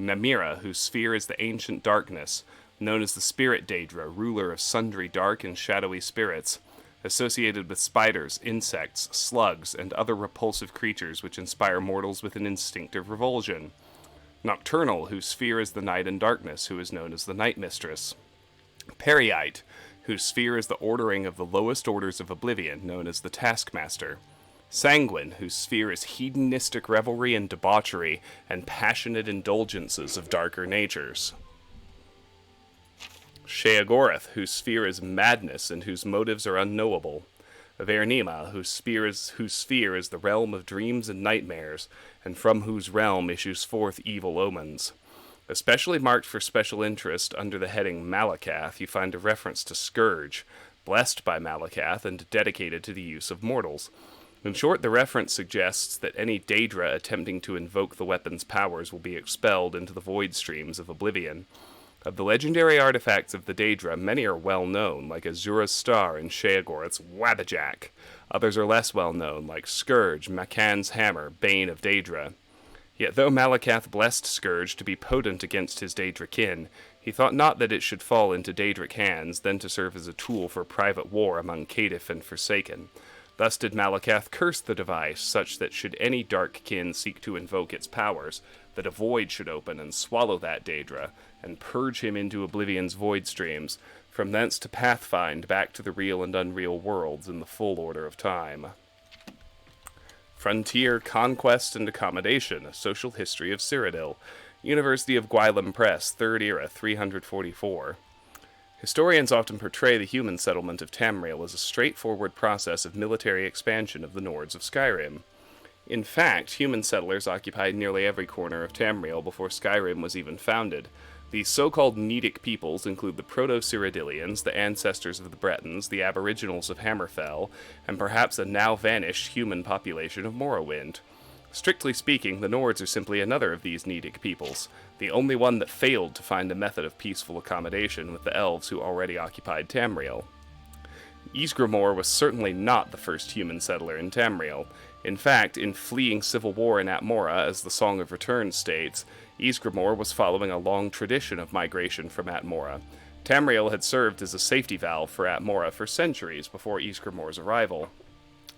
Namira, whose sphere is the ancient darkness, known as the Spirit Daedra, ruler of sundry dark and shadowy spirits, associated with spiders, insects, slugs, and other repulsive creatures which inspire mortals with an instinctive revulsion. Nocturnal, whose sphere is the night and darkness, who is known as the Night Mistress. Periite, whose sphere is the ordering of the lowest orders of Oblivion, known as the Taskmaster. Sanguine, whose sphere is hedonistic revelry and debauchery, and passionate indulgences of darker natures. Sheogorath, whose sphere is madness and whose motives are unknowable. Avernima, whose sphere is the realm of dreams and nightmares, and from whose realm issues forth evil omens. Especially marked for special interest under the heading Malakath, you find a reference to Scourge, blessed by Malakath and dedicated to the use of mortals. In short, the reference suggests that any Daedra attempting to invoke the weapon's powers will be expelled into the void streams of Oblivion. Of the legendary artifacts of the Daedra, many are well known, like Azura's Star and Sheogorath's Wabbajack. Others are less well known, like Scourge, Makan's Hammer, Bane of Daedra. Yet though Malakath blessed Scourge to be potent against his Daedra kin, he thought not that it should fall into Daedric hands, then to serve as a tool for private war among Caitiff and Forsaken. Thus did Malakath curse the device, such that should any dark kin seek to invoke its powers, that a void should open and swallow that Daedra, and purge him into Oblivion's void streams, from thence to pathfind back to the real and unreal worlds in the full order of time. Frontier, Conquest, and Accommodation, A Social History of Cyrodiil. University of Gwylem Press, 3rd Era, 344. Historians often portray the human settlement of Tamriel as a straightforward process of military expansion of the Nords of Skyrim. In fact, human settlers occupied nearly every corner of Tamriel before Skyrim was even founded. These so-called Nedic peoples include the Proto-Cyrodiilians, the ancestors of the Bretons, the Aboriginals of Hammerfell, and perhaps a now-vanished human population of Morrowind. Strictly speaking, the Nords are simply another of these Nedic peoples, the only one that failed to find a method of peaceful accommodation with the elves who already occupied Tamriel. Ysgramor was certainly not the first human settler in Tamriel. In fact, in fleeing civil war in Atmora, as the Song of Return states, Ysgramor was following a long tradition of migration from Atmora. Tamriel had served as a safety valve for Atmora for centuries before Ysgramor's arrival.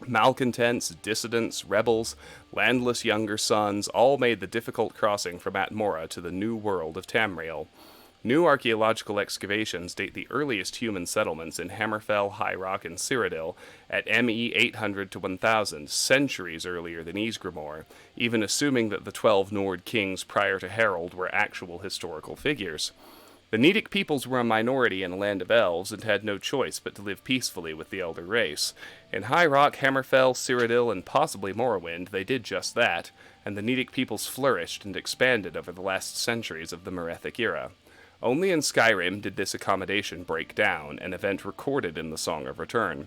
Malcontents, dissidents, rebels, landless younger sons all made the difficult crossing from Atmora to the new world of Tamriel. New archaeological excavations date the earliest human settlements in Hammerfell, High Rock, and Cyrodiil at ME 800 to 1000, centuries earlier than Ysgramor, even assuming that the 12 Nord kings prior to Harold were actual historical figures. The Nedic peoples were a minority in a land of elves and had no choice but to live peacefully with the elder race. In High Rock, Hammerfell, Cyrodiil, and possibly Morrowind, they did just that, and the Nedic peoples flourished and expanded over the last centuries of the Merethic era. Only in Skyrim did this accommodation break down, an event recorded in the Song of Return.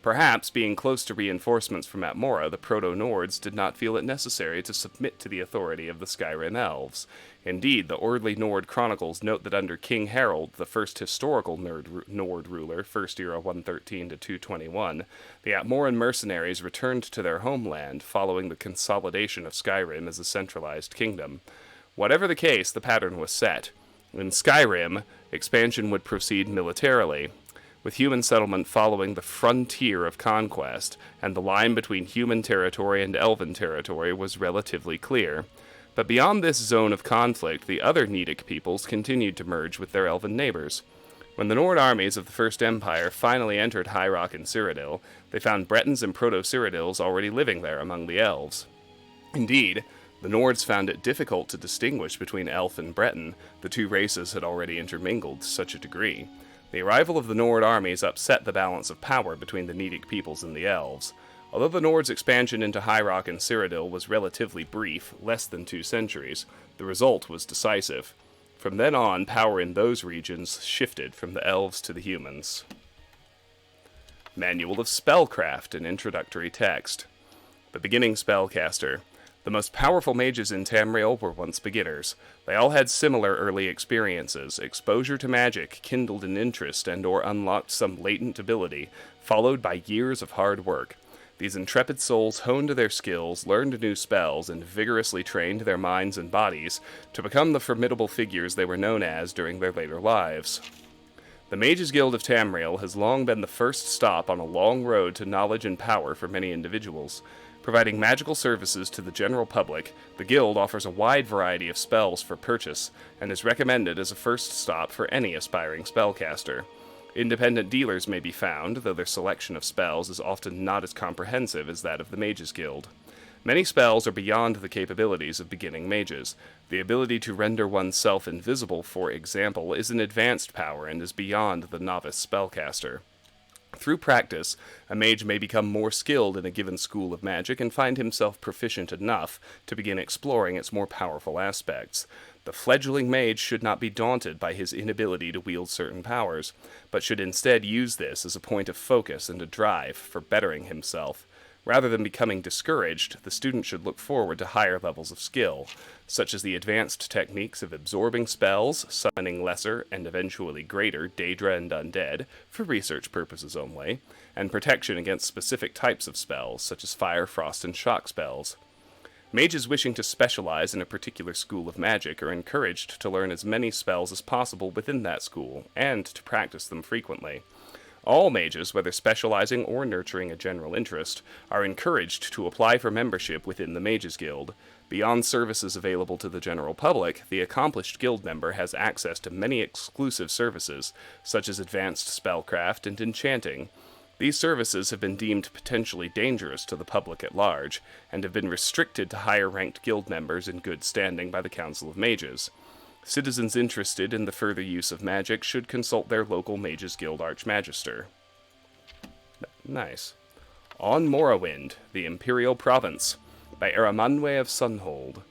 Perhaps, being close to reinforcements from Atmora, the Proto-Nords did not feel it necessary to submit to the authority of the Skyrim elves. Indeed, the Ordly Nord chronicles note that under King Harold, the first historical Nord ruler, 1st Era 113 to 221, the Atmoran mercenaries returned to their homeland following the consolidation of Skyrim as a centralized kingdom. Whatever the case, the pattern was set. In Skyrim, expansion would proceed militarily, with human settlement following the frontier of conquest, and the line between human territory and elven territory was relatively clear. But beyond this zone of conflict, the other Nedic peoples continued to merge with their elven neighbors. When the Nord armies of the First Empire finally entered High Rock and Cyrodiil, they found Bretons and Proto-Cyrodiils already living there among the elves. Indeed, the Nords found it difficult to distinguish between elf and Breton. The two races had already intermingled to such a degree. The arrival of the Nord armies upset the balance of power between the Nedic peoples and the elves. Although the Nords' expansion into High Rock and Cyrodiil was relatively brief, less than 2 centuries, the result was decisive. From then on, power in those regions shifted from the elves to the humans. Manual of Spellcraft, an introductory text. The beginning spellcaster. The most powerful mages in Tamriel were once beginners. They all had similar early experiences. Exposure to magic kindled an interest and or unlocked some latent ability, followed by years of hard work. These intrepid souls honed their skills, learned new spells, and vigorously trained their minds and bodies to become the formidable figures they were known as during their later lives. The Mages Guild of Tamriel has long been the first stop on a long road to knowledge and power for many individuals. Providing magical services to the general public, the Guild offers a wide variety of spells for purchase, and is recommended as a first stop for any aspiring spellcaster. Independent dealers may be found, though their selection of spells is often not as comprehensive as that of the Mages Guild. Many spells are beyond the capabilities of beginning mages. The ability to render oneself invisible, for example, is an advanced power and is beyond the novice spellcaster. Through practice, a mage may become more skilled in a given school of magic and find himself proficient enough to begin exploring its more powerful aspects. The fledgling mage should not be daunted by his inability to wield certain powers, but should instead use this as a point of focus and a drive for bettering himself. Rather than becoming discouraged, the student should look forward to higher levels of skill, such as the advanced techniques of absorbing spells, summoning lesser and eventually greater Daedra and Undead, for research purposes only, and protection against specific types of spells, such as fire, frost, and shock spells. Mages wishing to specialize in a particular school of magic are encouraged to learn as many spells as possible within that school, and to practice them frequently. All mages, whether specializing or nurturing a general interest, are encouraged to apply for membership within the Mages Guild. Beyond services available to the general public, the accomplished guild member has access to many exclusive services, such as advanced spellcraft and enchanting. These services have been deemed potentially dangerous to the public at large, and have been restricted to higher-ranked guild members in good standing by the Council of Mages. Citizens interested in the further use of magic should consult their local Mages Guild Archmagister. Nice. On Morrowind, the Imperial Province, by Aramanwe of Sunhold.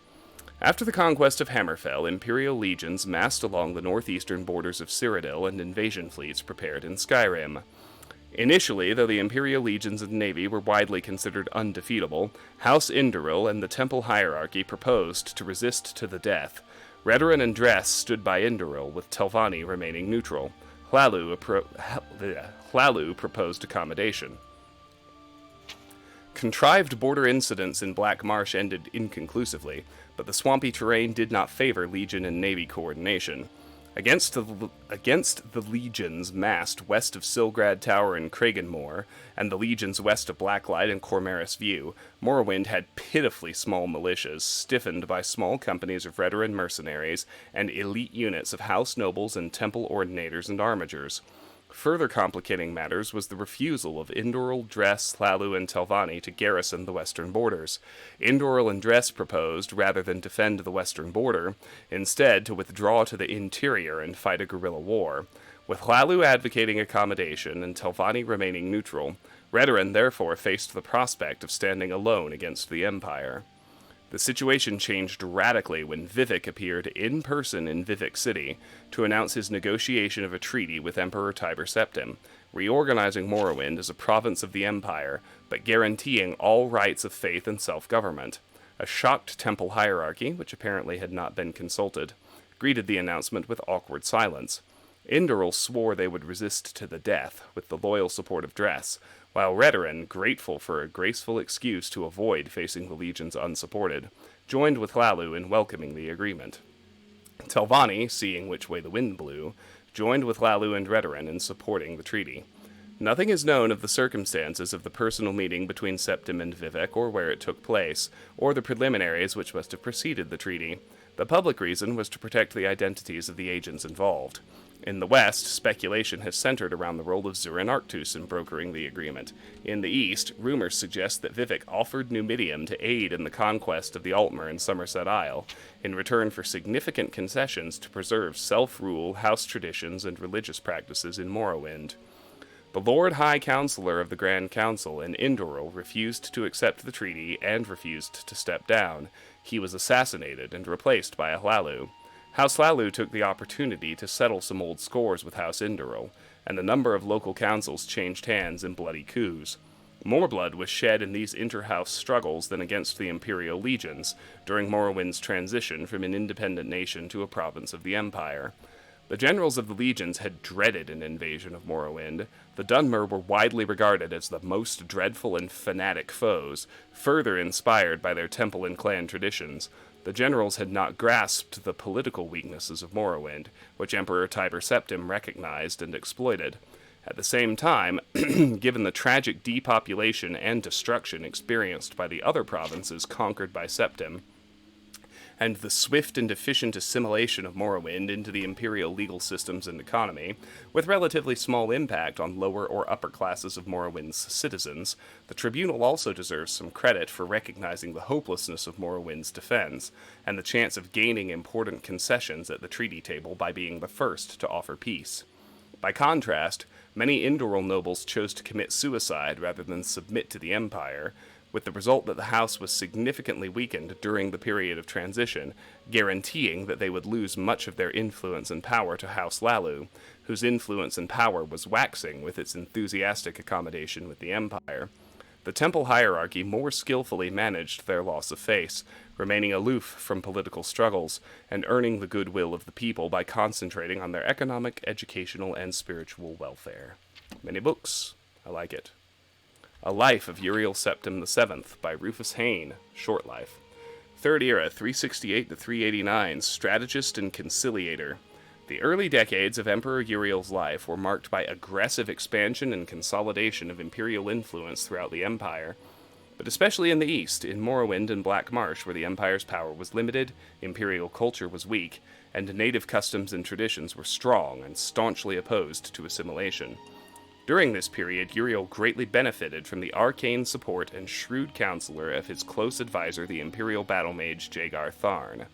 After the conquest of Hammerfell, Imperial legions massed along the northeastern borders of Cyrodiil, and invasion fleets prepared in Skyrim. Initially, though the Imperial legions and navy were widely considered undefeatable, House Indoril and the Temple hierarchy proposed to resist to the death. Redoran and Dress stood by Indoril, with Telvanni remaining neutral. Hlalu proposed accommodation. Contrived border incidents in Black Marsh ended inconclusively, but the swampy terrain did not favor Legion and Navy coordination. Against the legions massed west of Silgrad Tower and Kraganmore, and the legions west of Blacklight and Cormaris View, Morrowind had pitifully small militias, stiffened by small companies of Redoran mercenaries and elite units of house nobles and temple ordinators and armigers. Further complicating matters was the refusal of Indoril, Dress, Hlalu, and Telvanni to garrison the western borders. Indoril and Dress proposed, rather than defend the western border, instead to withdraw to the interior and fight a guerrilla war. With Hlalu advocating accommodation and Telvanni remaining neutral, Redoran therefore faced the prospect of standing alone against the Empire. The situation changed radically when Vivek appeared in person in Vivek City to announce his negotiation of a treaty with Emperor Tiber Septim, reorganizing Morrowind as a province of the Empire, but guaranteeing all rights of faith and self-government. A shocked temple hierarchy, which apparently had not been consulted, greeted the announcement with awkward silence. Indoril swore they would resist to the death, with the loyal support of Dress, while Redoran, grateful for a graceful excuse to avoid facing the legions unsupported, joined with Hlalu in welcoming the agreement. Telvanni, seeing which way the wind blew, joined with Hlalu and Redoran in supporting the treaty. Nothing is known of the circumstances of the personal meeting between Septim and Vivek, or where it took place, or the preliminaries which must have preceded the treaty. The public reason was to protect the identities of the agents involved. In the west, speculation has centered around the role of Zurin Arctus in brokering the agreement. In the east, rumors suggest that Vivek offered Numidium to aid in the conquest of the Altmer and Somerset Isle, in return for significant concessions to preserve self-rule, house traditions, and religious practices in Morrowind. The Lord High Counselor of the Grand Council in Indoril refused to accept the treaty and refused to step down. He was assassinated and replaced by a Hlalu. House Hlalu took the opportunity to settle some old scores with House Indoril, and a number of local councils changed hands in bloody coups. More blood was shed in these inter-house struggles than against the Imperial legions during Morrowind's transition from an independent nation to a province of the Empire. The generals of the legions had dreaded an invasion of Morrowind. The Dunmer were widely regarded as the most dreadful and fanatic foes, further inspired by their temple and clan traditions. The generals had not grasped the political weaknesses of Morrowind, which Emperor Tiber Septim recognized and exploited. At the same time, given the tragic depopulation and destruction experienced by the other provinces conquered by Septim, and the swift and efficient assimilation of Morrowind into the Imperial legal systems and economy, with relatively small impact on lower or upper classes of Morrowind's citizens, the Tribunal also deserves some credit for recognizing the hopelessness of Morrowind's defense, and the chance of gaining important concessions at the treaty table by being the first to offer peace. By contrast, many Indoril nobles chose to commit suicide rather than submit to the Empire, with the result that the house was significantly weakened during the period of transition, guaranteeing that they would lose much of their influence and power to House Lalu, whose influence and power was waxing with its enthusiastic accommodation with the Empire. The temple hierarchy more skillfully managed their loss of face, remaining aloof from political struggles, and earning the goodwill of the people by concentrating on their economic, educational, and spiritual welfare. Many books. I like it. A Life of Uriel Septim VII by Rufus Hayne, short life. Third Era, 368 to 389, strategist and conciliator. The early decades of Emperor Uriel's life were marked by aggressive expansion and consolidation of imperial influence throughout the Empire, but especially in the east, in Morrowind and Black Marsh, where the Empire's power was limited, imperial culture was weak, and native customs and traditions were strong and staunchly opposed to assimilation. During this period, Uriel greatly benefited from the arcane support and shrewd counselor of his close advisor, the Imperial battle mage Jagar Tharn.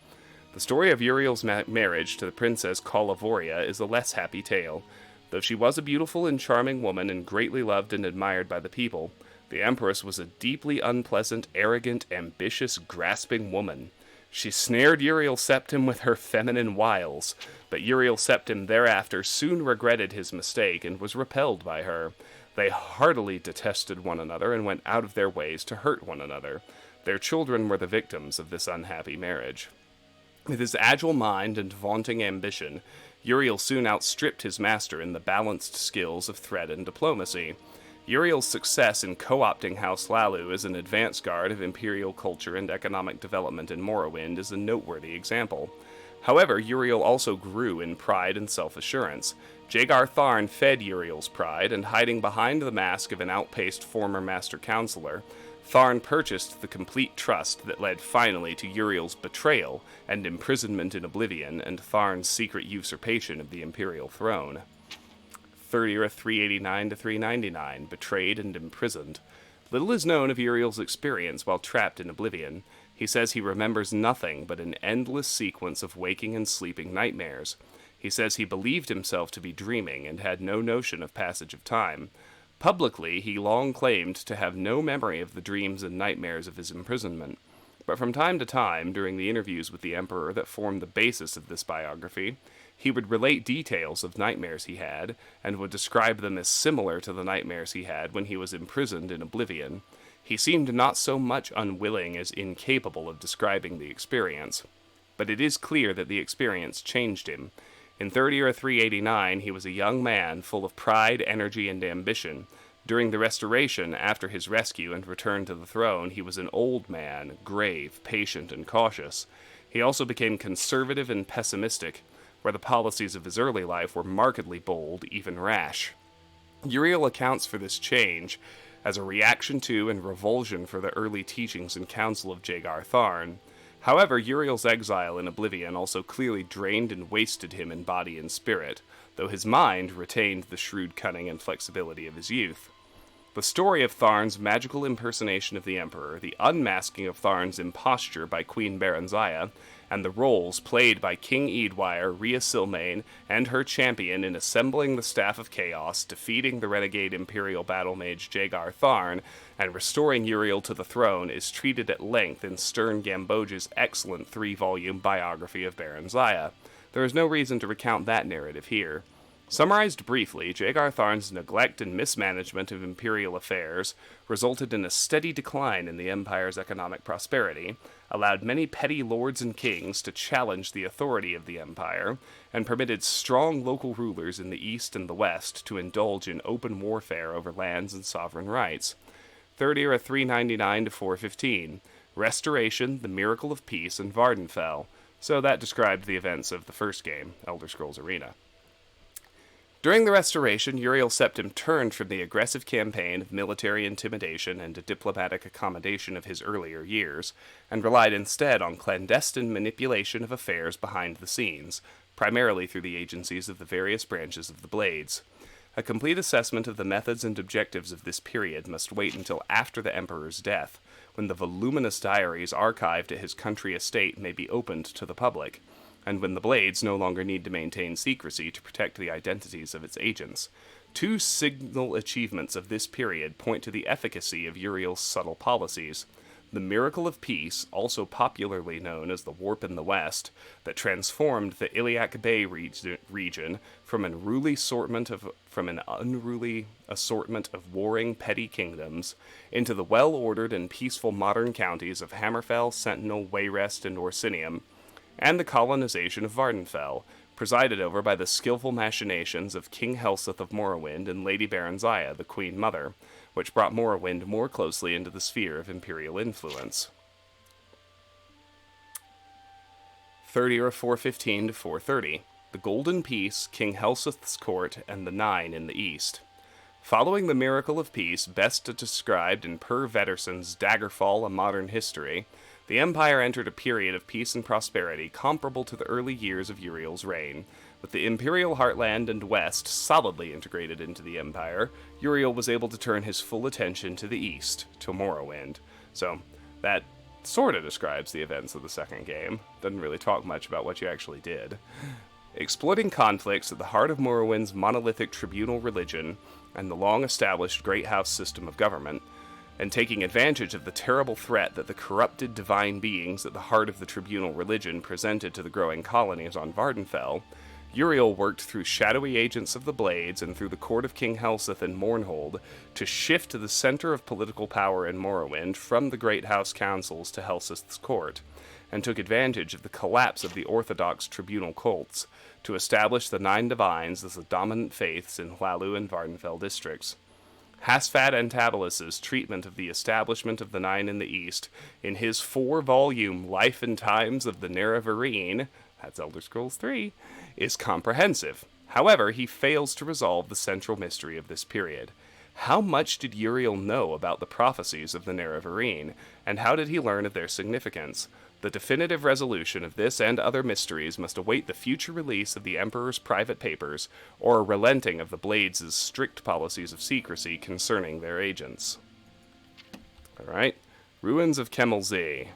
The story of Uriel's marriage to the Princess Calavoria is a less happy tale. Though she was a beautiful and charming woman and greatly loved and admired by the people, the Empress was a deeply unpleasant, arrogant, ambitious, grasping woman. She snared Uriel Septim with her feminine wiles, but Uriel Septim thereafter soon regretted his mistake and was repelled by her. They heartily detested one another and went out of their ways to hurt one another. Their children were the victims of this unhappy marriage. With his agile mind and vaunting ambition, Uriel soon outstripped his master in the balanced skills of threat and diplomacy. Uriel's success in co-opting House Lalu as an advance guard of imperial culture and economic development in Morrowind is a noteworthy example. However, Uriel also grew in pride and self-assurance. Jagar Tharn fed Uriel's pride, and hiding behind the mask of an outpaced former Master Counselor, Tharn purchased the complete trust that led finally to Uriel's betrayal and imprisonment in Oblivion and Tharn's secret usurpation of the imperial throne. 3rd Era 389 to 399, betrayed and imprisoned. Little is known of Uriel's experience while trapped in Oblivion. He says he remembers nothing but an endless sequence of waking and sleeping nightmares. He says he believed himself to be dreaming and had no notion of passage of time. Publicly, he long claimed to have no memory of the dreams and nightmares of his imprisonment. But from time to time, during the interviews with the Emperor that formed the basis of this biography, he would relate details of nightmares he had, and would describe them as similar to the nightmares he had when he was imprisoned in Oblivion. He seemed not so much unwilling as incapable of describing the experience. But it is clear that the experience changed him. In 3rd Era 389, he was a young man full of pride, energy, and ambition. During the Restoration, after his rescue and return to the throne, he was an old man, grave, patient, and cautious. He also became conservative and pessimistic, where the policies of his early life were markedly bold, even rash. Uriel accounts for this change as a reaction to and revulsion for the early teachings and counsel of Jagar Tharn. However, Uriel's exile in Oblivion also clearly drained and wasted him in body and spirit, though his mind retained the shrewd cunning and flexibility of his youth. The story of Tharn's magical impersonation of the Emperor, the unmasking of Tharn's imposture by Queen Baranziah, and the roles played by King Eadwire, Rhea Silmain, and her champion in assembling the Staff of Chaos, defeating the renegade Imperial battle mage Jagar Tharn, and restoring Uriel to the throne is treated at length in Stern Gamboge's excellent 3-volume biography of Baranziah. There is no reason to recount that narrative here. Summarized briefly, Jagar Tharn's neglect and mismanagement of imperial affairs resulted in a steady decline in the Empire's economic prosperity, allowed many petty lords and kings to challenge the authority of the Empire, and permitted strong local rulers in the east and the west to indulge in open warfare over lands and sovereign rights. 3rd Era 399 to 415, Restoration, the Miracle of Peace, and Vardenfell. So that described the events of the first game, Elder Scrolls Arena. During the Restoration, Uriel Septim turned from the aggressive campaign of military intimidation and diplomatic accommodation of his earlier years, and relied instead on clandestine manipulation of affairs behind the scenes, primarily through the agencies of the various branches of the Blades. A complete assessment of the methods and objectives of this period must wait until after the Emperor's death, when the voluminous diaries archived at his country estate may be opened to the public, and when the Blades no longer need to maintain secrecy to protect the identities of its agents. Two signal achievements of this period point to the efficacy of Uriel's subtle policies. The Miracle of Peace, also popularly known as the Warp in the West, that transformed the Iliac Bay region from an unruly assortment of warring petty kingdoms into the well-ordered and peaceful modern counties of Hammerfell, Sentinel, Wayrest, and Orsinium, and the colonization of Vardenfell, presided over by the skillful machinations of King Helseth of Morrowind and Lady Baronziah, the Queen Mother, which brought Morrowind more closely into the sphere of imperial influence. 30 or 415 to 430. The Golden Peace, King Helseth's Court, and the Nine in the East. Following the Miracle of Peace, best described in Per Vetterson's Daggerfall: A Modern History, the Empire entered a period of peace and prosperity comparable to the early years of Uriel's reign. With the Imperial Heartland and West solidly integrated into the Empire, Uriel was able to turn his full attention to the East, to Morrowind. So, that sort of describes the events of the second game. Doesn't really talk much about what you actually did. Exploiting conflicts at the heart of Morrowind's monolithic tribunal religion and the long-established Great House system of government, and taking advantage of the terrible threat that the corrupted divine beings at the heart of the tribunal religion presented to the growing colonies on Vardenfell, Uriel worked through shadowy agents of the Blades and through the court of King Helseth and Mournhold to shift the center of political power in Morrowind from the Great House councils to Helseth's court, and took advantage of the collapse of the orthodox tribunal cults to establish the Nine Divines as the dominant faiths in Hlaalu and Vardenfell districts. Hasfat Antabolus's treatment of the establishment of the Nine in the East in his 4-volume Life and Times of the Nerevarine, that's Elder Scrolls 3, is comprehensive. However, he fails to resolve the central mystery of this period. How much did Uriel know about the prophecies of the Nerevarine, and how did he learn of their significance? The definitive resolution of this and other mysteries must await the future release of the Emperor's private papers, or a relenting of the Blades' strict policies of secrecy concerning their agents. Alright, Ruins of Kemelzee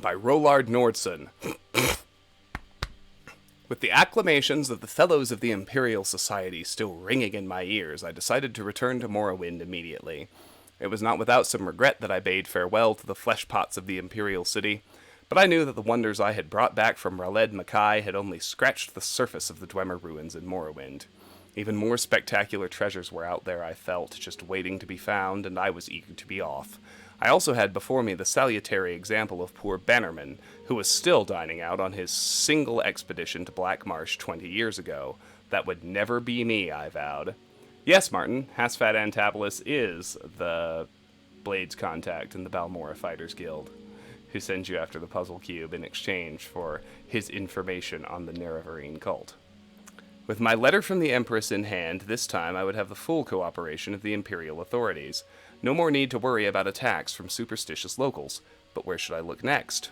by Rollard Nordson. With the acclamations of the Fellows of the Imperial Society still ringing in my ears, I decided to return to Morrowind immediately. It was not without some regret that I bade farewell to the fleshpots of the Imperial City, but I knew that the wonders I had brought back from Raled Mackay had only scratched the surface of the Dwemer ruins in Morrowind. Even more spectacular treasures were out there, I felt, just waiting to be found, and I was eager to be off. I also had before me the salutary example of poor Bannerman, who was still dining out on his single expedition to Black Marsh 20 years ago. That would never be me, I vowed. Yes, Martin, Hasfat Antabolus is the Blades contact in the Balmora Fighters Guild, who sends you after the puzzle cube in exchange for his information on the Nerevarine cult. With my letter from the Empress in hand, this time I would have the full cooperation of the Imperial authorities. No more need to worry about attacks from superstitious locals. But where should I look next?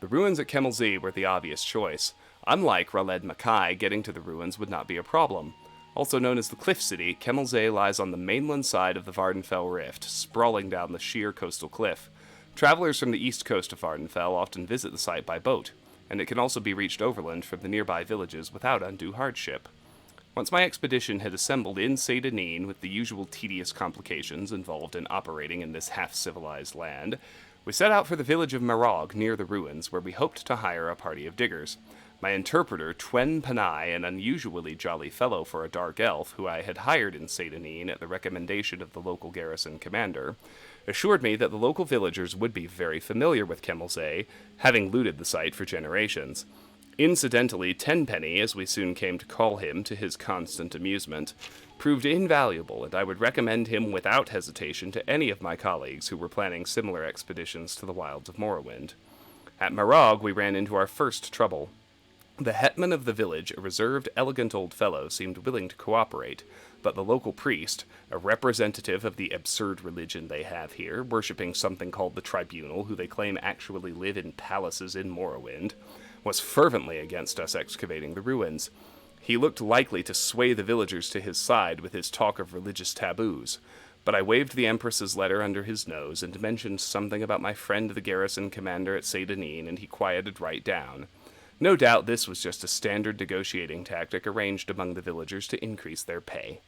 The ruins at Kemelzee were the obvious choice. Unlike Raled Mackay, getting to the ruins would not be a problem. Also known as the Cliff City, Kemelzee lies on the mainland side of the Vardenfell Rift, sprawling down the sheer coastal cliff. Travelers from the east coast of Vardenfell often visit the site by boat, and it can also be reached overland from the nearby villages without undue hardship. Once my expedition had assembled in Seyda with the usual tedious complications involved in operating in this half-civilized land, we set out for the village of Marog near the ruins, where we hoped to hire a party of diggers. My interpreter, Twen Panai, an unusually jolly fellow for a dark elf who I had hired in Seyda at the recommendation of the local garrison commander, assured me that the local villagers would be very familiar with Kemelzee, having looted the site for generations. Incidentally, Tenpenny, as we soon came to call him to his constant amusement, proved invaluable, and I would recommend him without hesitation to any of my colleagues who were planning similar expeditions to the wilds of Morrowind. At Marog, we ran into our first trouble. The hetman of the village, a reserved, elegant old fellow, seemed willing to cooperate, but the local priest, a representative of the absurd religion they have here, worshipping something called the Tribunal, who they claim actually live in palaces in Morrowind, was fervently against us excavating the ruins. He looked likely to sway the villagers to his side with his talk of religious taboos, but I waved the Empress's letter under his nose and mentioned something about my friend the garrison commander at Saint Denis, and he quieted right down. No doubt this was just a standard negotiating tactic arranged among the villagers to increase their pay.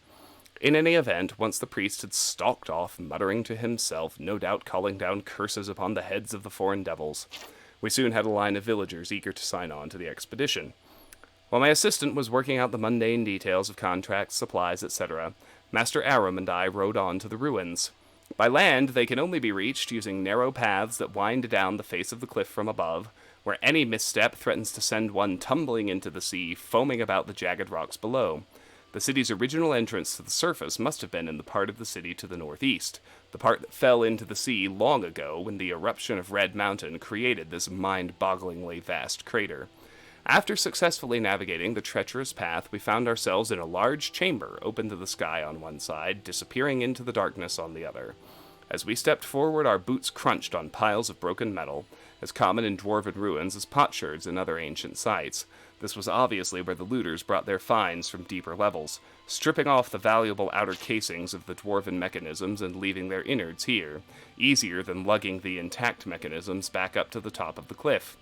In any event, once the priest had stalked off, muttering to himself, no doubt calling down curses upon the heads of the foreign devils, we soon had a line of villagers eager to sign on to the expedition. While my assistant was working out the mundane details of contracts, supplies, etc., Master Aram and I rode on to the ruins. By land, they can only be reached using narrow paths that wind down the face of the cliff from above, where any misstep threatens to send one tumbling into the sea, foaming about the jagged rocks below. The city's original entrance to the surface must have been in the part of the city to the northeast, the part that fell into the sea long ago when the eruption of Red Mountain created this mind-bogglingly vast crater. After successfully navigating the treacherous path, we found ourselves in a large chamber open to the sky on one side, disappearing into the darkness on the other. As we stepped forward, our boots crunched on piles of broken metal, as common in dwarven ruins as potsherds and other ancient sites. This was obviously where the looters brought their finds from deeper levels, stripping off the valuable outer casings of the dwarven mechanisms and leaving their innards here, easier than lugging the intact mechanisms back up to the top of the cliff.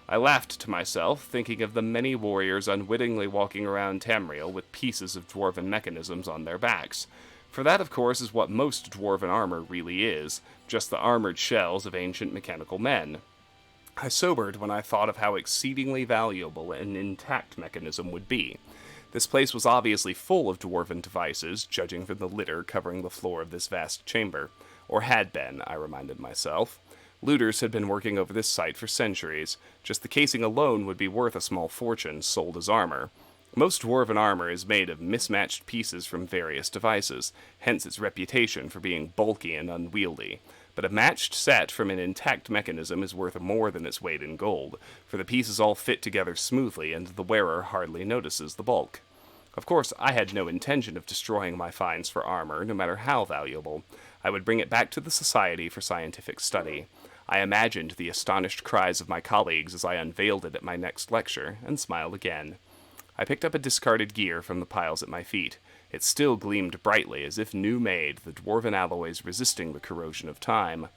I laughed to myself, thinking of the many warriors unwittingly walking around Tamriel with pieces of dwarven mechanisms on their backs. For that, of course, is what most dwarven armor really is, just the armored shells of ancient mechanical men. I sobered when I thought of how exceedingly valuable an intact mechanism would be. This place was obviously full of dwarven devices, judging from the litter covering the floor of this vast chamber. Or had been, I reminded myself. Looters had been working over this site for centuries. Just the casing alone would be worth a small fortune, sold as armor. Most dwarven armor is made of mismatched pieces from various devices, hence its reputation for being bulky and unwieldy. But a matched set from an intact mechanism is worth more than its weight in gold, for the pieces all fit together smoothly and the wearer hardly notices the bulk. Of course, I had no intention of destroying my finds for armor, no matter how valuable. I would bring it back to the Society for Scientific Study. I imagined the astonished cries of my colleagues as I unveiled it at my next lecture, and smiled again. I picked up a discarded gear from the piles at my feet. It still gleamed brightly, as if new-made, the dwarven alloys resisting the corrosion of time.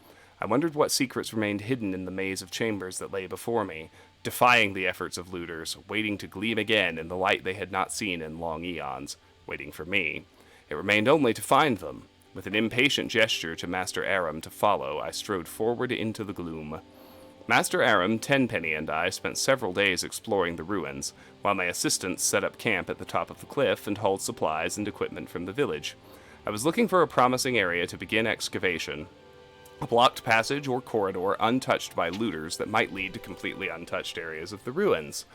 I wondered what secrets remained hidden in the maze of chambers that lay before me, defying the efforts of looters, waiting to gleam again in the light they had not seen in long eons, waiting for me. It remained only to find them. With an impatient gesture to Master Aram to follow, I strode forward into the gloom. Master Aram, Tenpenny, and I spent several days exploring the ruins, while my assistants set up camp at the top of the cliff and hauled supplies and equipment from the village. I was looking for a promising area to begin excavation, a blocked passage or corridor untouched by looters that might lead to completely untouched areas of the ruins.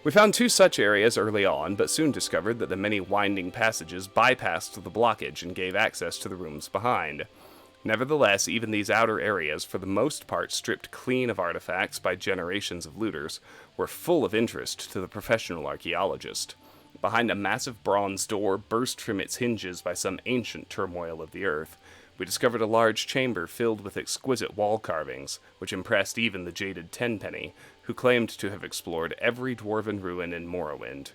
We found 2 such areas early on, but soon discovered that the many winding passages bypassed the blockage and gave access to the rooms behind. Nevertheless, even these outer areas, for the most part stripped clean of artifacts by generations of looters, were full of interest to the professional archaeologist. Behind a massive bronze door burst from its hinges by some ancient turmoil of the earth, we discovered a large chamber filled with exquisite wall carvings, which impressed even the jaded Tenpenny, who claimed to have explored every dwarven ruin in Morrowind.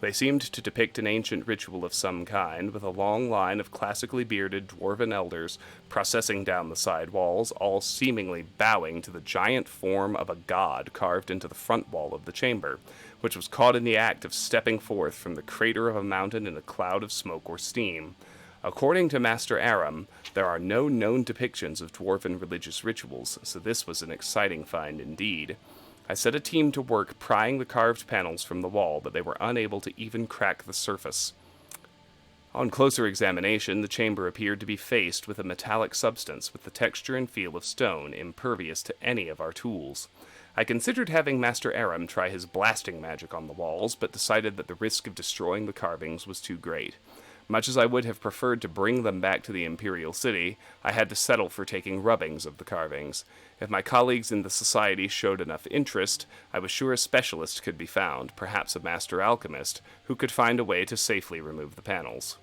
They seemed to depict an ancient ritual of some kind, with a long line of classically bearded dwarven elders processing down the side walls, all seemingly bowing to the giant form of a god carved into the front wall of the chamber, which was caught in the act of stepping forth from the crater of a mountain in a cloud of smoke or steam. According to Master Aram, there are no known depictions of dwarven religious rituals, so this was an exciting find indeed. I set a team to work prying the carved panels from the wall, but they were unable to even crack the surface. On closer examination, the chamber appeared to be faced with a metallic substance with the texture and feel of stone, impervious to any of our tools. I considered having Master Aram try his blasting magic on the walls, but decided that the risk of destroying the carvings was too great. Much as I would have preferred to bring them back to the Imperial City, I had to settle for taking rubbings of the carvings. If my colleagues in the society showed enough interest, I was sure a specialist could be found, perhaps a master alchemist, who could find a way to safely remove the panels.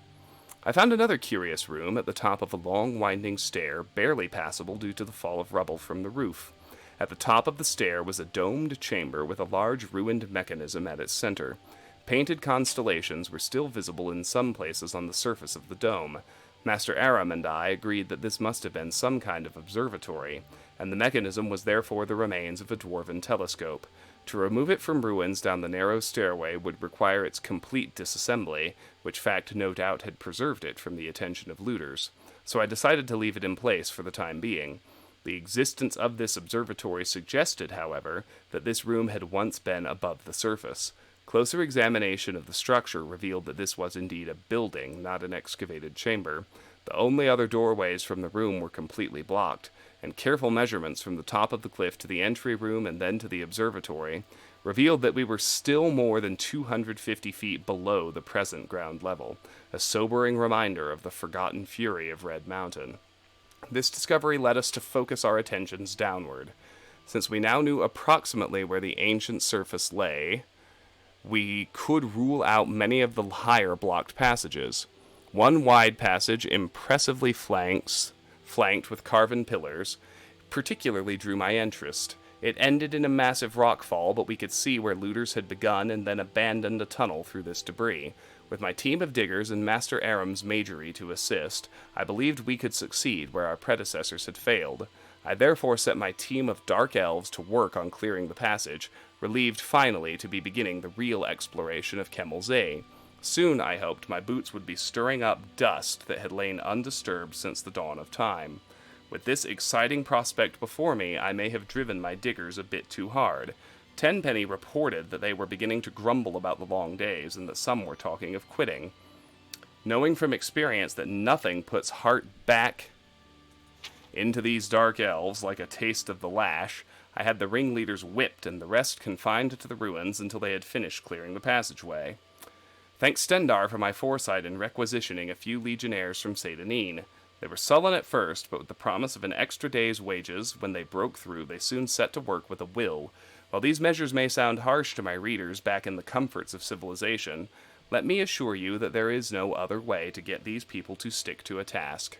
I found another curious room at the top of a long winding stair, barely passable due to the fall of rubble from the roof. At the top of the stair was a domed chamber with a large ruined mechanism at its center. Painted constellations were still visible in some places on the surface of the dome. Master Aram and I agreed that this must have been some kind of observatory, and the mechanism was therefore the remains of a dwarven telescope. To remove it from ruins down the narrow stairway would require its complete disassembly, which fact no doubt had preserved it from the attention of looters. So I decided to leave it in place for the time being. The existence of this observatory suggested, however, that this room had once been above the surface. Closer examination of the structure revealed that this was indeed a building, not an excavated chamber. The only other doorways from the room were completely blocked, and careful measurements from the top of the cliff to the entry room and then to the observatory revealed that we were still more than 250 feet below the present ground level, a sobering reminder of the forgotten fury of Red Mountain. This discovery led us to focus our attentions downward. Since we now knew approximately where the ancient surface lay, we could rule out many of the higher blocked passages. One wide passage, impressively flanked with carven pillars, particularly drew my interest. It ended in a massive rockfall, but we could see where looters had begun and then abandoned a tunnel through this debris. With my team of diggers and Master Aram's magery to assist, I believed we could succeed where our predecessors had failed. I therefore set my team of dark elves to work on clearing the passage, relieved finally to be beginning the real exploration of Kemelzay. Soon, I hoped, my boots would be stirring up dust that had lain undisturbed since the dawn of time. With this exciting prospect before me, I may have driven my diggers a bit too hard. Tenpenny reported that they were beginning to grumble about the long days, and that some were talking of quitting. Knowing from experience that nothing puts heart back into these dark elves like a taste of the lash, I had the ringleaders whipped and the rest confined to the ruins until they had finished clearing the passageway. Thanks Stendar for my foresight in requisitioning a few legionnaires from Seydanine. They were sullen at first, but with the promise of an extra day's wages, when they broke through, they soon set to work with a will. While these measures may sound harsh to my readers back in the comforts of civilization, let me assure you that there is no other way to get these people to stick to a task.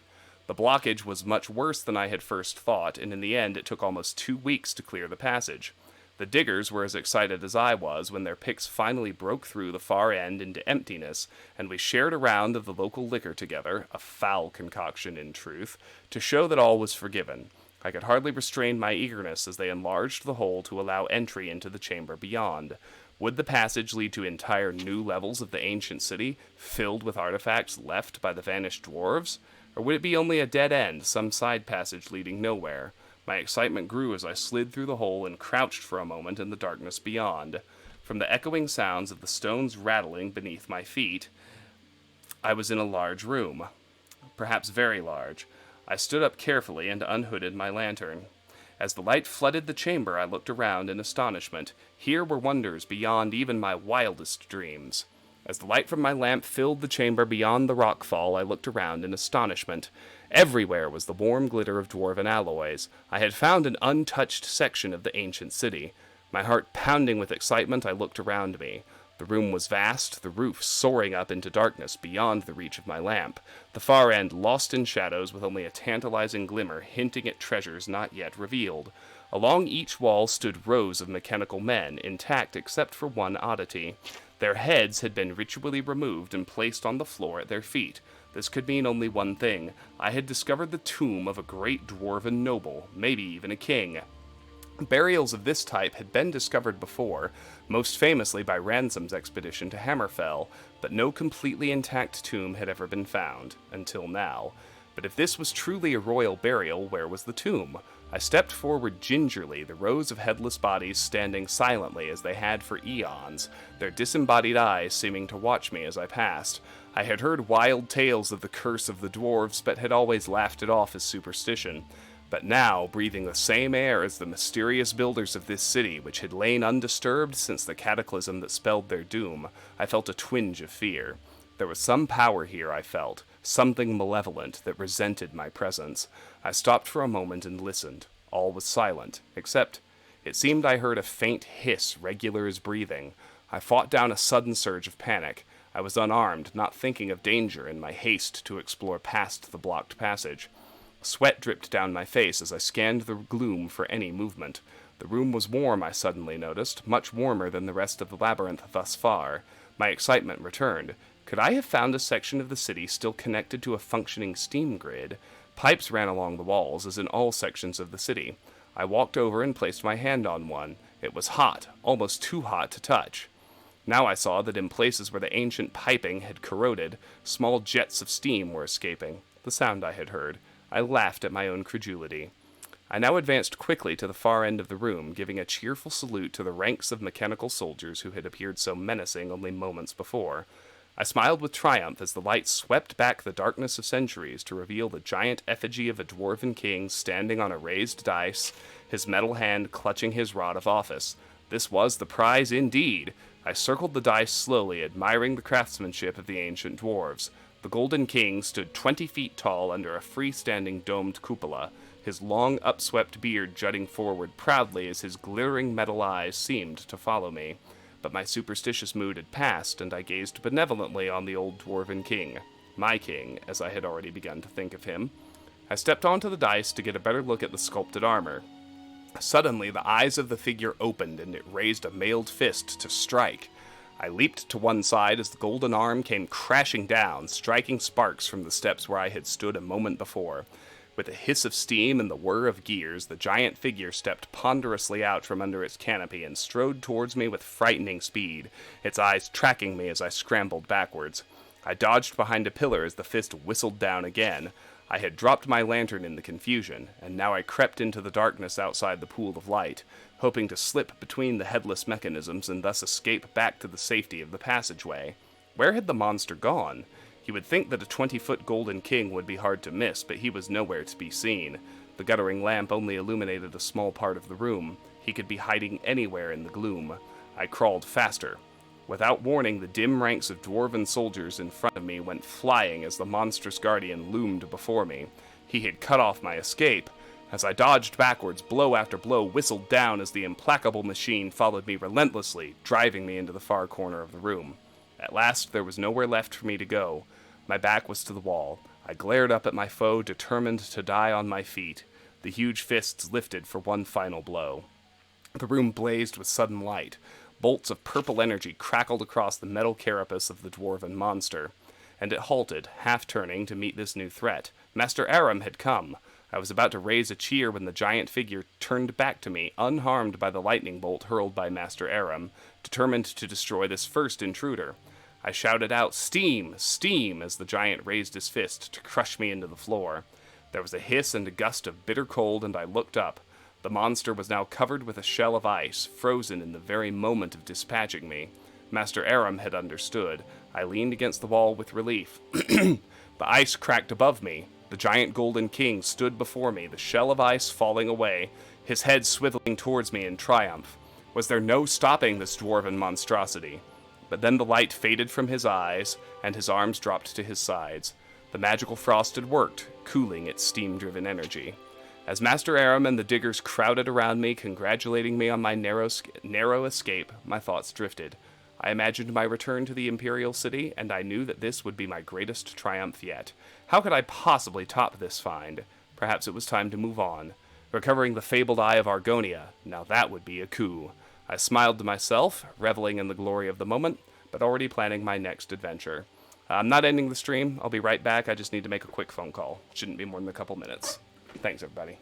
The blockage was much worse than I had first thought, and in the end it took almost 2 weeks to clear the passage. The diggers were as excited as I was when their picks finally broke through the far end into emptiness, and we shared a round of the local liquor together, a foul concoction in truth, to show that all was forgiven. I could hardly restrain my eagerness as they enlarged the hole to allow entry into the chamber beyond. Would the passage lead to entire new levels of the ancient city, filled with artifacts left by the vanished dwarves? Or would it be only a dead end, some side passage leading nowhere? My excitement grew as I slid through the hole and crouched for a moment in the darkness beyond. From the echoing sounds of the stones rattling beneath my feet, I was in a large room. Perhaps very large. I stood up carefully and unhooded my lantern. As the light flooded the chamber, I looked around in astonishment. Here were wonders beyond even my wildest dreams. As the light from my lamp filled the chamber beyond the rockfall, I looked around in astonishment. Everywhere was the warm glitter of dwarven alloys. I had found an untouched section of the ancient city. My heart pounding with excitement, I looked around me. The room was vast, the roof soaring up into darkness beyond the reach of my lamp, the far end lost in shadows with only a tantalizing glimmer hinting at treasures not yet revealed. Along each wall stood rows of mechanical men, intact except for one oddity. Their heads had been ritually removed and placed on the floor at their feet. This could mean only one thing. I had discovered the tomb of a great dwarven noble, maybe even a king. Burials of this type had been discovered before, most famously by Ransom's expedition to Hammerfell, but no completely intact tomb had ever been found, until now. But if this was truly a royal burial, where was the tomb? I stepped forward gingerly, the rows of headless bodies standing silently as they had for eons, their disembodied eyes seeming to watch me as I passed. I had heard wild tales of the curse of the dwarves, but had always laughed it off as superstition. But now, breathing the same air as the mysterious builders of this city, which had lain undisturbed since the cataclysm that spelled their doom, I felt a twinge of fear. There was some power here, I felt, something malevolent that resented my presence. I stopped for a moment and listened. All was silent, except it seemed I heard a faint hiss, regular as breathing. I fought down a sudden surge of panic. I was unarmed, not thinking of danger in my haste to explore past the blocked passage. Sweat dripped down my face as I scanned the gloom for any movement. The room was warm, I suddenly noticed, much warmer than the rest of the labyrinth thus far. My excitement returned. Could I have found a section of the city still connected to a functioning steam grid? Pipes ran along the walls, as in all sections of the city. I walked over and placed my hand on one. It was hot, almost too hot to touch. Now I saw that in places where the ancient piping had corroded, small jets of steam were escaping, the sound I had heard. I laughed at my own credulity. I now advanced quickly to the far end of the room, giving a cheerful salute to the ranks of mechanical soldiers who had appeared so menacing only moments before. I smiled with triumph as the light swept back the darkness of centuries to reveal the giant effigy of a dwarven king standing on a raised dice, his metal hand clutching his rod of office. This was the prize indeed. I circled the dice slowly, admiring the craftsmanship of the ancient dwarves. The Golden King stood 20 feet tall under a freestanding domed cupola, his long upswept beard jutting forward proudly as his glittering metal eyes seemed to follow me. But my superstitious mood had passed, and I gazed benevolently on the old dwarven king. My king, as I had already begun to think of him. I stepped onto the dice to get a better look at the sculpted armor. Suddenly, the eyes of the figure opened, and it raised a mailed fist to strike. I leaped to one side as the golden arm came crashing down, striking sparks from the steps where I had stood a moment before. With a hiss of steam and the whir of gears, the giant figure stepped ponderously out from under its canopy and strode towards me with frightening speed, its eyes tracking me as I scrambled backwards. I dodged behind a pillar as the fist whistled down again. I had dropped my lantern in the confusion, and now I crept into the darkness outside the pool of light, hoping to slip between the headless mechanisms and thus escape back to the safety of the passageway. Where had the monster gone? You would think that a 20-foot golden king would be hard to miss, but he was nowhere to be seen. The guttering lamp only illuminated a small part of the room. He could be hiding anywhere in the gloom. I crawled faster. Without warning, the dim ranks of dwarven soldiers in front of me went flying as the monstrous guardian loomed before me. He had cut off my escape. As I dodged backwards, blow after blow whistled down as the implacable machine followed me relentlessly, driving me into the far corner of the room. At last, there was nowhere left for me to go. My back was to the wall. I glared up at my foe, determined to die on my feet. The huge fists lifted for one final blow. The room blazed with sudden light. Bolts of purple energy crackled across the metal carapace of the dwarven monster. And it halted, half-turning to meet this new threat. Master Aram had come. I was about to raise a cheer when the giant figure turned back to me, unharmed by the lightning bolt hurled by Master Aram, determined to destroy this first intruder. I shouted out, "Steam! Steam!" as the giant raised his fist to crush me into the floor. There was a hiss and a gust of bitter cold, and I looked up. The monster was now covered with a shell of ice, frozen in the very moment of dispatching me. Master Aram had understood. I leaned against the wall with relief. The ice cracked above me. The giant golden king stood before me, the shell of ice falling away, his head swiveling towards me in triumph. Was there no stopping this dwarven monstrosity? But then the light faded from his eyes, and his arms dropped to his sides. The magical frost had worked, cooling its steam-driven energy. As Master Aram and the diggers crowded around me, congratulating me on my narrow escape, my thoughts drifted. I imagined my return to the Imperial City, and I knew that this would be my greatest triumph yet. How could I possibly top this find? Perhaps it was time to move on. Recovering the fabled Eye of Argonia, now that would be a coup. I smiled to myself, reveling in the glory of the moment, but already planning my next adventure. I'm not ending the stream. I'll be right back. I just need to make a quick phone call. Shouldn't be more than a couple minutes. Thanks, everybody.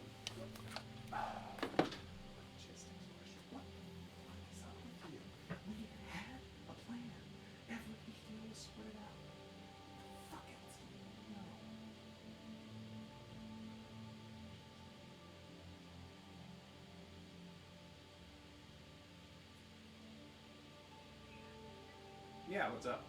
Yeah, what's up?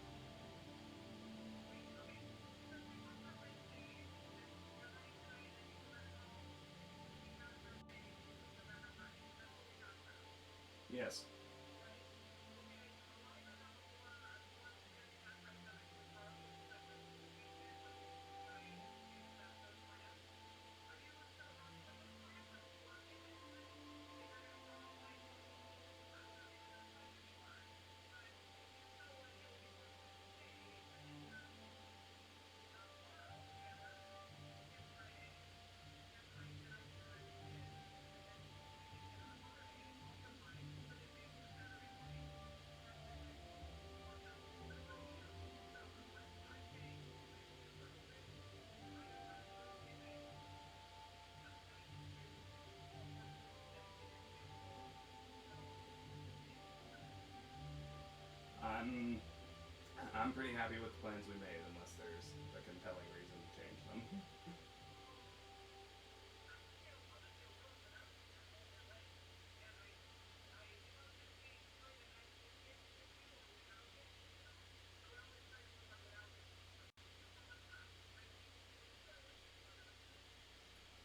Yes. I'm pretty happy with the plans we made, unless there's a compelling reason to change them.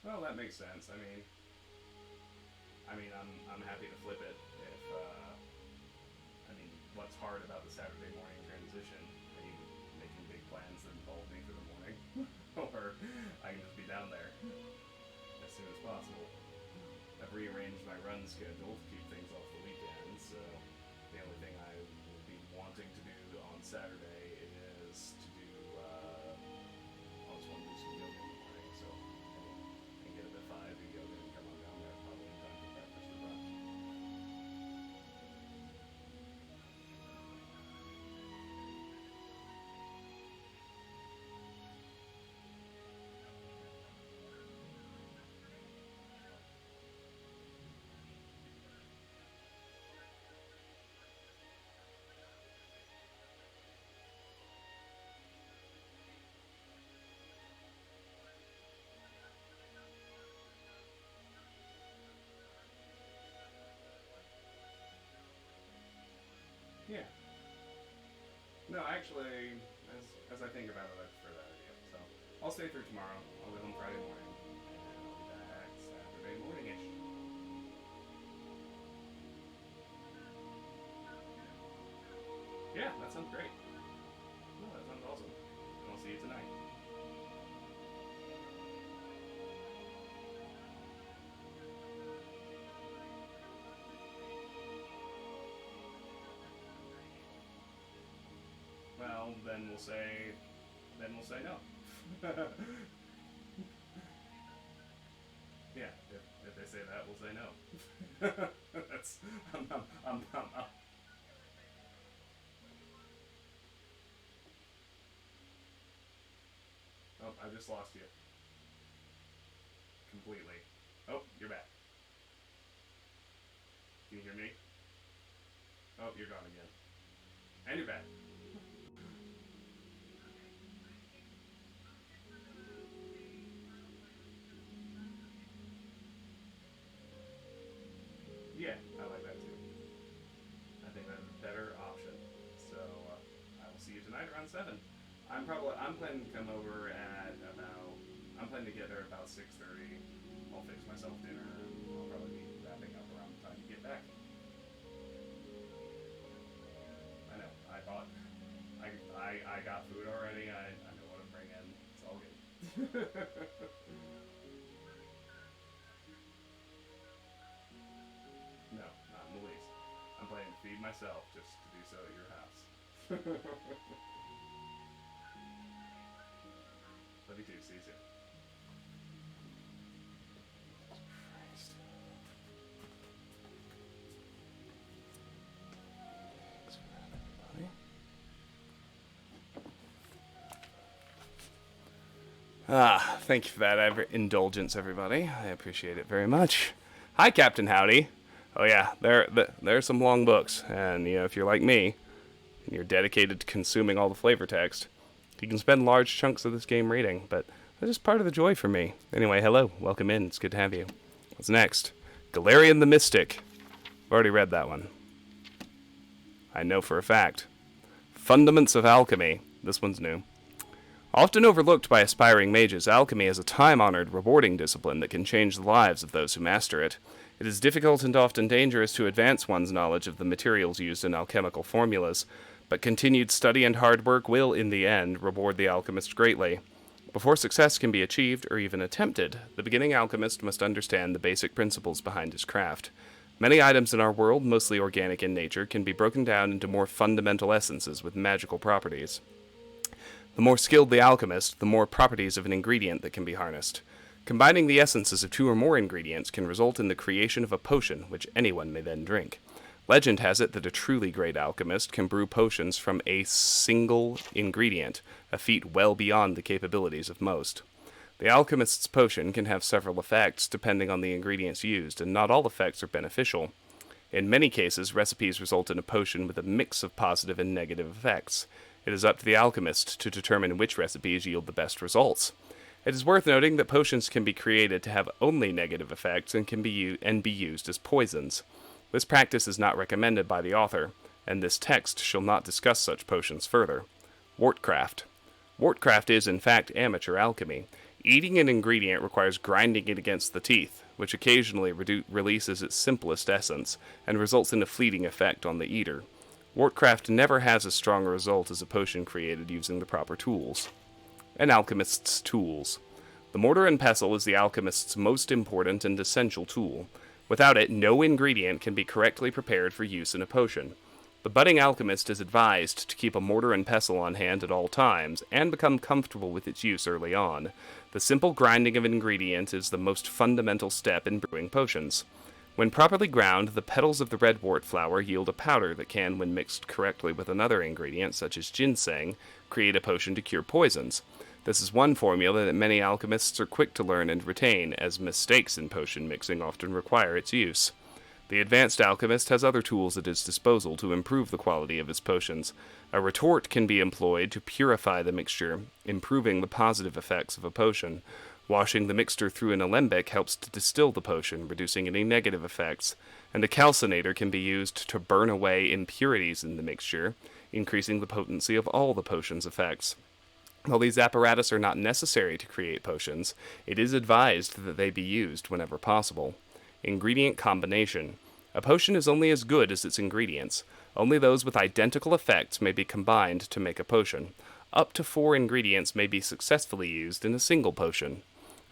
Well, that makes sense. I mean, I'm happy to flip it if, I mean, what's hard about the Saturday morning transition? Are you making big plans that involve me for the morning? Or I can just be down there as soon as possible. I've rearranged my run schedule to keep things off the weekends, so the only thing I will be wanting to do on Saturday is to do, I just want to do some yoga in the morning, so I can get up at 5, do yoga, and come on down there probably in time for breakfast or brunch. Yeah. No, actually, as I think about it, I prefer that idea. So I'll stay through tomorrow. I'll get home Friday morning, and I'll be back Saturday morning-ish. Yeah, that sounds great. No, that sounds awesome. And I'll see you tonight. Well, then we'll say no. Yeah, if they say that, we'll say no. That's I'm Oh, I just lost you completely. Oh, you're back. Can you hear me? Oh, you're gone again. And you're back. Yeah, I like that too. I think that's a better option. So I will see you tonight around 7. I'm planning to come over at about. I'm planning to get there about 6:30. I'll fix myself dinner. I'll probably be wrapping up around the time you get back. I know. I got food already. I know what to bring in. It's all good. No, not in the least. I'm planning to feed myself just to do so at your house. Love you too. See you soon. Christ. Thanks for that, everybody. Thank you for that indulgence, everybody. I appreciate it very much. Hi, Captain Howdy. Oh yeah, there are some long books, and if you're like me, and you're dedicated to consuming all the flavor text, you can spend large chunks of this game reading, but that's just part of the joy for me. Anyway, hello, welcome in, it's good to have you. What's next? Galarian the Mystic. I've already read that one. I know for a fact. Fundaments of Alchemy. This one's new. Often overlooked by aspiring mages, alchemy is a time-honored, rewarding discipline that can change the lives of those who master it. It is difficult and often dangerous to advance one's knowledge of the materials used in alchemical formulas, but continued study and hard work will, in the end, reward the alchemist greatly. Before success can be achieved, or even attempted, the beginning alchemist must understand the basic principles behind his craft. Many items in our world, mostly organic in nature, can be broken down into more fundamental essences with magical properties. The more skilled the alchemist, the more properties of an ingredient that can be harnessed. Combining the essences of 2 or more ingredients can result in the creation of a potion, which anyone may then drink. Legend has it that a truly great alchemist can brew potions from a single ingredient, a feat well beyond the capabilities of most. The alchemist's potion can have several effects depending on the ingredients used, and not all effects are beneficial. In many cases, recipes result in a potion with a mix of positive and negative effects. It is up to the alchemist to determine which recipes yield the best results. It is worth noting that potions can be created to have only negative effects and can be used as poisons. This practice is not recommended by the author, and this text shall not discuss such potions further. Wortcraft. Wortcraft is, in fact, amateur alchemy. Eating an ingredient requires grinding it against the teeth, which occasionally releases its simplest essence, and results in a fleeting effect on the eater. Wortcraft never has as strong a result as a potion created using the proper tools. An alchemist's tools. The mortar and pestle is the alchemist's most important and essential tool. Without it, no ingredient can be correctly prepared for use in a potion. The budding alchemist is advised to keep a mortar and pestle on hand at all times, and become comfortable with its use early on. The simple grinding of an ingredient is the most fundamental step in brewing potions. When properly ground, the petals of the red wort flower yield a powder that can, when mixed correctly with another ingredient, such as ginseng, create a potion to cure poisons. This is one formula that many alchemists are quick to learn and retain, as mistakes in potion mixing often require its use. The advanced alchemist has other tools at his disposal to improve the quality of his potions. A retort can be employed to purify the mixture, improving the positive effects of a potion. Washing the mixture through an alembic helps to distill the potion, reducing any negative effects. And a calcinator can be used to burn away impurities in the mixture, increasing the potency of all the potion's effects. While these apparatus are not necessary to create potions, it is advised that they be used whenever possible. Ingredient combination. A potion is only as good as its ingredients. Only those with identical effects may be combined to make a potion. Up to 4 ingredients may be successfully used in a single potion.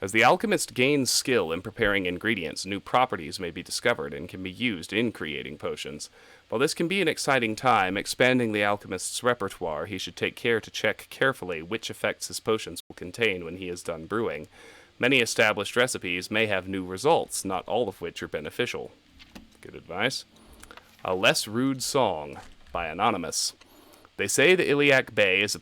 As the alchemist gains skill in preparing ingredients, new properties may be discovered and can be used in creating potions. While this can be an exciting time, expanding the alchemist's repertoire, he should take care to check carefully which effects his potions will contain when he is done brewing. Many established recipes may have new results, not all of which are beneficial. Good advice. A Less Rude Song by Anonymous. They say the Iliac Bay is the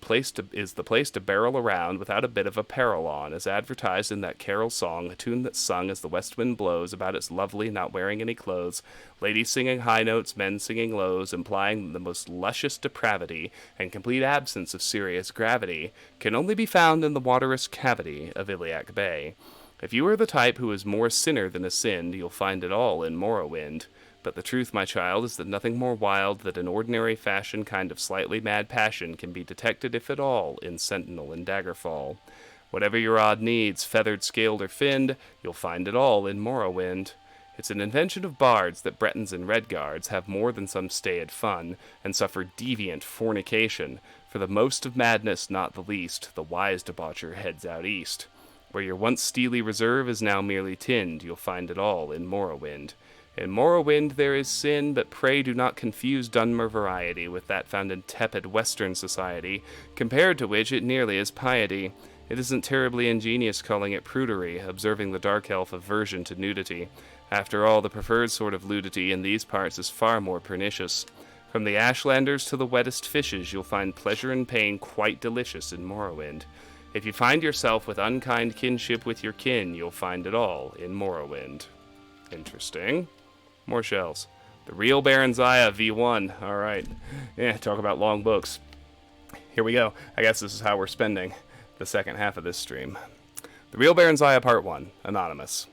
place to barrel around without a bit of apparel on, as advertised in that carol song, a tune that's sung as the west wind blows about its lovely not wearing any clothes, ladies singing high notes, men singing lows, implying the most luscious depravity and complete absence of serious gravity can only be found in the waterous cavity of Iliac Bay. If you are the type who is more sinner than a sinned, you'll find it all in Morrowind. But the truth, my child, is that nothing more wild than an ordinary fashion kind of slightly mad passion can be detected, if at all, in Sentinel and Daggerfall. Whatever your odd needs, feathered, scaled, or finned, you'll find it all in Morrowind. It's an invention of bards that Bretons and Redguards have more than some staid fun, and suffer deviant fornication. For the most of madness, not the least, the wise debaucher heads out east. Where your once steely reserve is now merely tinned, you'll find it all in Morrowind. In Morrowind there is sin, but pray do not confuse Dunmer variety with that found in tepid Western society, compared to which it nearly is piety. It isn't terribly ingenious calling it prudery, observing the dark elf aversion to nudity. After all, the preferred sort of ludity in these parts is far more pernicious. From the Ashlanders to the wettest fishes, you'll find pleasure and pain quite delicious in Morrowind. If you find yourself with unkind kinship with your kin, you'll find it all in Morrowind. Interesting. More shells. The Real Baron Zaya V1. Alright. Yeah, talk about long books. Here we go. I guess this is how we're spending the second half of this stream. The Real Baron Zaya Part 1. Anonymous.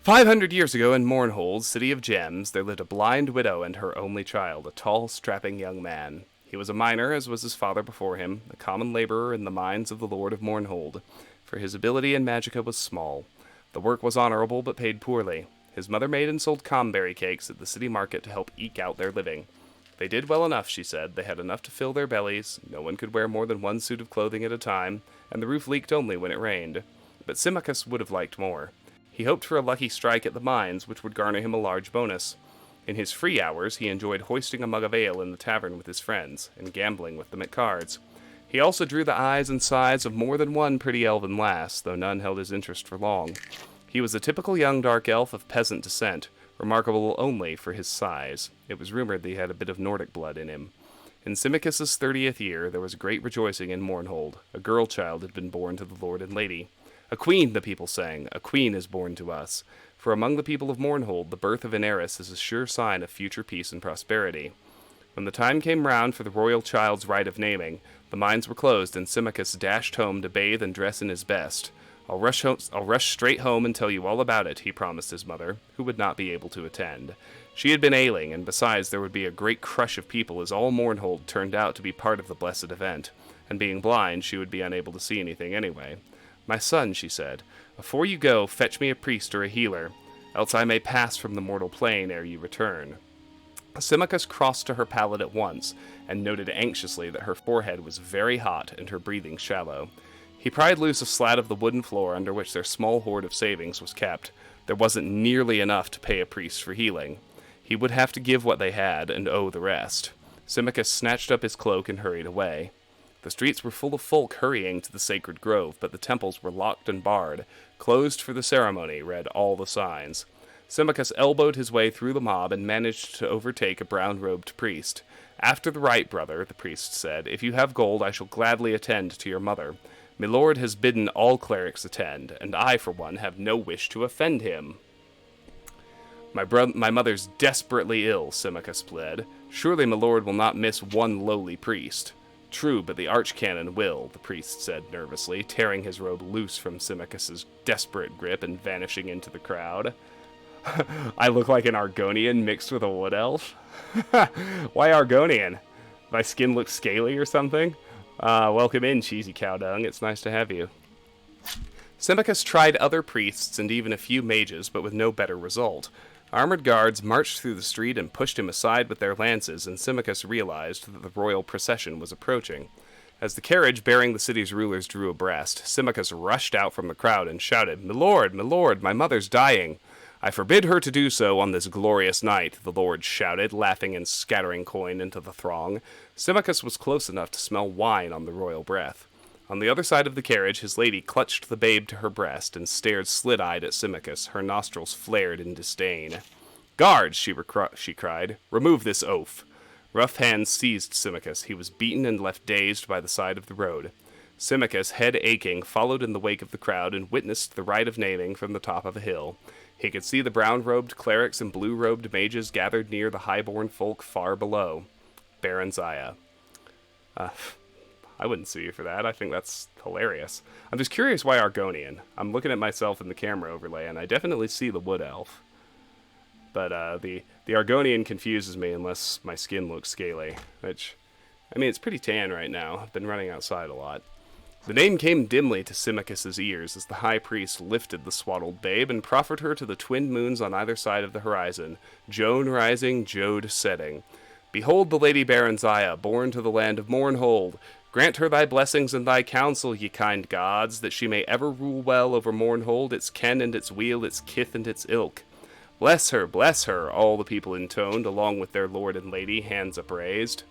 500 years ago in Mournhold, City of Gems, there lived a blind widow and her only child, a tall, strapping young man. He was a miner, as was his father before him, a common laborer in the mines of the Lord of Mournhold, for his ability in magicka was small. The work was honorable, but paid poorly. His mother made and sold comberry cakes at the city market to help eke out their living. They did well enough, she said. They had enough to fill their bellies, no one could wear more than one suit of clothing at a time, and the roof leaked only when it rained. But Symmachus would have liked more. He hoped for a lucky strike at the mines, which would garner him a large bonus. In his free hours, he enjoyed hoisting a mug of ale in the tavern with his friends, and gambling with them at cards. He also drew the eyes and sighs of more than one pretty elven lass, though none held his interest for long. He was a typical young dark elf of peasant descent, remarkable only for his size. It was rumored that he had a bit of Nordic blood in him. In Symmachus's 30th year, there was great rejoicing in Mournhold. A girl child had been born to the lord and lady. A queen, the people sang, a queen is born to us. For among the people of Mournhold, the birth of an heiress is a sure sign of future peace and prosperity. When the time came round for the royal child's rite of naming, the mines were closed, and Symmachus dashed home to bathe and dress in his best. I'll rush straight home and tell you all about it, he promised his mother, who would not be able to attend. She had been ailing, and besides there would be a great crush of people as all Mournhold turned out to be part of the blessed event, and being blind she would be unable to see anything anyway. My son, she said, afore you go, fetch me a priest or a healer, else I may pass from the mortal plane ere you return. Symmachus crossed to her pallet at once, and noted anxiously that her forehead was very hot and her breathing shallow. He pried loose a slat of the wooden floor under which their small hoard of savings was kept. There wasn't nearly enough to pay a priest for healing. He would have to give what they had and owe the rest. Symmachus snatched up his cloak and hurried away. The streets were full of folk hurrying to the sacred grove, but the temples were locked and barred. Closed for the ceremony, read all the signs. Symmachus elbowed his way through the mob and managed to overtake a brown-robed priest. After the rite, brother, the priest said, if you have gold, I shall gladly attend to your mother. My lord has bidden all clerics attend, and I, for one, have no wish to offend him. My mother's desperately ill, Symmachus pled. Surely my lord will not miss one lowly priest. True, but the archcanon will, the priest said nervously, tearing his robe loose from Symmachus's desperate grip and vanishing into the crowd. I look like an Argonian mixed with a wood elf? Why Argonian? My skin looks scaly or something? Welcome in, cheesy cow dung. It's nice to have you. Symmachus tried other priests and even a few mages, but with no better result. Armored guards marched through the street and pushed him aside with their lances, and Symmachus realized that the royal procession was approaching. As the carriage bearing the city's rulers drew abreast, Symmachus rushed out from the crowd and shouted, my lord, my mother's dying. I forbid her to do so on this glorious night, the lord shouted, laughing and scattering coin into the throng. Symmachus was close enough to smell wine on the royal breath. On the other side of the carriage, his lady clutched the babe to her breast and stared slit-eyed at Symmachus, her nostrils flared in disdain. Guards, she cried, remove this oaf. Rough hands seized Symmachus. He was beaten and left dazed by the side of the road. Symmachus, head aching, followed in the wake of the crowd and witnessed the rite of naming from the top of a hill. He could see the brown-robed clerics and blue-robed mages gathered near the high-born folk far below. Baron Zaya. I wouldn't sue you for that. I think that's hilarious. I'm just curious why Argonian. I'm looking at myself in the camera overlay, and I definitely see the wood elf. But the Argonian confuses me unless my skin looks scaly, which, I mean, it's pretty tan right now. I've been running outside a lot. The name came dimly to Symmachus's ears as the high priest lifted the swaddled babe and proffered her to the twin moons on either side of the horizon, Joan rising, Jode setting. Behold the Lady Baronzaya, born to the land of Mournhold. Grant her thy blessings and thy counsel, ye kind gods, that she may ever rule well over Mournhold, its ken and its weal, its kith and its ilk. Bless her, all the people intoned, along with their lord and lady, hands upraised.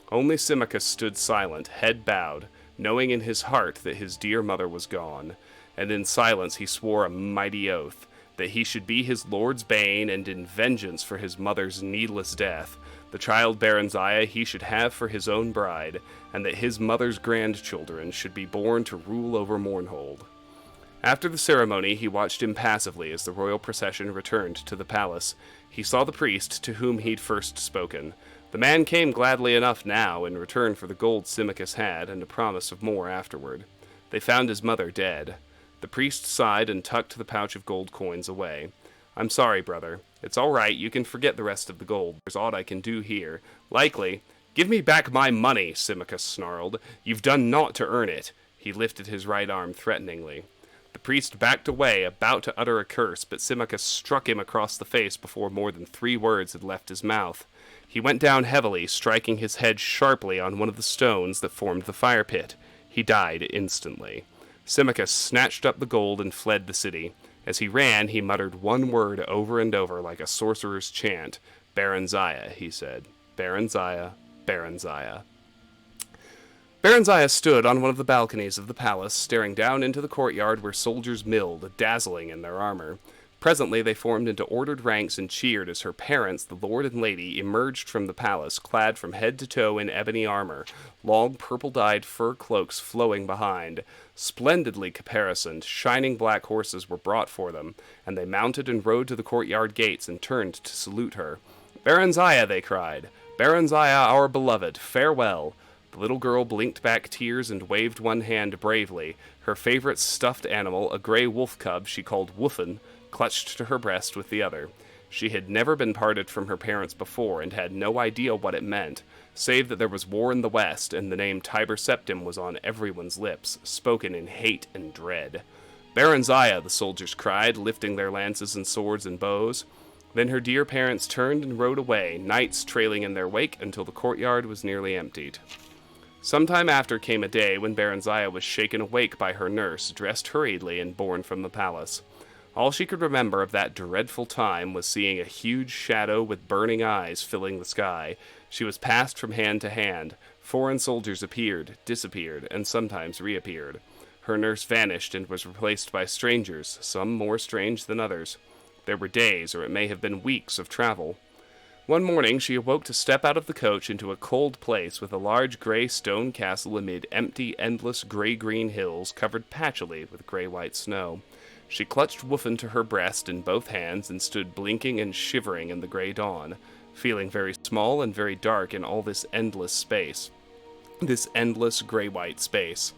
Only Symmachus stood silent, head bowed, knowing in his heart that his dear mother was gone, and in silence he swore a mighty oath, that he should be his lord's bane, and in vengeance for his mother's needless death, the child Baronzaya he should have for his own bride, and that his mother's grandchildren should be born to rule over Mournhold. After the ceremony, he watched impassively as the royal procession returned to the palace. He saw the priest to whom he'd first spoken. The man came gladly enough now, in return for the gold Symmachus had, and a promise of more afterward. They found his mother dead. The priest sighed and tucked the pouch of gold coins away. I'm sorry, brother. It's all right, you can forget the rest of the gold. There's aught I can do here. Likely. Give me back my money, Symmachus snarled. You've done naught to earn it. He lifted his right arm threateningly. The priest backed away, about to utter a curse, but Symmachus struck him across the face before more than 3 words had left his mouth. He went down heavily, striking his head sharply on one of the stones that formed the fire pit. He died instantly. Symmachus snatched up the gold and fled the city. As he ran, he muttered one word over and over like a sorcerer's chant. Baronzaya, he said. Baronzaya, Baronzaya. Baronzaya stood on one of the balconies of the palace, staring down into the courtyard where soldiers milled, dazzling in their armor. Presently they formed into ordered ranks and cheered as her parents, the lord and lady, emerged from the palace, clad from head to toe in ebony armor, long purple-dyed fur cloaks flowing behind. Splendidly caparisoned, shining black horses were brought for them, and they mounted and rode to the courtyard gates and turned to salute her. Baronzaya, they cried. Baronziah, our beloved, farewell. The little girl blinked back tears and waved one hand bravely. Her favorite stuffed animal, a gray wolf cub she called Woofin, clutched to her breast with the other. She had never been parted from her parents before and had no idea what it meant, save that there was war in the west and the name Tiber Septim was on everyone's lips, spoken in hate and dread. Baronziah, the soldiers cried, lifting their lances and swords and bows. Then her dear parents turned and rode away, knights trailing in their wake until the courtyard was nearly emptied. Sometime after came a day when Baronziah was shaken awake by her nurse, dressed hurriedly and borne from the palace. All she could remember of that dreadful time was seeing a huge shadow with burning eyes filling the sky. She was passed from hand to hand. Foreign soldiers appeared, disappeared, and sometimes reappeared. Her nurse vanished and was replaced by strangers, some more strange than others. There were days, or it may have been weeks, of travel. One morning she awoke to step out of the coach into a cold place with a large gray stone castle amid empty, endless gray-green hills covered patchily with gray-white snow. She clutched Woofin to her breast in both hands and stood blinking and shivering in the gray dawn, feeling very small and very dark in all this endless space. This endless gray-white space.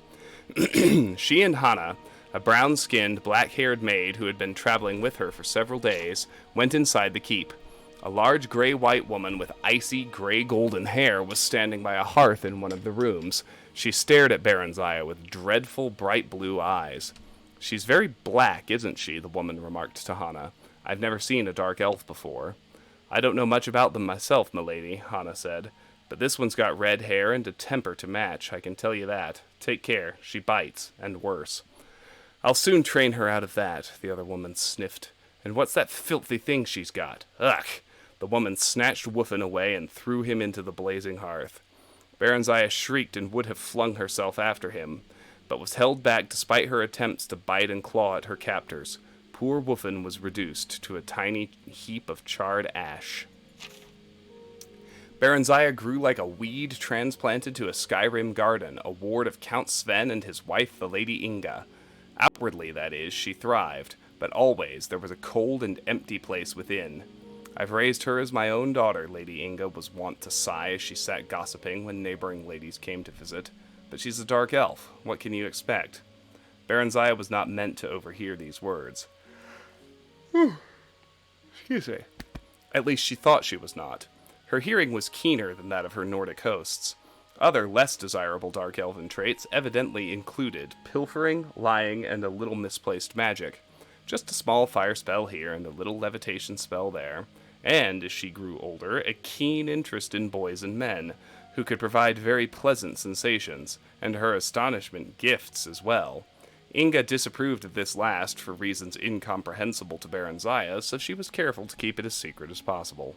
She and Hannah, a brown-skinned, black-haired maid who had been traveling with her for several days, went inside the keep. A large gray-white woman with icy gray-golden hair was standing by a hearth in one of the rooms. She stared at Baronziah with dreadful, bright blue eyes. "She's very black, isn't she?" the woman remarked to Hannah. "I've never seen a dark elf before." "I don't know much about them myself, milady," Hannah said. "But this one's got red hair and a temper to match, I can tell you that. Take care, she bites, and worse." "I'll soon train her out of that," the other woman sniffed. "And what's that filthy thing she's got? Ugh!" The woman snatched Woofin away and threw him into the blazing hearth. Baronziah shrieked and would have flung herself after him, but was held back despite her attempts to bite and claw at her captors. Poor Woofin was reduced to a tiny heap of charred ash. Baronziah grew like a weed transplanted to a Skyrim garden, a ward of Count Sven and his wife, the Lady Inga. Outwardly, that is, she thrived, but always there was a cold and empty place within. "I've raised her as my own daughter," Lady Inga was wont to sigh as she sat gossiping when neighboring ladies came to visit. "But she's a dark elf. What can you expect?" Baronziah was not meant to overhear these words. Excuse me. At least she thought she was not. Her hearing was keener than that of her Nordic hosts. Other, less desirable dark elven traits evidently included pilfering, lying, and a little misplaced magic. Just a small fire spell here and a little levitation spell there. And, as she grew older, a keen interest in boys and men, who could provide very pleasant sensations, and her astonishment gifts as well. Inga disapproved of this last for reasons incomprehensible to Baronziah, so she was careful to keep it as secret as possible.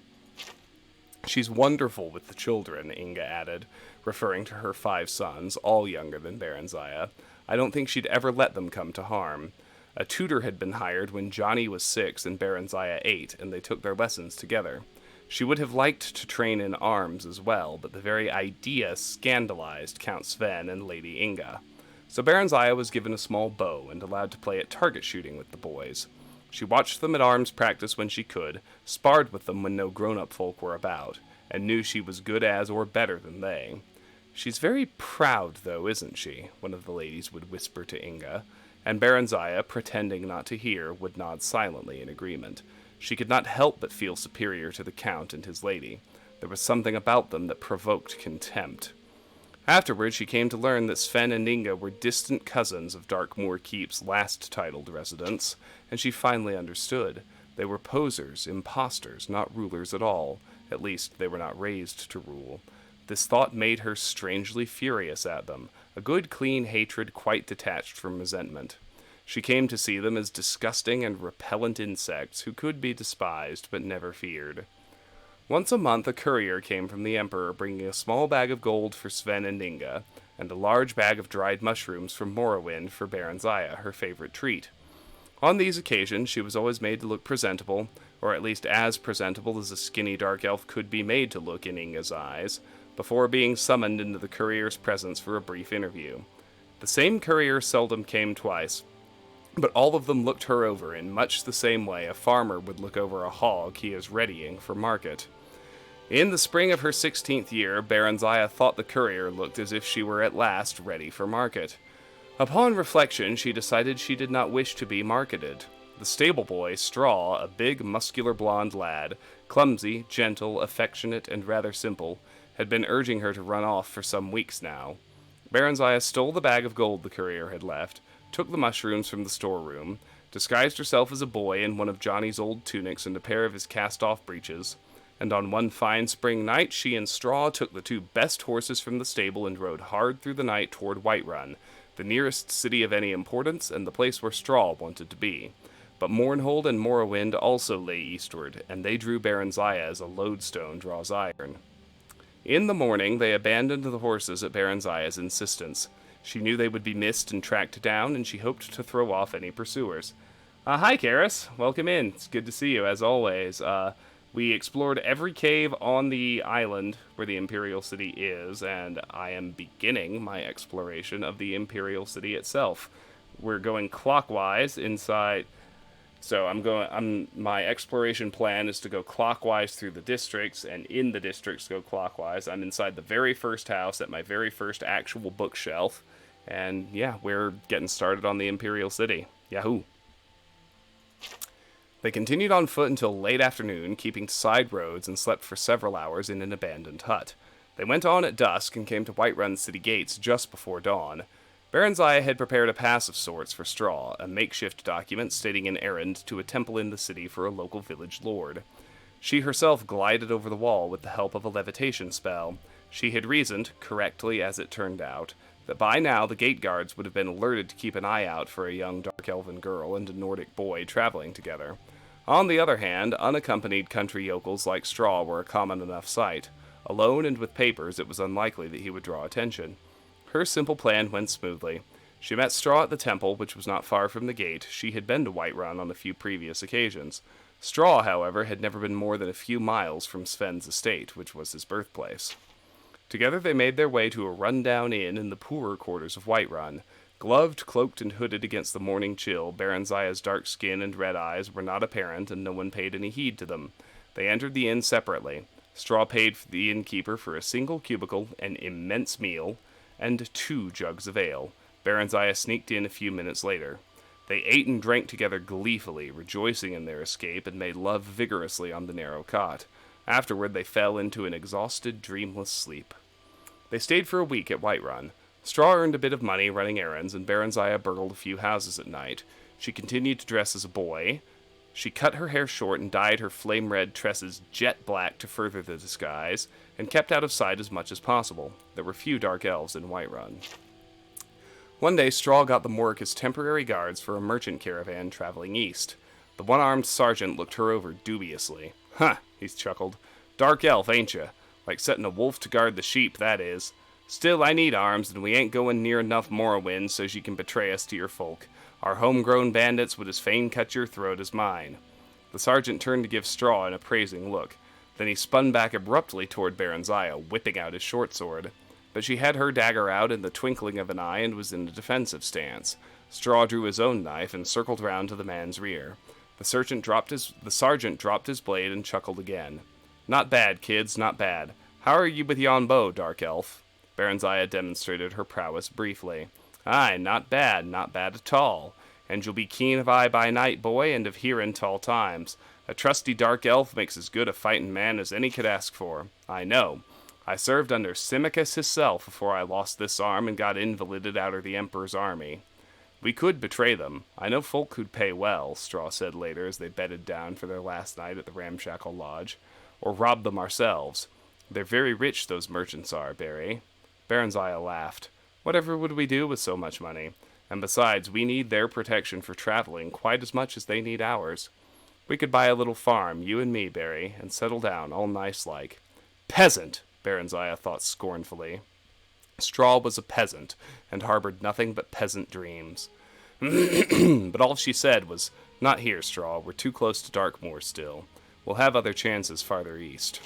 "She's wonderful with the children," Inga added, referring to her 5 sons, all younger than Baronziah. "I don't think she'd ever let them come to harm. A tutor had been hired when Johnny was 6 and Baronziah 8, and they took their lessons together. She would have liked to train in arms as well, but the very idea scandalized Count Sven and Lady Inga. So Baronziah was given a small bow and allowed to play at target shooting with the boys. She watched them at arms practice when she could, sparred with them when no grown-up folk were about, and knew she was good as or better than they. "She's very proud, though, isn't she?" one of the ladies would whisper to Inga, and Baronziah, pretending not to hear, would nod silently in agreement. She could not help but feel superior to the Count and his lady. There was something about them that provoked contempt. Afterward, she came to learn that Sven and Inga were distant cousins of Darkmoor Keep's last titled residents, and she finally understood. They were posers, impostors, not rulers at all. At least, they were not raised to rule. This thought made her strangely furious at them, a good, clean hatred quite detached from resentment. She came to see them as disgusting and repellent insects who could be despised but never feared. Once a month a courier came from the Emperor bringing a small bag of gold for Sven and Inga, and a large bag of dried mushrooms from Morrowind for Baronziah, her favorite treat. On these occasions she was always made to look presentable, or at least as presentable as a skinny dark elf could be made to look in Inga's eyes, before being summoned into the courier's presence for a brief interview. The same courier seldom came twice, but all of them looked her over in much the same way a farmer would look over a hog he is readying for market. In the spring of her 16th year, Baronziah thought the courier looked as if she were at last ready for market. Upon reflection, she decided she did not wish to be marketed. The stable boy, Straw, a big, muscular blonde lad, clumsy, gentle, affectionate, and rather simple, had been urging her to run off for some weeks now. Baronziah stole the bag of gold the courier had left, took the mushrooms from the storeroom, disguised herself as a boy in one of Johnny's old tunics and a pair of his cast-off breeches, and on one fine spring night she and Straw took the 2 best horses from the stable and rode hard through the night toward Whiterun, the nearest city of any importance and the place where Straw wanted to be. But Mournhold and Morrowind also lay eastward, and they drew Baronziah as a lodestone draws iron. In the morning, they abandoned the horses at Baronziah's insistence. She knew they would be missed and tracked down, and she hoped to throw off any pursuers. Hi, Karis. Welcome in. It's good to see you, as always. We explored every cave on the island where the Imperial City is, and I am beginning my exploration of the Imperial City itself. We're going clockwise inside... So my exploration plan is to go clockwise through the districts, and in the districts go clockwise. I'm inside the very first house at my very first actual bookshelf. And yeah, we're getting started on the Imperial City. Yahoo! They continued on foot until late afternoon, keeping to side roads, and slept for several hours in an abandoned hut. They went on at dusk and came to Whiterun city gates just before dawn. Baronziah had prepared a pass of sorts for Straw, a makeshift document stating an errand to a temple in the city for a local village lord. She herself glided over the wall with the help of a levitation spell. She had reasoned, correctly as it turned out, that by now the gate guards would have been alerted to keep an eye out for a young dark elven girl and a Nordic boy traveling together. On the other hand, unaccompanied country yokels like Straw were a common enough sight. Alone and with papers, it was unlikely that he would draw attention. Her simple plan went smoothly. She met Straw at the temple, which was not far from the gate. She had been to Whiterun on a few previous occasions. Straw, however, had never been more than a few miles from Sven's estate, which was his birthplace. Together they made their way to a run-down inn in the poorer quarters of Whiterun. Gloved, cloaked, and hooded against the morning chill, Baronziah's dark skin and red eyes were not apparent, and no one paid any heed to them. They entered the inn separately. Straw paid for the innkeeper for a single cubicle, an immense meal, and 2 jugs of ale. Baronziah sneaked in a few minutes later. They ate and drank together gleefully, rejoicing in their escape, and made love vigorously on the narrow cot. Afterward they fell into an exhausted, dreamless sleep. They stayed for a week at Whiterun. Straw earned a bit of money running errands, and Baronziah burgled a few houses at night. She continued to dress as a boy. She cut her hair short and dyed her flame-red tresses jet black to further the disguise, and kept out of sight as much as possible. There were few dark elves in Whiterun. One day, Straw got the Mork as temporary guards for a merchant caravan traveling east. The one-armed sergeant looked her over dubiously. "Huh," he chuckled. "Dark elf, ain't ya? Like setting a wolf to guard the sheep, that is. Still, I need arms, and we ain't going near enough Morrowind so's you can betray us to your folk. Our homegrown bandits would as fain cut your throat as mine." The sergeant turned to give Straw an appraising look. Then he spun back abruptly toward Baronziah, whipping out his short sword. But she had her dagger out in the twinkling of an eye and was in a defensive stance. Straw drew his own knife and circled round to the man's rear. The sergeant dropped his blade and chuckled again. "Not bad, kids, not bad. How are you with yon bow, dark elf?" Baronziah demonstrated her prowess briefly. "Aye, not bad at all. And you'll be keen of eye by night, boy, and of hearing tall times. A trusty dark elf makes as good a fighting man as any could ask for. I know. I served under Symmachus hisself before I lost this arm and got invalided out of the Emperor's army. We could betray them. I know folk who'd pay well," Straw said later as they bedded down for their last night at the ramshackle lodge. "Or rob them ourselves. They're very rich, those merchants are, Barry." Baronziah laughed. "Whatever would we do with so much money? And besides, we need their protection for traveling quite as much as they need ours. We could buy a little farm, you and me, Barry, and settle down all nice-like." "Peasant!" Baronziah thought scornfully. Straw was a peasant, and harbored nothing but peasant dreams. But all she said was, "Not here, Straw. We're too close to Darkmoor still. We'll have other chances farther east."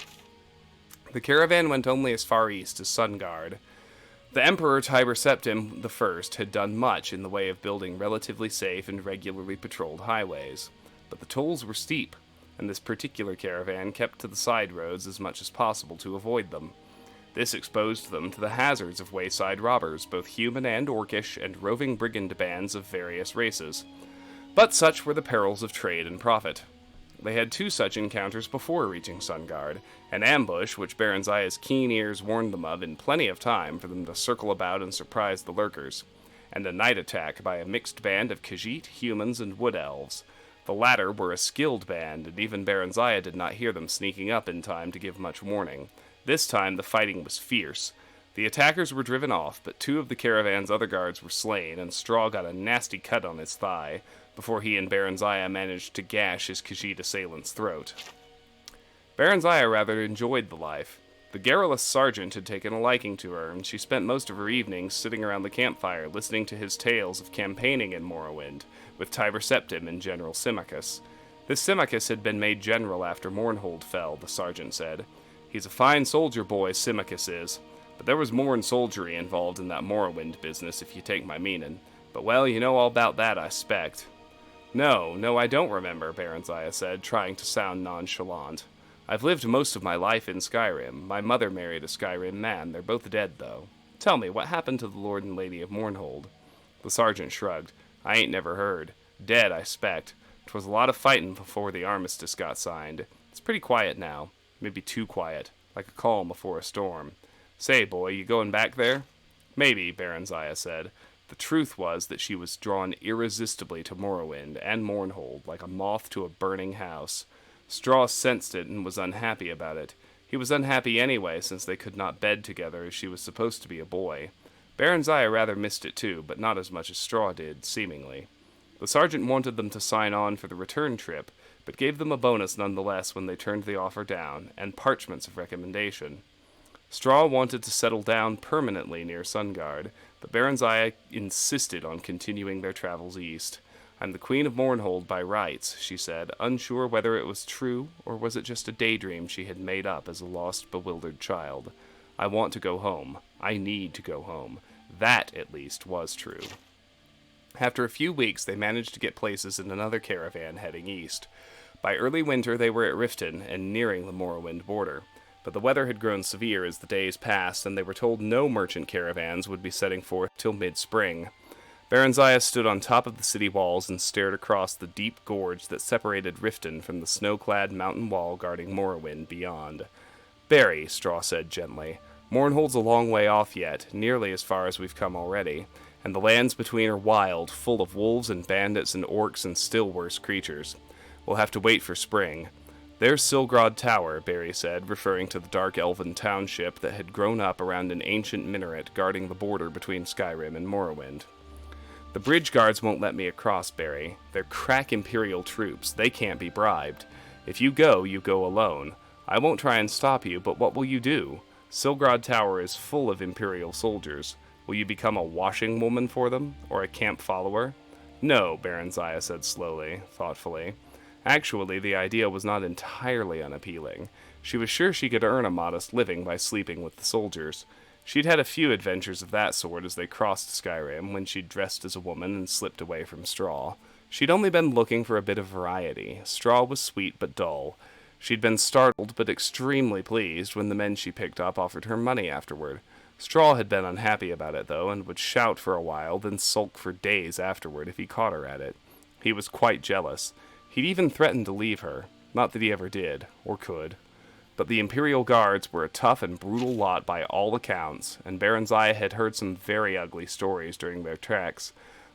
The caravan went only as far east as Sungard. The Emperor Tiber Septim I had done much in the way of building relatively safe and regularly patrolled highways. But the tolls were steep. and this particular caravan kept to the side roads as much as possible to avoid them. This exposed them to the hazards of wayside robbers, both human and orcish, and roving brigand bands of various races. But such were the perils of trade and profit. They had 2 such encounters before reaching Sungard, an ambush which Baranzaya's keen ears warned them of in plenty of time for them to circle about and surprise the lurkers, and a night attack by a mixed band of Khajiit, humans, and wood elves. The latter were a skilled band, and even Baranzaya did not hear them sneaking up in time to give much warning. This time the fighting was fierce. The attackers were driven off, but 2 of the caravan's other guards were slain, and Straw got a nasty cut on his thigh, before he and Baranzaya managed to gash his Khajiit assailant's throat. Baranzaya rather enjoyed the life. The garrulous sergeant had taken a liking to her, and she spent most of her evenings sitting around the campfire listening to his tales of campaigning in Morrowind, with Tiber Septim and General Symmachus. This Symmachus had been made general after Mournhold fell, the sergeant said. He's a fine soldier boy, Symmachus is, but there was more 'n soldiery involved in that Morrowind business, if you take my meanin'. But well, you know all about that, I s'pect. No, I don't remember, Baranzaya said, trying to sound nonchalant. I've lived most of my life in Skyrim. My mother married a Skyrim man. They're both dead, though. Tell me, what happened to the Lord and Lady of Mournhold? The sergeant shrugged. I ain't never heard. Dead, I s'pect. 'Twas a lot of fightin' before the armistice got signed. It's pretty quiet now. Maybe too quiet. Like a calm before a storm. Say, boy, you going back there? Maybe, Baranzaya said. The truth was that she was drawn irresistibly to Morrowind and Mournhold, like a moth to a burning house. Straw sensed it and was unhappy about it. He was unhappy anyway, since they could not bed together as she was supposed to be a boy. Baranzaya rather missed it too, but not as much as Straw did, seemingly. The sergeant wanted them to sign on for the return trip, but gave them a bonus nonetheless when they turned the offer down, and parchments of recommendation. Straw wanted to settle down permanently near Sungard, but Baranzaya insisted on continuing their travels east. I'm the Queen of Mournhold by rights, she said, unsure whether it was true or was it just a daydream she had made up as a lost, bewildered child. I want to go home. I need to go home. That, at least, was true. After a few weeks, they managed to get places in another caravan heading east. By early winter, they were at Riften and nearing the Morrowind border. But the weather had grown severe as the days passed, and they were told no merchant caravans would be setting forth till mid-spring. Baranzaya stood on top of the city walls and stared across the deep gorge that separated Riften from the snow-clad mountain wall guarding Morrowind beyond. Barry, Straw said gently, Mournhold's a long way off yet, nearly as far as we've come already, and the lands between are wild, full of wolves and bandits and orcs and still worse creatures. We'll have to wait for spring. There's Silgrod Tower, Barry said, referring to the dark elven township that had grown up around an ancient minaret guarding the border between Skyrim and Morrowind. The bridge guards won't let me across, Barry. They're crack Imperial troops. They can't be bribed. If you go alone. I won't try and stop you, but what will you do? Silgrod Tower is full of Imperial soldiers. Will you become a washing woman for them? Or a camp follower? No, Baranzaya said slowly, thoughtfully. Actually, the idea was not entirely unappealing. She was sure she could earn a modest living by sleeping with the soldiers. She'd had a few adventures of that sort as they crossed Skyrim, when she'd dressed as a woman and slipped away from Straw. She'd only been looking for a bit of variety. Straw was sweet but dull. She'd been startled but extremely pleased when the men she picked up offered her money afterward. Straw had been unhappy about it, though, and would shout for a while, then sulk for days afterward if he caught her at it. He was quite jealous. He'd even threatened to leave her. Not that he ever did, or could. But the Imperial Guards were a tough and brutal lot by all accounts, and Baranzaya had heard some very ugly stories during their treks.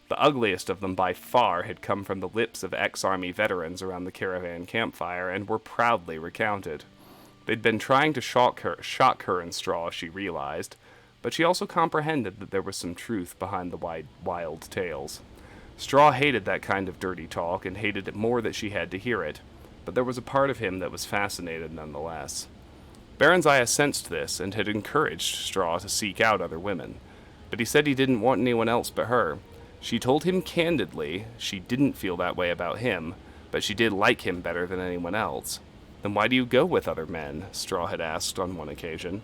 The ugliest of them by far had come from the lips of ex-army veterans around the caravan campfire and were proudly recounted. They'd been trying to shock her in Straw, she realized, but she also comprehended that there was some truth behind the wild tales. Straw hated that kind of dirty talk, and hated it more that she had to hear it, but there was a part of him that was fascinated nonetheless. Baranzaya sensed this, and had encouraged Straw to seek out other women, but he said he didn't want anyone else but her. She told him candidly she didn't feel that way about him, but she did like him better than anyone else. Then why do you go with other men? Straw had asked on one occasion.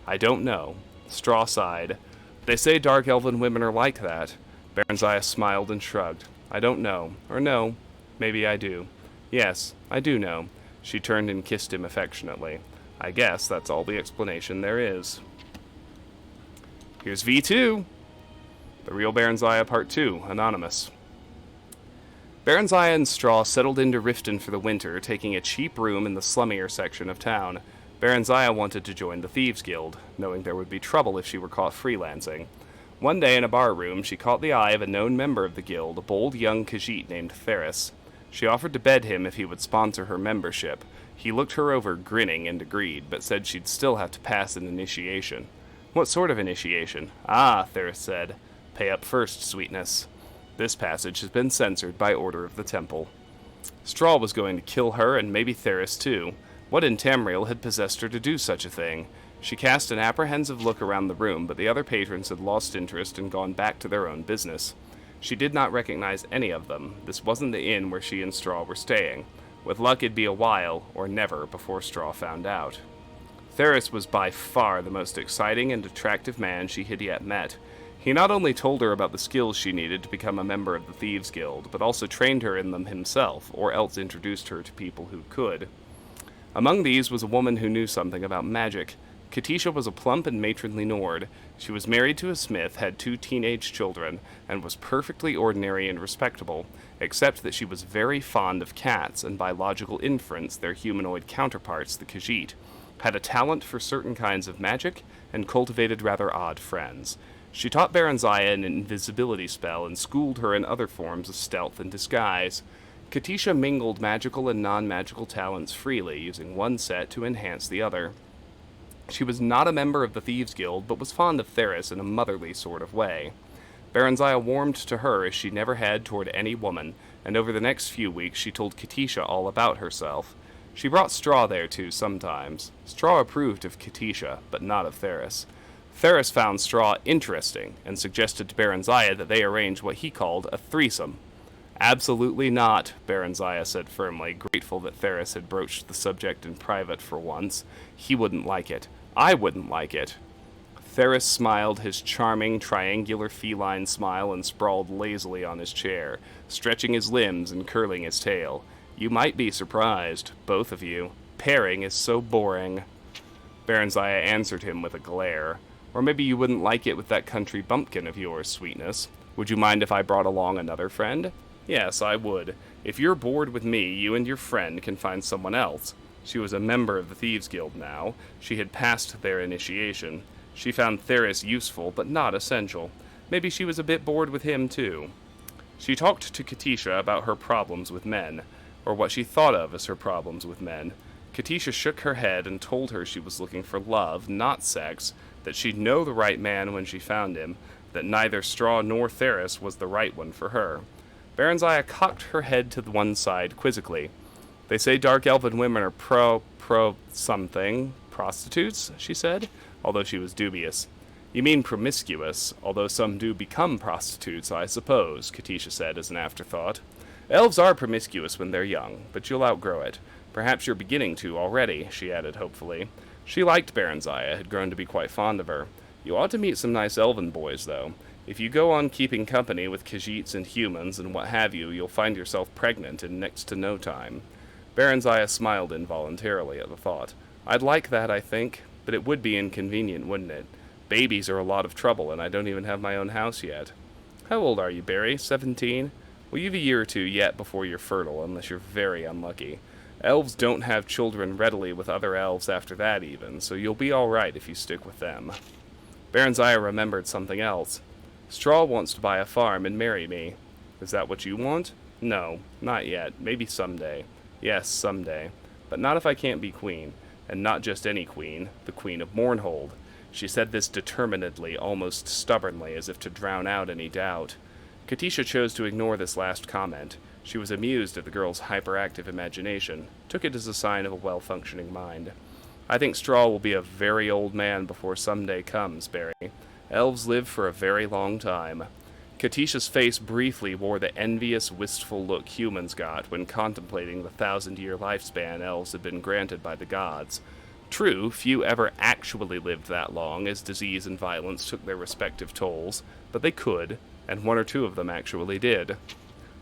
I don't know. Straw sighed. They say dark elven women are like that. Baranzaya smiled and shrugged. I don't know. Or no. Maybe I do. Yes, I do know. She turned and kissed him affectionately. I guess that's all the explanation there is. Here's V2. The Real Baronziah Part 2, Anonymous. Baronziah and Straw settled into Riften for the winter, taking a cheap room in the slummier section of town. Baronziah wanted to join the Thieves Guild, knowing there would be trouble if she were caught freelancing. One day in a bar room, she caught the eye of a known member of the guild, a bold young Khajiit named Theris. She offered to bed him if he would sponsor her membership. He looked her over, grinning, and agreed, but said she'd still have to pass an initiation. What sort of initiation? Ah, Theris said. Pay up first, sweetness. This passage has been censored by order of the temple. Straw was going to kill her and maybe Theris too. What in Tamriel had possessed her to do such a thing? She cast an apprehensive look around the room, but the other patrons had lost interest and gone back to their own business. She did not recognize any of them. This wasn't the inn where she and Straw were staying. With luck, it'd be a while, or never, before Straw found out. Theris was by far the most exciting and attractive man she had yet met. He not only told her about the skills she needed to become a member of the Thieves Guild, but also trained her in them himself, or else introduced her to people who could. Among these was a woman who knew something about magic. Katisha was a plump and matronly Nord. She was married to a smith, had 2 teenage children, and was perfectly ordinary and respectable, except that she was very fond of cats, and by logical inference their humanoid counterparts, the Khajiit, had a talent for certain kinds of magic, and cultivated rather odd friends. She taught Baronziah an invisibility spell and schooled her in other forms of stealth and disguise. Katisha mingled magical and non-magical talents freely, using one set to enhance the other. She was not a member of the Thieves Guild, but was fond of Theris in a motherly sort of way. Baronziah warmed to her as she never had toward any woman, and over the next few weeks she told Katisha all about herself. She brought Straw there too sometimes. Straw approved of Katisha, but not of Theris. Theris found Straw interesting, and suggested to Baronziah that they arrange what he called a threesome. Absolutely not, Baronziah said firmly, grateful that Theris had broached the subject in private for once. He wouldn't like it. I wouldn't like it. Theris smiled his charming, triangular feline smile and sprawled lazily on his chair, stretching his limbs and curling his tail. You might be surprised, both of you. Pairing is so boring. Baronziah answered him with a glare. Or maybe you wouldn't like it with that country bumpkin of yours, sweetness. Would you mind if I brought along another friend? Yes, I would. If you're bored with me, you and your friend can find someone else. She was a member of the Thieves Guild now. She had passed their initiation. She found Theris useful, but not essential. Maybe she was a bit bored with him, too. She talked to Katisha about her problems with men, or what she thought of as her problems with men. Katisha shook her head and told her she was looking for love, not sex, that she'd know the right man when she found him, that neither Straw nor Theris was the right one for her. Baronziah cocked her head to the one side quizzically. They say dark elven women are something. Prostitutes, she said, although she was dubious. You mean promiscuous, although some do become prostitutes, I suppose, Katisha said as an afterthought. Elves are promiscuous when they're young, but you'll outgrow it. Perhaps you're beginning to already, she added hopefully. She liked Baronziah, had grown to be quite fond of her. You ought to meet some nice elven boys, though. If you go on keeping company with Khajiits and humans and what have you, you'll find yourself pregnant in next to no time. Baronziah smiled involuntarily at the thought. I'd like that, I think, but it would be inconvenient, wouldn't it? Babies are a lot of trouble, and I don't even have my own house yet. How old are you, Barry? 17? Well, you've a year or two yet before you're fertile, unless you're very unlucky. Elves don't have children readily with other elves after that, even, so you'll be all right if you stick with them. Baronziah remembered something else. Straw wants to buy a farm and marry me. Is that what you want? No, not yet. Maybe someday. Yes, someday. But not if I can't be queen. And not just any queen, the Queen of Mournhold. She said this determinedly, almost stubbornly, as if to drown out any doubt. Katisha chose to ignore this last comment. She was amused at the girl's hyperactive imagination, took it as a sign of a well-functioning mind. I think Straw will be a very old man before someday comes, Barry. Elves live for a very long time. Katisha's face briefly wore the envious, wistful look humans got when contemplating the 1,000-year lifespan elves had been granted by the gods. True, few ever actually lived that long, as disease and violence took their respective tolls, but they could, and 1 or 2 of them actually did.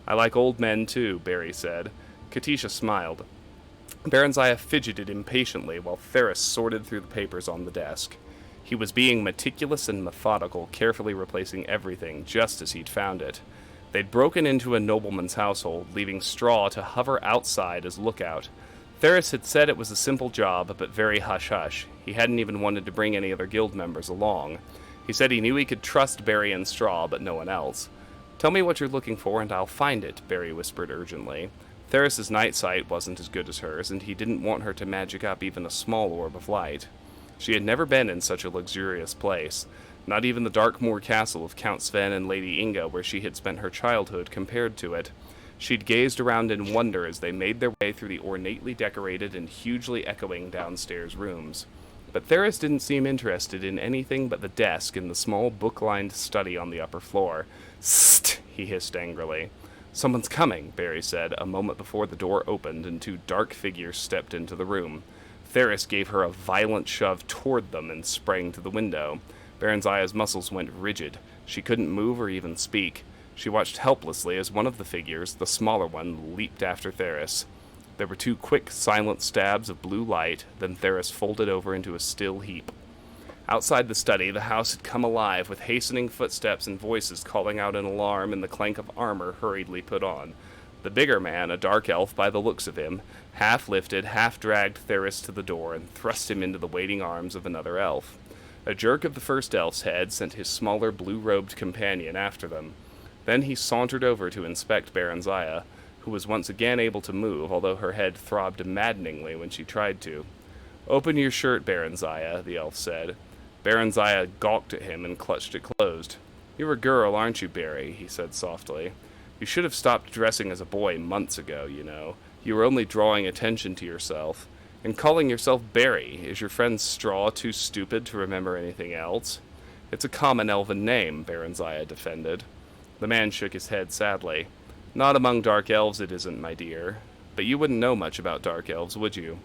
I like old men, too, Barry said. Katisha smiled. Baronziah fidgeted impatiently while Ferris sorted through the papers on the desk. He was being meticulous and methodical, carefully replacing everything just as he'd found it. They'd broken into a nobleman's household, leaving Straw to hover outside as lookout. Ferris had said it was a simple job, but very hush-hush. He hadn't even wanted to bring any other guild members along. He said he knew he could trust Barry and Straw, but no one else. "Tell me what you're looking for, and I'll find it," Barry whispered urgently. Ferris's night sight wasn't as good as hers, and he didn't want her to magic up even a small orb of light. She had never been in such a luxurious place. Not even the Darkmoor castle of Count Sven and Lady Inga, where she had spent her childhood, compared to it. She'd gazed around in wonder as they made their way through the ornately decorated and hugely echoing downstairs rooms. But Ferris didn't seem interested in anything but the desk in the small book-lined study on the upper floor. "Sst!" he hissed angrily. "Someone's coming," Barry said, a moment before the door opened and two dark figures stepped into the room. Ferris gave her a violent shove toward them and sprang to the window. Baronziah's muscles went rigid. She couldn't move or even speak. She watched helplessly as one of the figures, the smaller one, leaped after Ferris. There were two quick, silent stabs of blue light, then Ferris folded over into a still heap. Outside the study, the house had come alive with hastening footsteps and voices calling out in alarm and the clank of armor hurriedly put on. The bigger man, a dark elf by the looks of him, half lifted, half dragged Ferris to the door and thrust him into the waiting arms of another elf. A jerk of the first elf's head sent his smaller blue-robed companion after them. Then he sauntered over to inspect Baronziah, who was once again able to move, although her head throbbed maddeningly when she tried to. "Open your shirt, Baronziah," the elf said. Baronziah gawked at him and clutched it closed. "You're a girl, aren't you, Barry?" he said softly. "You should have stopped dressing as a boy months ago, you know. You were only drawing attention to yourself. And calling yourself Barry, is your friend Straw too stupid to remember anything else?" "It's a common elven name," Baronziah defended. The man shook his head sadly. "Not among dark elves it isn't, my dear. But you wouldn't know much about dark elves, would you?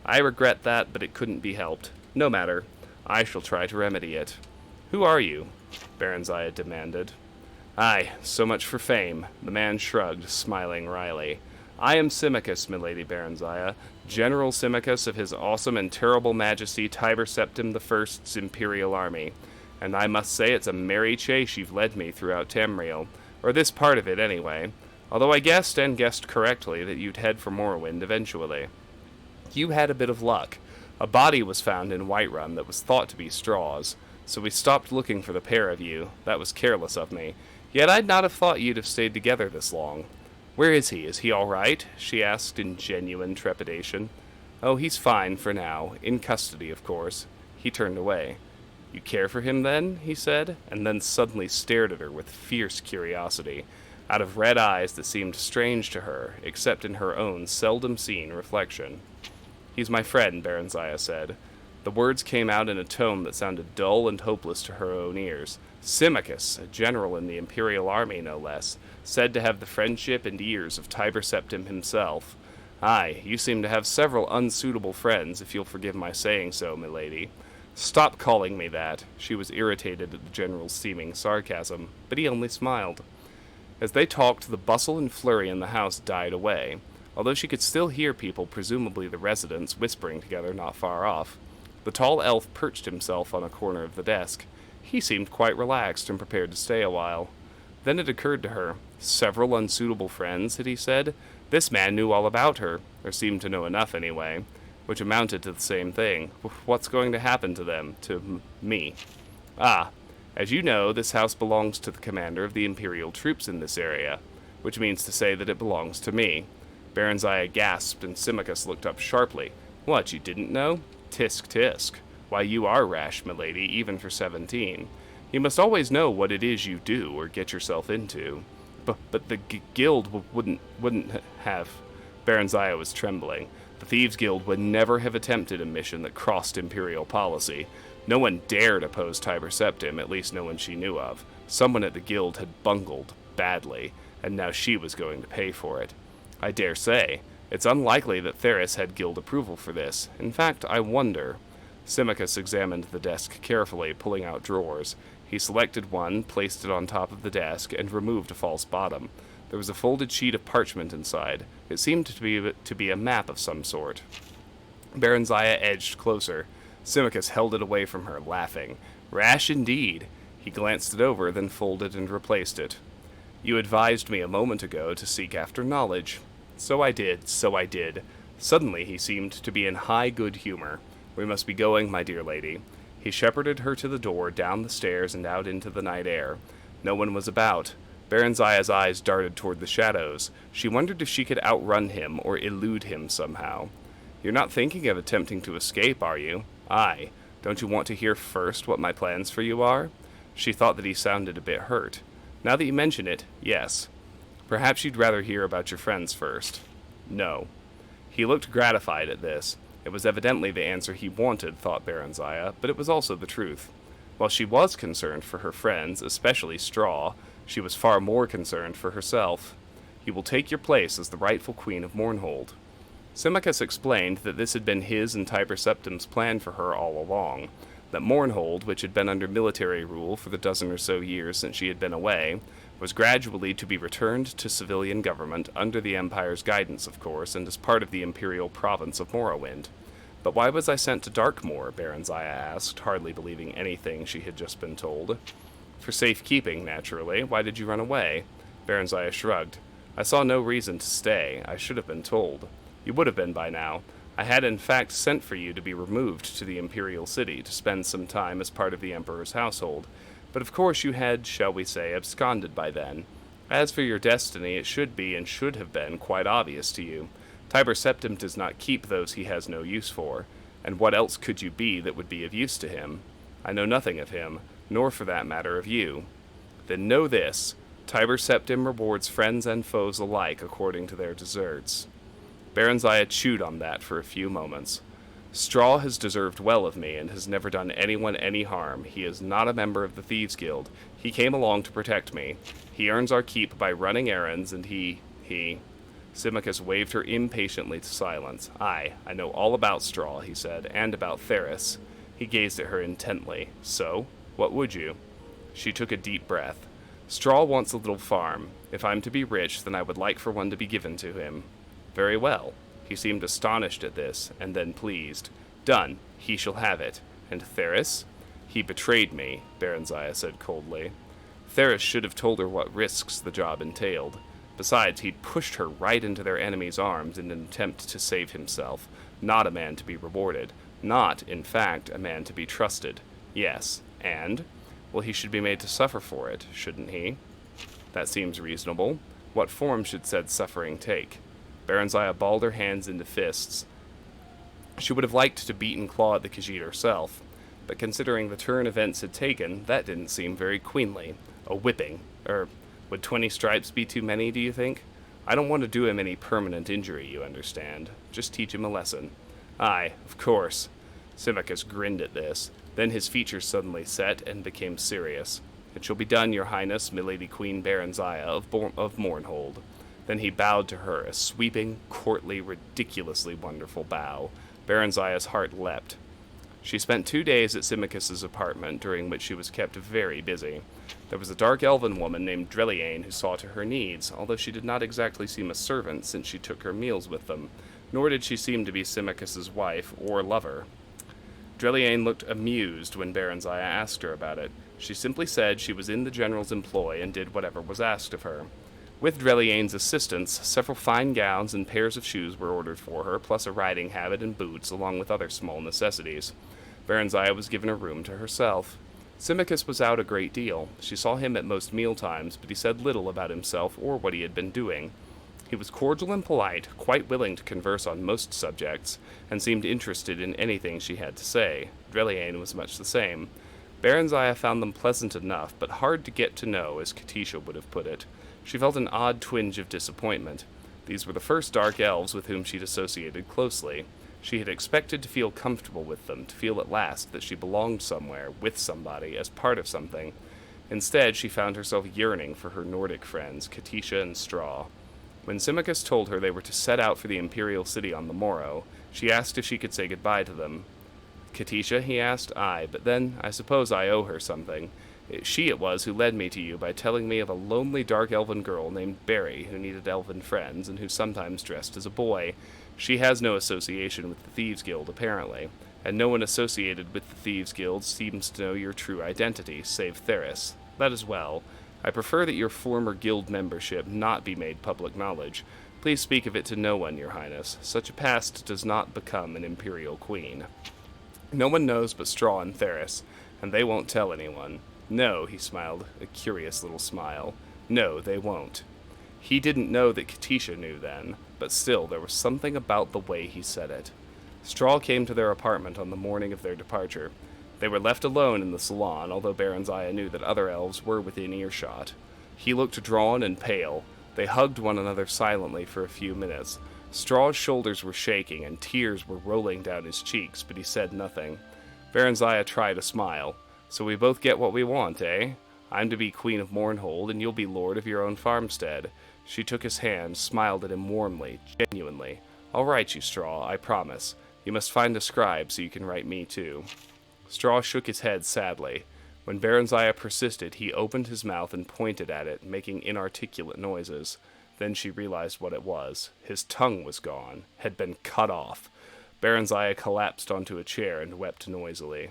I regret that, but it couldn't be helped. No matter. I shall try to remedy it." "Who are you?" Baronziah demanded. "Aye, so much for fame." The man shrugged, smiling wryly. "I am Symmachus, milady Baronziah, General Symmachus of his awesome and terrible majesty Tiber Septim I's Imperial Army. And I must say it's a merry chase you've led me throughout Tamriel, or this part of it anyway, although I guessed, and guessed correctly, that you'd head for Morrowind eventually. You had a bit of luck. A body was found in Whiterun that was thought to be Straw's, so we stopped looking for the pair of you. That was careless of me. Yet I'd not have thought you'd have stayed together this long. Where is he? Is he all right?" she asked in genuine trepidation. "Oh, he's fine for now. In custody, of course." He turned away. "You care for him, then?" he said, and then suddenly stared at her with fierce curiosity, out of red eyes that seemed strange to her, except in her own seldom-seen reflection. "He's my friend," Baronziah said. The words came out in a tone that sounded dull and hopeless to her own ears. Symmachus, a general in the Imperial Army no less, said to have the friendship and ears of Tiber Septim himself. "Aye, you seem to have several unsuitable friends, if you'll forgive my saying so, milady." "Stop calling me that." She was irritated at the general's seeming sarcasm, but he only smiled. As they talked, the bustle and flurry in the house died away, although she could still hear people, presumably the residents, whispering together not far off. The tall elf perched himself on a corner of the desk. He seemed quite relaxed and prepared to stay a while. Then it occurred to her. Several unsuitable friends, had he said? This man knew all about her, or seemed to know enough anyway, which amounted to the same thing. What's going to happen to them? To me? "Ah, as you know, this house belongs to the commander of the Imperial troops in this area, which means to say that it belongs to me." Baronziah gasped, and Symmachus looked up sharply. "What, you didn't know? Tisk tisk. Why, you are rash, milady, even for 17. You must always know what it is you do or get yourself into." But the guild wouldn't have. Baronziah was trembling. The Thieves' Guild would never have attempted a mission that crossed Imperial policy. No one dared oppose Tiber Septim, at least no one she knew of. Someone at the guild had bungled badly, and now she was going to pay for it. "I dare say. It's unlikely that Theris had guild approval for this. In fact, I wonder." Symmachus examined the desk carefully, pulling out drawers. He selected one, placed it on top of the desk, and removed a false bottom. There was a folded sheet of parchment inside. It seemed to be a map of some sort. Baron Zaya edged closer. Symmachus held it away from her, laughing. Rash indeed. He glanced it over, then folded and replaced it. You advised me a moment ago to seek after knowledge. So I did, so I did. Suddenly he seemed to be in high good humor. We must be going, my dear lady. He shepherded her to the door, down the stairs, and out into the night air. No one was about. Baron Zaya's eyes darted toward the shadows. She wondered if she could outrun him or elude him somehow. You're not thinking of attempting to escape, are you? Aye. Don't you want to hear first what my plans for you are? She thought that he sounded a bit hurt. Now that you mention it, yes. Perhaps you'd rather hear about your friends first. No. He looked gratified at this. It was evidently the answer he wanted, thought Baron Zaya, but it was also the truth. While she was concerned for her friends, especially Straw, she was far more concerned for herself. You will take your place as the rightful queen of Mournhold. Symmachus explained that this had been his and Tiber Septim's plan for her all along, that Mournhold, which had been under military rule for the dozen or so years since she had been away, was gradually to be returned to civilian government under the Empire's guidance, of course, and as part of the imperial province of Morrowind. But why was I sent to Darkmoor? Baron Zaya asked, hardly believing anything she had just been told. For safekeeping, naturally. Why did you run away? Baron Zaya shrugged. I saw no reason to stay. I should have been told. You would have been by now. I had in fact sent for you to be removed to the Imperial City to spend some time as part of the Emperor's household, but of course you had, shall we say, absconded by then. As for your destiny, it should be and should have been quite obvious to you. Tiber Septim does not keep those he has no use for, and what else could you be that would be of use to him? I know nothing of him, nor for that matter of you. Then know this, Tiber Septim rewards friends and foes alike according to their deserts. Baron Zaya chewed on that for a few moments. Straw has deserved well of me and has never done anyone any harm. He is not a member of the Thieves Guild. He came along to protect me. He earns our keep by running errands, and he... Symmachus waved her impatiently to silence. Aye, I know all about Straw, he said, and about Theris. He gazed at her intently. So, what would you? She took a deep breath. Straw wants a little farm. If I'm to be rich, then I would like for one to be given to him. Very well. He seemed astonished at this, and then pleased. Done. He shall have it. And Theris? He betrayed me, Baron Zaya said coldly. Theris should have told her what risks the job entailed. Besides, he'd pushed her right into their enemy's arms in an attempt to save himself. Not a man to be rewarded. Not, in fact, a man to be trusted. Yes. And? Well, he should be made to suffer for it, shouldn't he? That seems reasonable. What form should said suffering take? Baron Zaya balled her hands into fists. She would have liked to beat and claw at the Khajiit herself, but considering the turn events had taken, that didn't seem very queenly. A whipping. Would 20 stripes be too many, do you think? I don't want to do him any permanent injury, you understand. Just teach him a lesson. Aye, of course. Symmachus grinned at this. Then his features suddenly set and became serious. It shall be done, your highness, milady Queen Baron Zaya of Mournhold. Then he bowed to her, a sweeping, courtly, ridiculously wonderful bow. Baron Zaya's heart leapt. She spent 2 days at Symmachus's apartment, during which she was kept very busy. There was a dark elven woman named Dreliane who saw to her needs, although she did not exactly seem a servant since she took her meals with them, nor did she seem to be Symmachus's wife or lover. Dreliane looked amused when Baron Zaya asked her about it. She simply said she was in the general's employ and did whatever was asked of her. With Dreliane's assistance, several fine gowns and pairs of shoes were ordered for her, plus a riding habit and boots, along with other small necessities. Baron Zaya was given a room to herself. Symmachus was out a great deal. She saw him at most mealtimes, but he said little about himself or what he had been doing. He was cordial and polite, quite willing to converse on most subjects, and seemed interested in anything she had to say. Dreliane was much the same. Baron Zaya found them pleasant enough, but hard to get to know, as Katisha would have put it. She felt an odd twinge of disappointment. These were the first dark elves with whom she'd associated closely. She had expected to feel comfortable with them, to feel at last that she belonged somewhere, with somebody, as part of something. Instead, she found herself yearning for her Nordic friends, Katisha and Straw. When Symmachus told her they were to set out for the Imperial City on the morrow, she asked if she could say goodbye to them. Katisha, he asked. Aye, but then I suppose I owe her something. She it was who led me to you by telling me of a lonely dark elven girl named Barry who needed elven friends and who sometimes dressed as a boy. She has no association with the Thieves Guild, apparently, and no one associated with the Thieves Guild seems to know your true identity, save Theris. That is well. I prefer that your former guild membership not be made public knowledge. Please speak of it to no one, your highness. Such a past does not become an imperial queen. No one knows but Straw and Theris, and they won't tell anyone. No, he smiled, a curious little smile. No, they won't. He didn't know that Katisha knew then, but still there was something about the way he said it. Straw came to their apartment on the morning of their departure. They were left alone in the salon, although Baronziah knew that other elves were within earshot. He looked drawn and pale. They hugged one another silently for a few minutes. Straw's shoulders were shaking and tears were rolling down his cheeks, but he said nothing. Baronziah tried a smile. So we both get what we want, eh? I'm to be Queen of Mournhold, and you'll be lord of your own farmstead. She took his hand, smiled at him warmly, genuinely. I'll write you, Straw, I promise. You must find a scribe so you can write me too. Straw shook his head sadly. When Baronziah persisted, he opened his mouth and pointed at it, making inarticulate noises. Then she realized what it was. His tongue was gone, had been cut off. Baronziah collapsed onto a chair and wept noisily.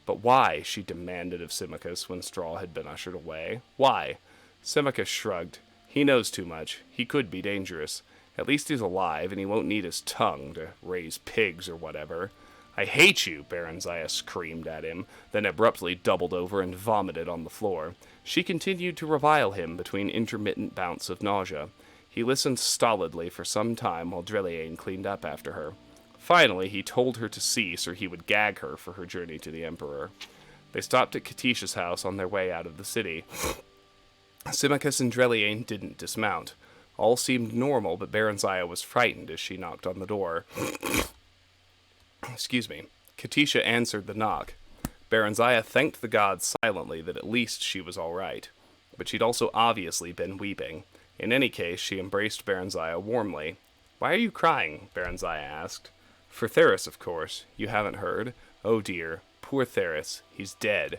But why? She demanded of Symmachus when Straw had been ushered away. Why? Symmachus shrugged. He knows too much. He could be dangerous. At least he's alive, and he won't need his tongue to raise pigs or whatever. I hate you, Baronziah screamed at him, then abruptly doubled over and vomited on the floor. She continued to revile him between intermittent bouts of nausea. He listened stolidly for some time while Dreliane cleaned up after her. Finally, he told her to cease or he would gag her for her journey to the Emperor. They stopped at Katisha's house on their way out of the city. Symmachus and Dreliane didn't dismount. All seemed normal, but Baronziah was frightened as she knocked on the door. Excuse me. Katisha answered the knock. Baronziah thanked the gods silently that at least she was all right. But she'd also obviously been weeping. In any case, she embraced Baronziah warmly. Why are you crying? Baronziah asked. For Theris, of course. You haven't heard? Oh dear. Poor Theris. He's dead.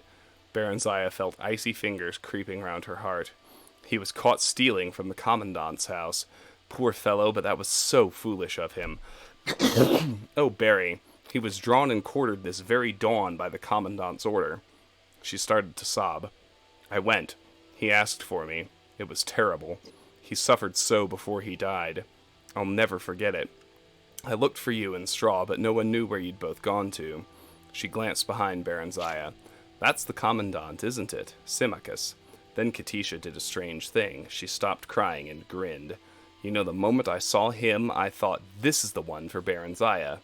Baronziah felt icy fingers creeping round her heart. He was caught stealing from the Commandant's house. Poor fellow, but that was so foolish of him. Oh, Barry. He was drawn and quartered this very dawn by the Commandant's order. She started to sob. I went. He asked for me. It was terrible. He suffered so before he died. I'll never forget it. I looked for you in Straw, but no one knew where you'd both gone to. She glanced behind Baronziah. That's the Commandant, isn't it? Symmachus. Then Katisha did a strange thing. She stopped crying and grinned. You know, the moment I saw him, I thought, this is the one for Baronziah.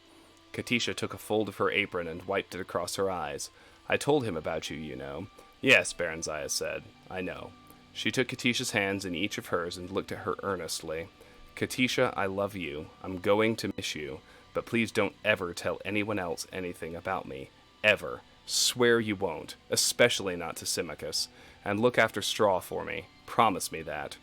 Katisha took a fold of her apron and wiped it across her eyes. I told him about you, you know. Yes, Baronziah said. I know. She took Katisha's hands in each of hers and looked at her earnestly. Katisha, I love you. I'm going to miss you. But please don't ever tell anyone else anything about me. Ever. Swear you won't. Especially not to Symmachus. And look after Straw for me. Promise me that.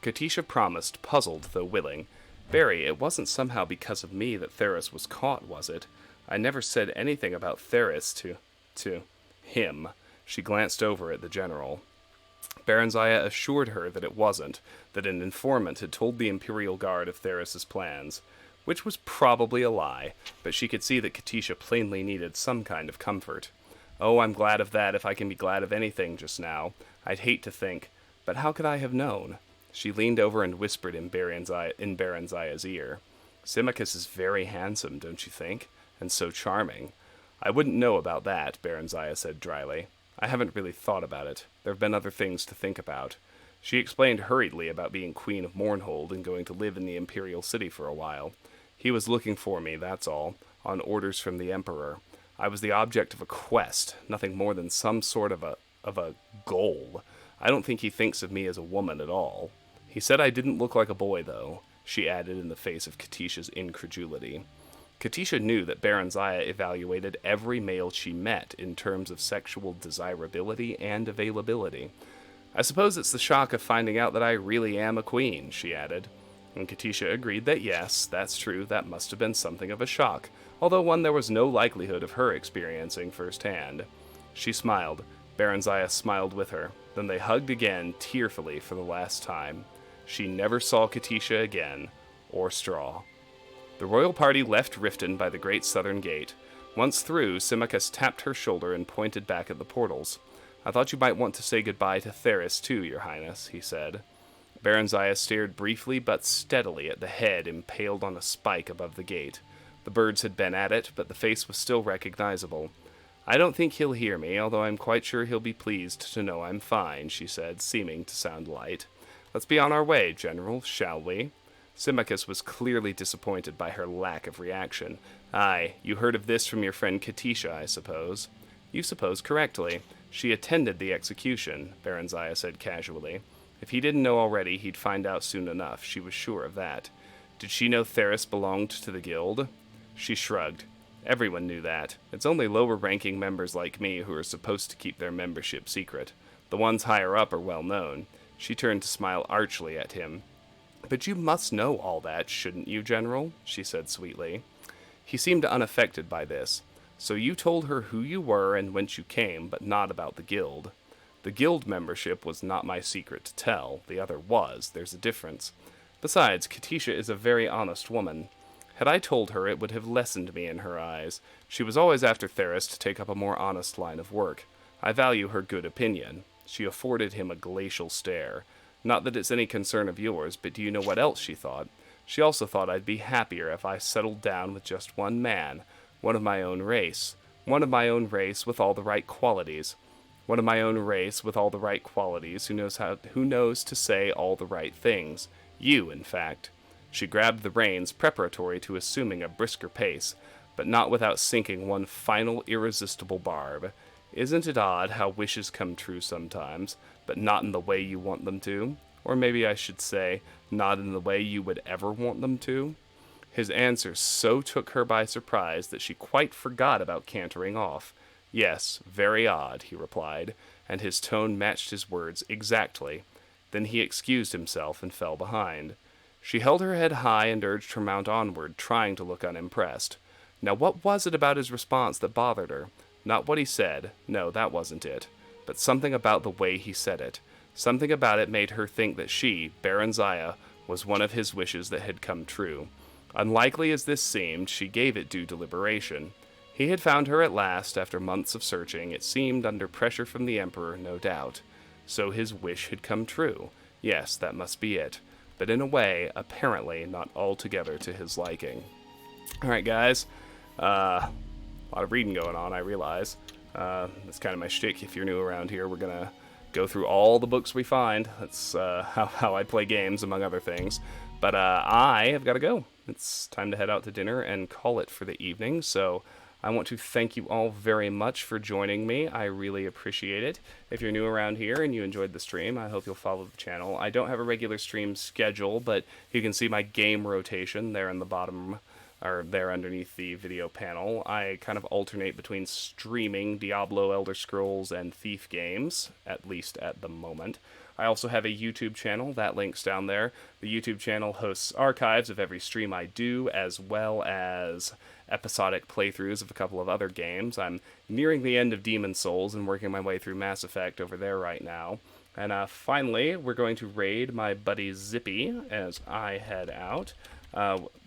Katisha promised, puzzled though willing. Barry, it wasn't somehow because of me that Theris was caught, was it? I never said anything about Theris to him. She glanced over at the general. Baronziah assured her that it wasn't, that an informant had told the Imperial Guard of Theris's plans, which was probably a lie, but she could see that Katisha plainly needed some kind of comfort. Oh, I'm glad of that if I can be glad of anything just now. I'd hate to think, but how could I have known? She leaned over and whispered in Baronziah's ear. Symmachus is very handsome, don't you think? And so charming. I wouldn't know about that, Baronziah said dryly. I haven't really thought about it. There have been other things to think about. She explained hurriedly about being Queen of Mournhold and going to live in the Imperial City for a while. He was looking for me, that's all, on orders from the Emperor. I was the object of a quest, nothing more than some sort of a goal. I don't think he thinks of me as a woman at all. He said I didn't look like a boy, though, she added in the face of Katisha's incredulity. Katisha knew that Baronziah evaluated every male she met in terms of sexual desirability and availability. I suppose it's the shock of finding out that I really am a queen, she added. And Katisha agreed that yes, that's true, that must have been something of a shock, although one there was no likelihood of her experiencing firsthand. She smiled. Baronziah smiled with her. Then they hugged again, tearfully for the last time. She never saw Katisha again, or Straw. The royal party left Riften by the great southern gate. Once through, Symmachus tapped her shoulder and pointed back at the portals. "I thought you might want to say goodbye to Theris too, your highness," he said. Baronziah stared briefly but steadily at the head impaled on a spike above the gate. The birds had been at it, but the face was still recognizable. "I don't think he'll hear me, although I'm quite sure he'll be pleased to know I'm fine," she said, seeming to sound light. "Let's be on our way, General, shall we?" Symmachus was clearly disappointed by her lack of reaction. "Aye, you heard of this from your friend Katisha, I suppose." "You suppose correctly. She attended the execution," Baronziah said casually. If he didn't know already, he'd find out soon enough. She was sure of that. Did she know Theris belonged to the guild? She shrugged. Everyone knew that. It's only lower-ranking members like me who are supposed to keep their membership secret. The ones higher up are well known. She turned to smile archly at him. "But you must know all that, shouldn't you, General?" she said sweetly. He seemed unaffected by this. "So you told her who you were and whence you came, but not about the guild." "The guild membership was not my secret to tell. The other was. There's a difference. Besides, Katisha is a very honest woman. Had I told her, it would have lessened me in her eyes. She was always after Theris to take up a more honest line of work. I value her good opinion." She afforded him a glacial stare. "Not that it's any concern of yours, but do you know what else she thought? She also thought I'd be happier if I settled down with just one man. One of my own race. One of my own race with all the right qualities. One of my own race with all the right qualities who knows to say all the right things. You, in fact." She grabbed the reins preparatory to assuming a brisker pace, but not without sinking one final irresistible barb. "Isn't it odd how wishes come true sometimes, but not in the way you want them to? Or maybe I should say, not in the way you would ever want them to?" His answer so took her by surprise that she quite forgot about cantering off. "Yes, very odd," he replied, and his tone matched his words exactly. Then he excused himself and fell behind. She held her head high and urged her mount onward, trying to look unimpressed. Now what was it about his response that bothered her? Not what he said, no, that wasn't it, but something about the way he said it. Something about it made her think that she, Baronziah, was one of his wishes that had come true. Unlikely as this seemed, she gave it due deliberation. He had found her at last, after months of searching, it seemed under pressure from the Emperor, no doubt. So his wish had come true. Yes, that must be it. But in a way, apparently not altogether to his liking. Alright, guys. A lot of reading going on, I realize. That's kind of my shtick. If you're new around here, we're going to go through all the books we find. That's how I play games, among other things. But I have got to go. It's time to head out to dinner and call it for the evening, so I want to thank you all very much for joining me. I really appreciate it. If you're new around here and you enjoyed the stream, I hope you'll follow the channel. I don't have a regular stream schedule, but you can see my game rotation there in the bottom, or there underneath the video panel. I kind of alternate between streaming Diablo, Elder Scrolls, and Thief games, at least at the moment. I also have a YouTube channel, that link's down there. The YouTube channel hosts archives of every stream I do, as well as episodic playthroughs of a couple of other games. I'm nearing the end of Demon's Souls and working my way through Mass Effect over there right now. And finally, we're going to raid my buddy Zippy as I head out.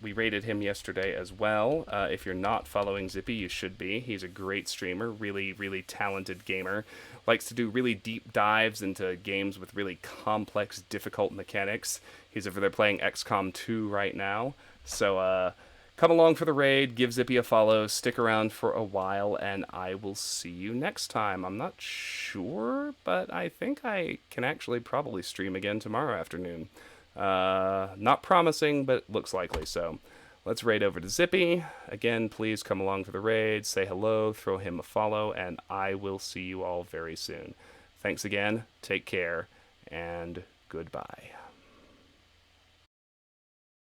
We raided him yesterday as well. If you're not following Zippy, you should be. He's a great streamer, really, really talented gamer. Likes to do really deep dives into games with really complex, difficult mechanics. He's over there playing XCOM 2 right now. So, come along for the raid, give Zippy a follow, stick around for a while, and I will see you next time. I'm not sure, but I think I can actually probably stream again tomorrow afternoon. Not promising, but looks likely, so let's raid over to Zippy. Again, please come along for the raid, say hello, throw him a follow, and I will see you all very soon. Thanks again, take care, and goodbye.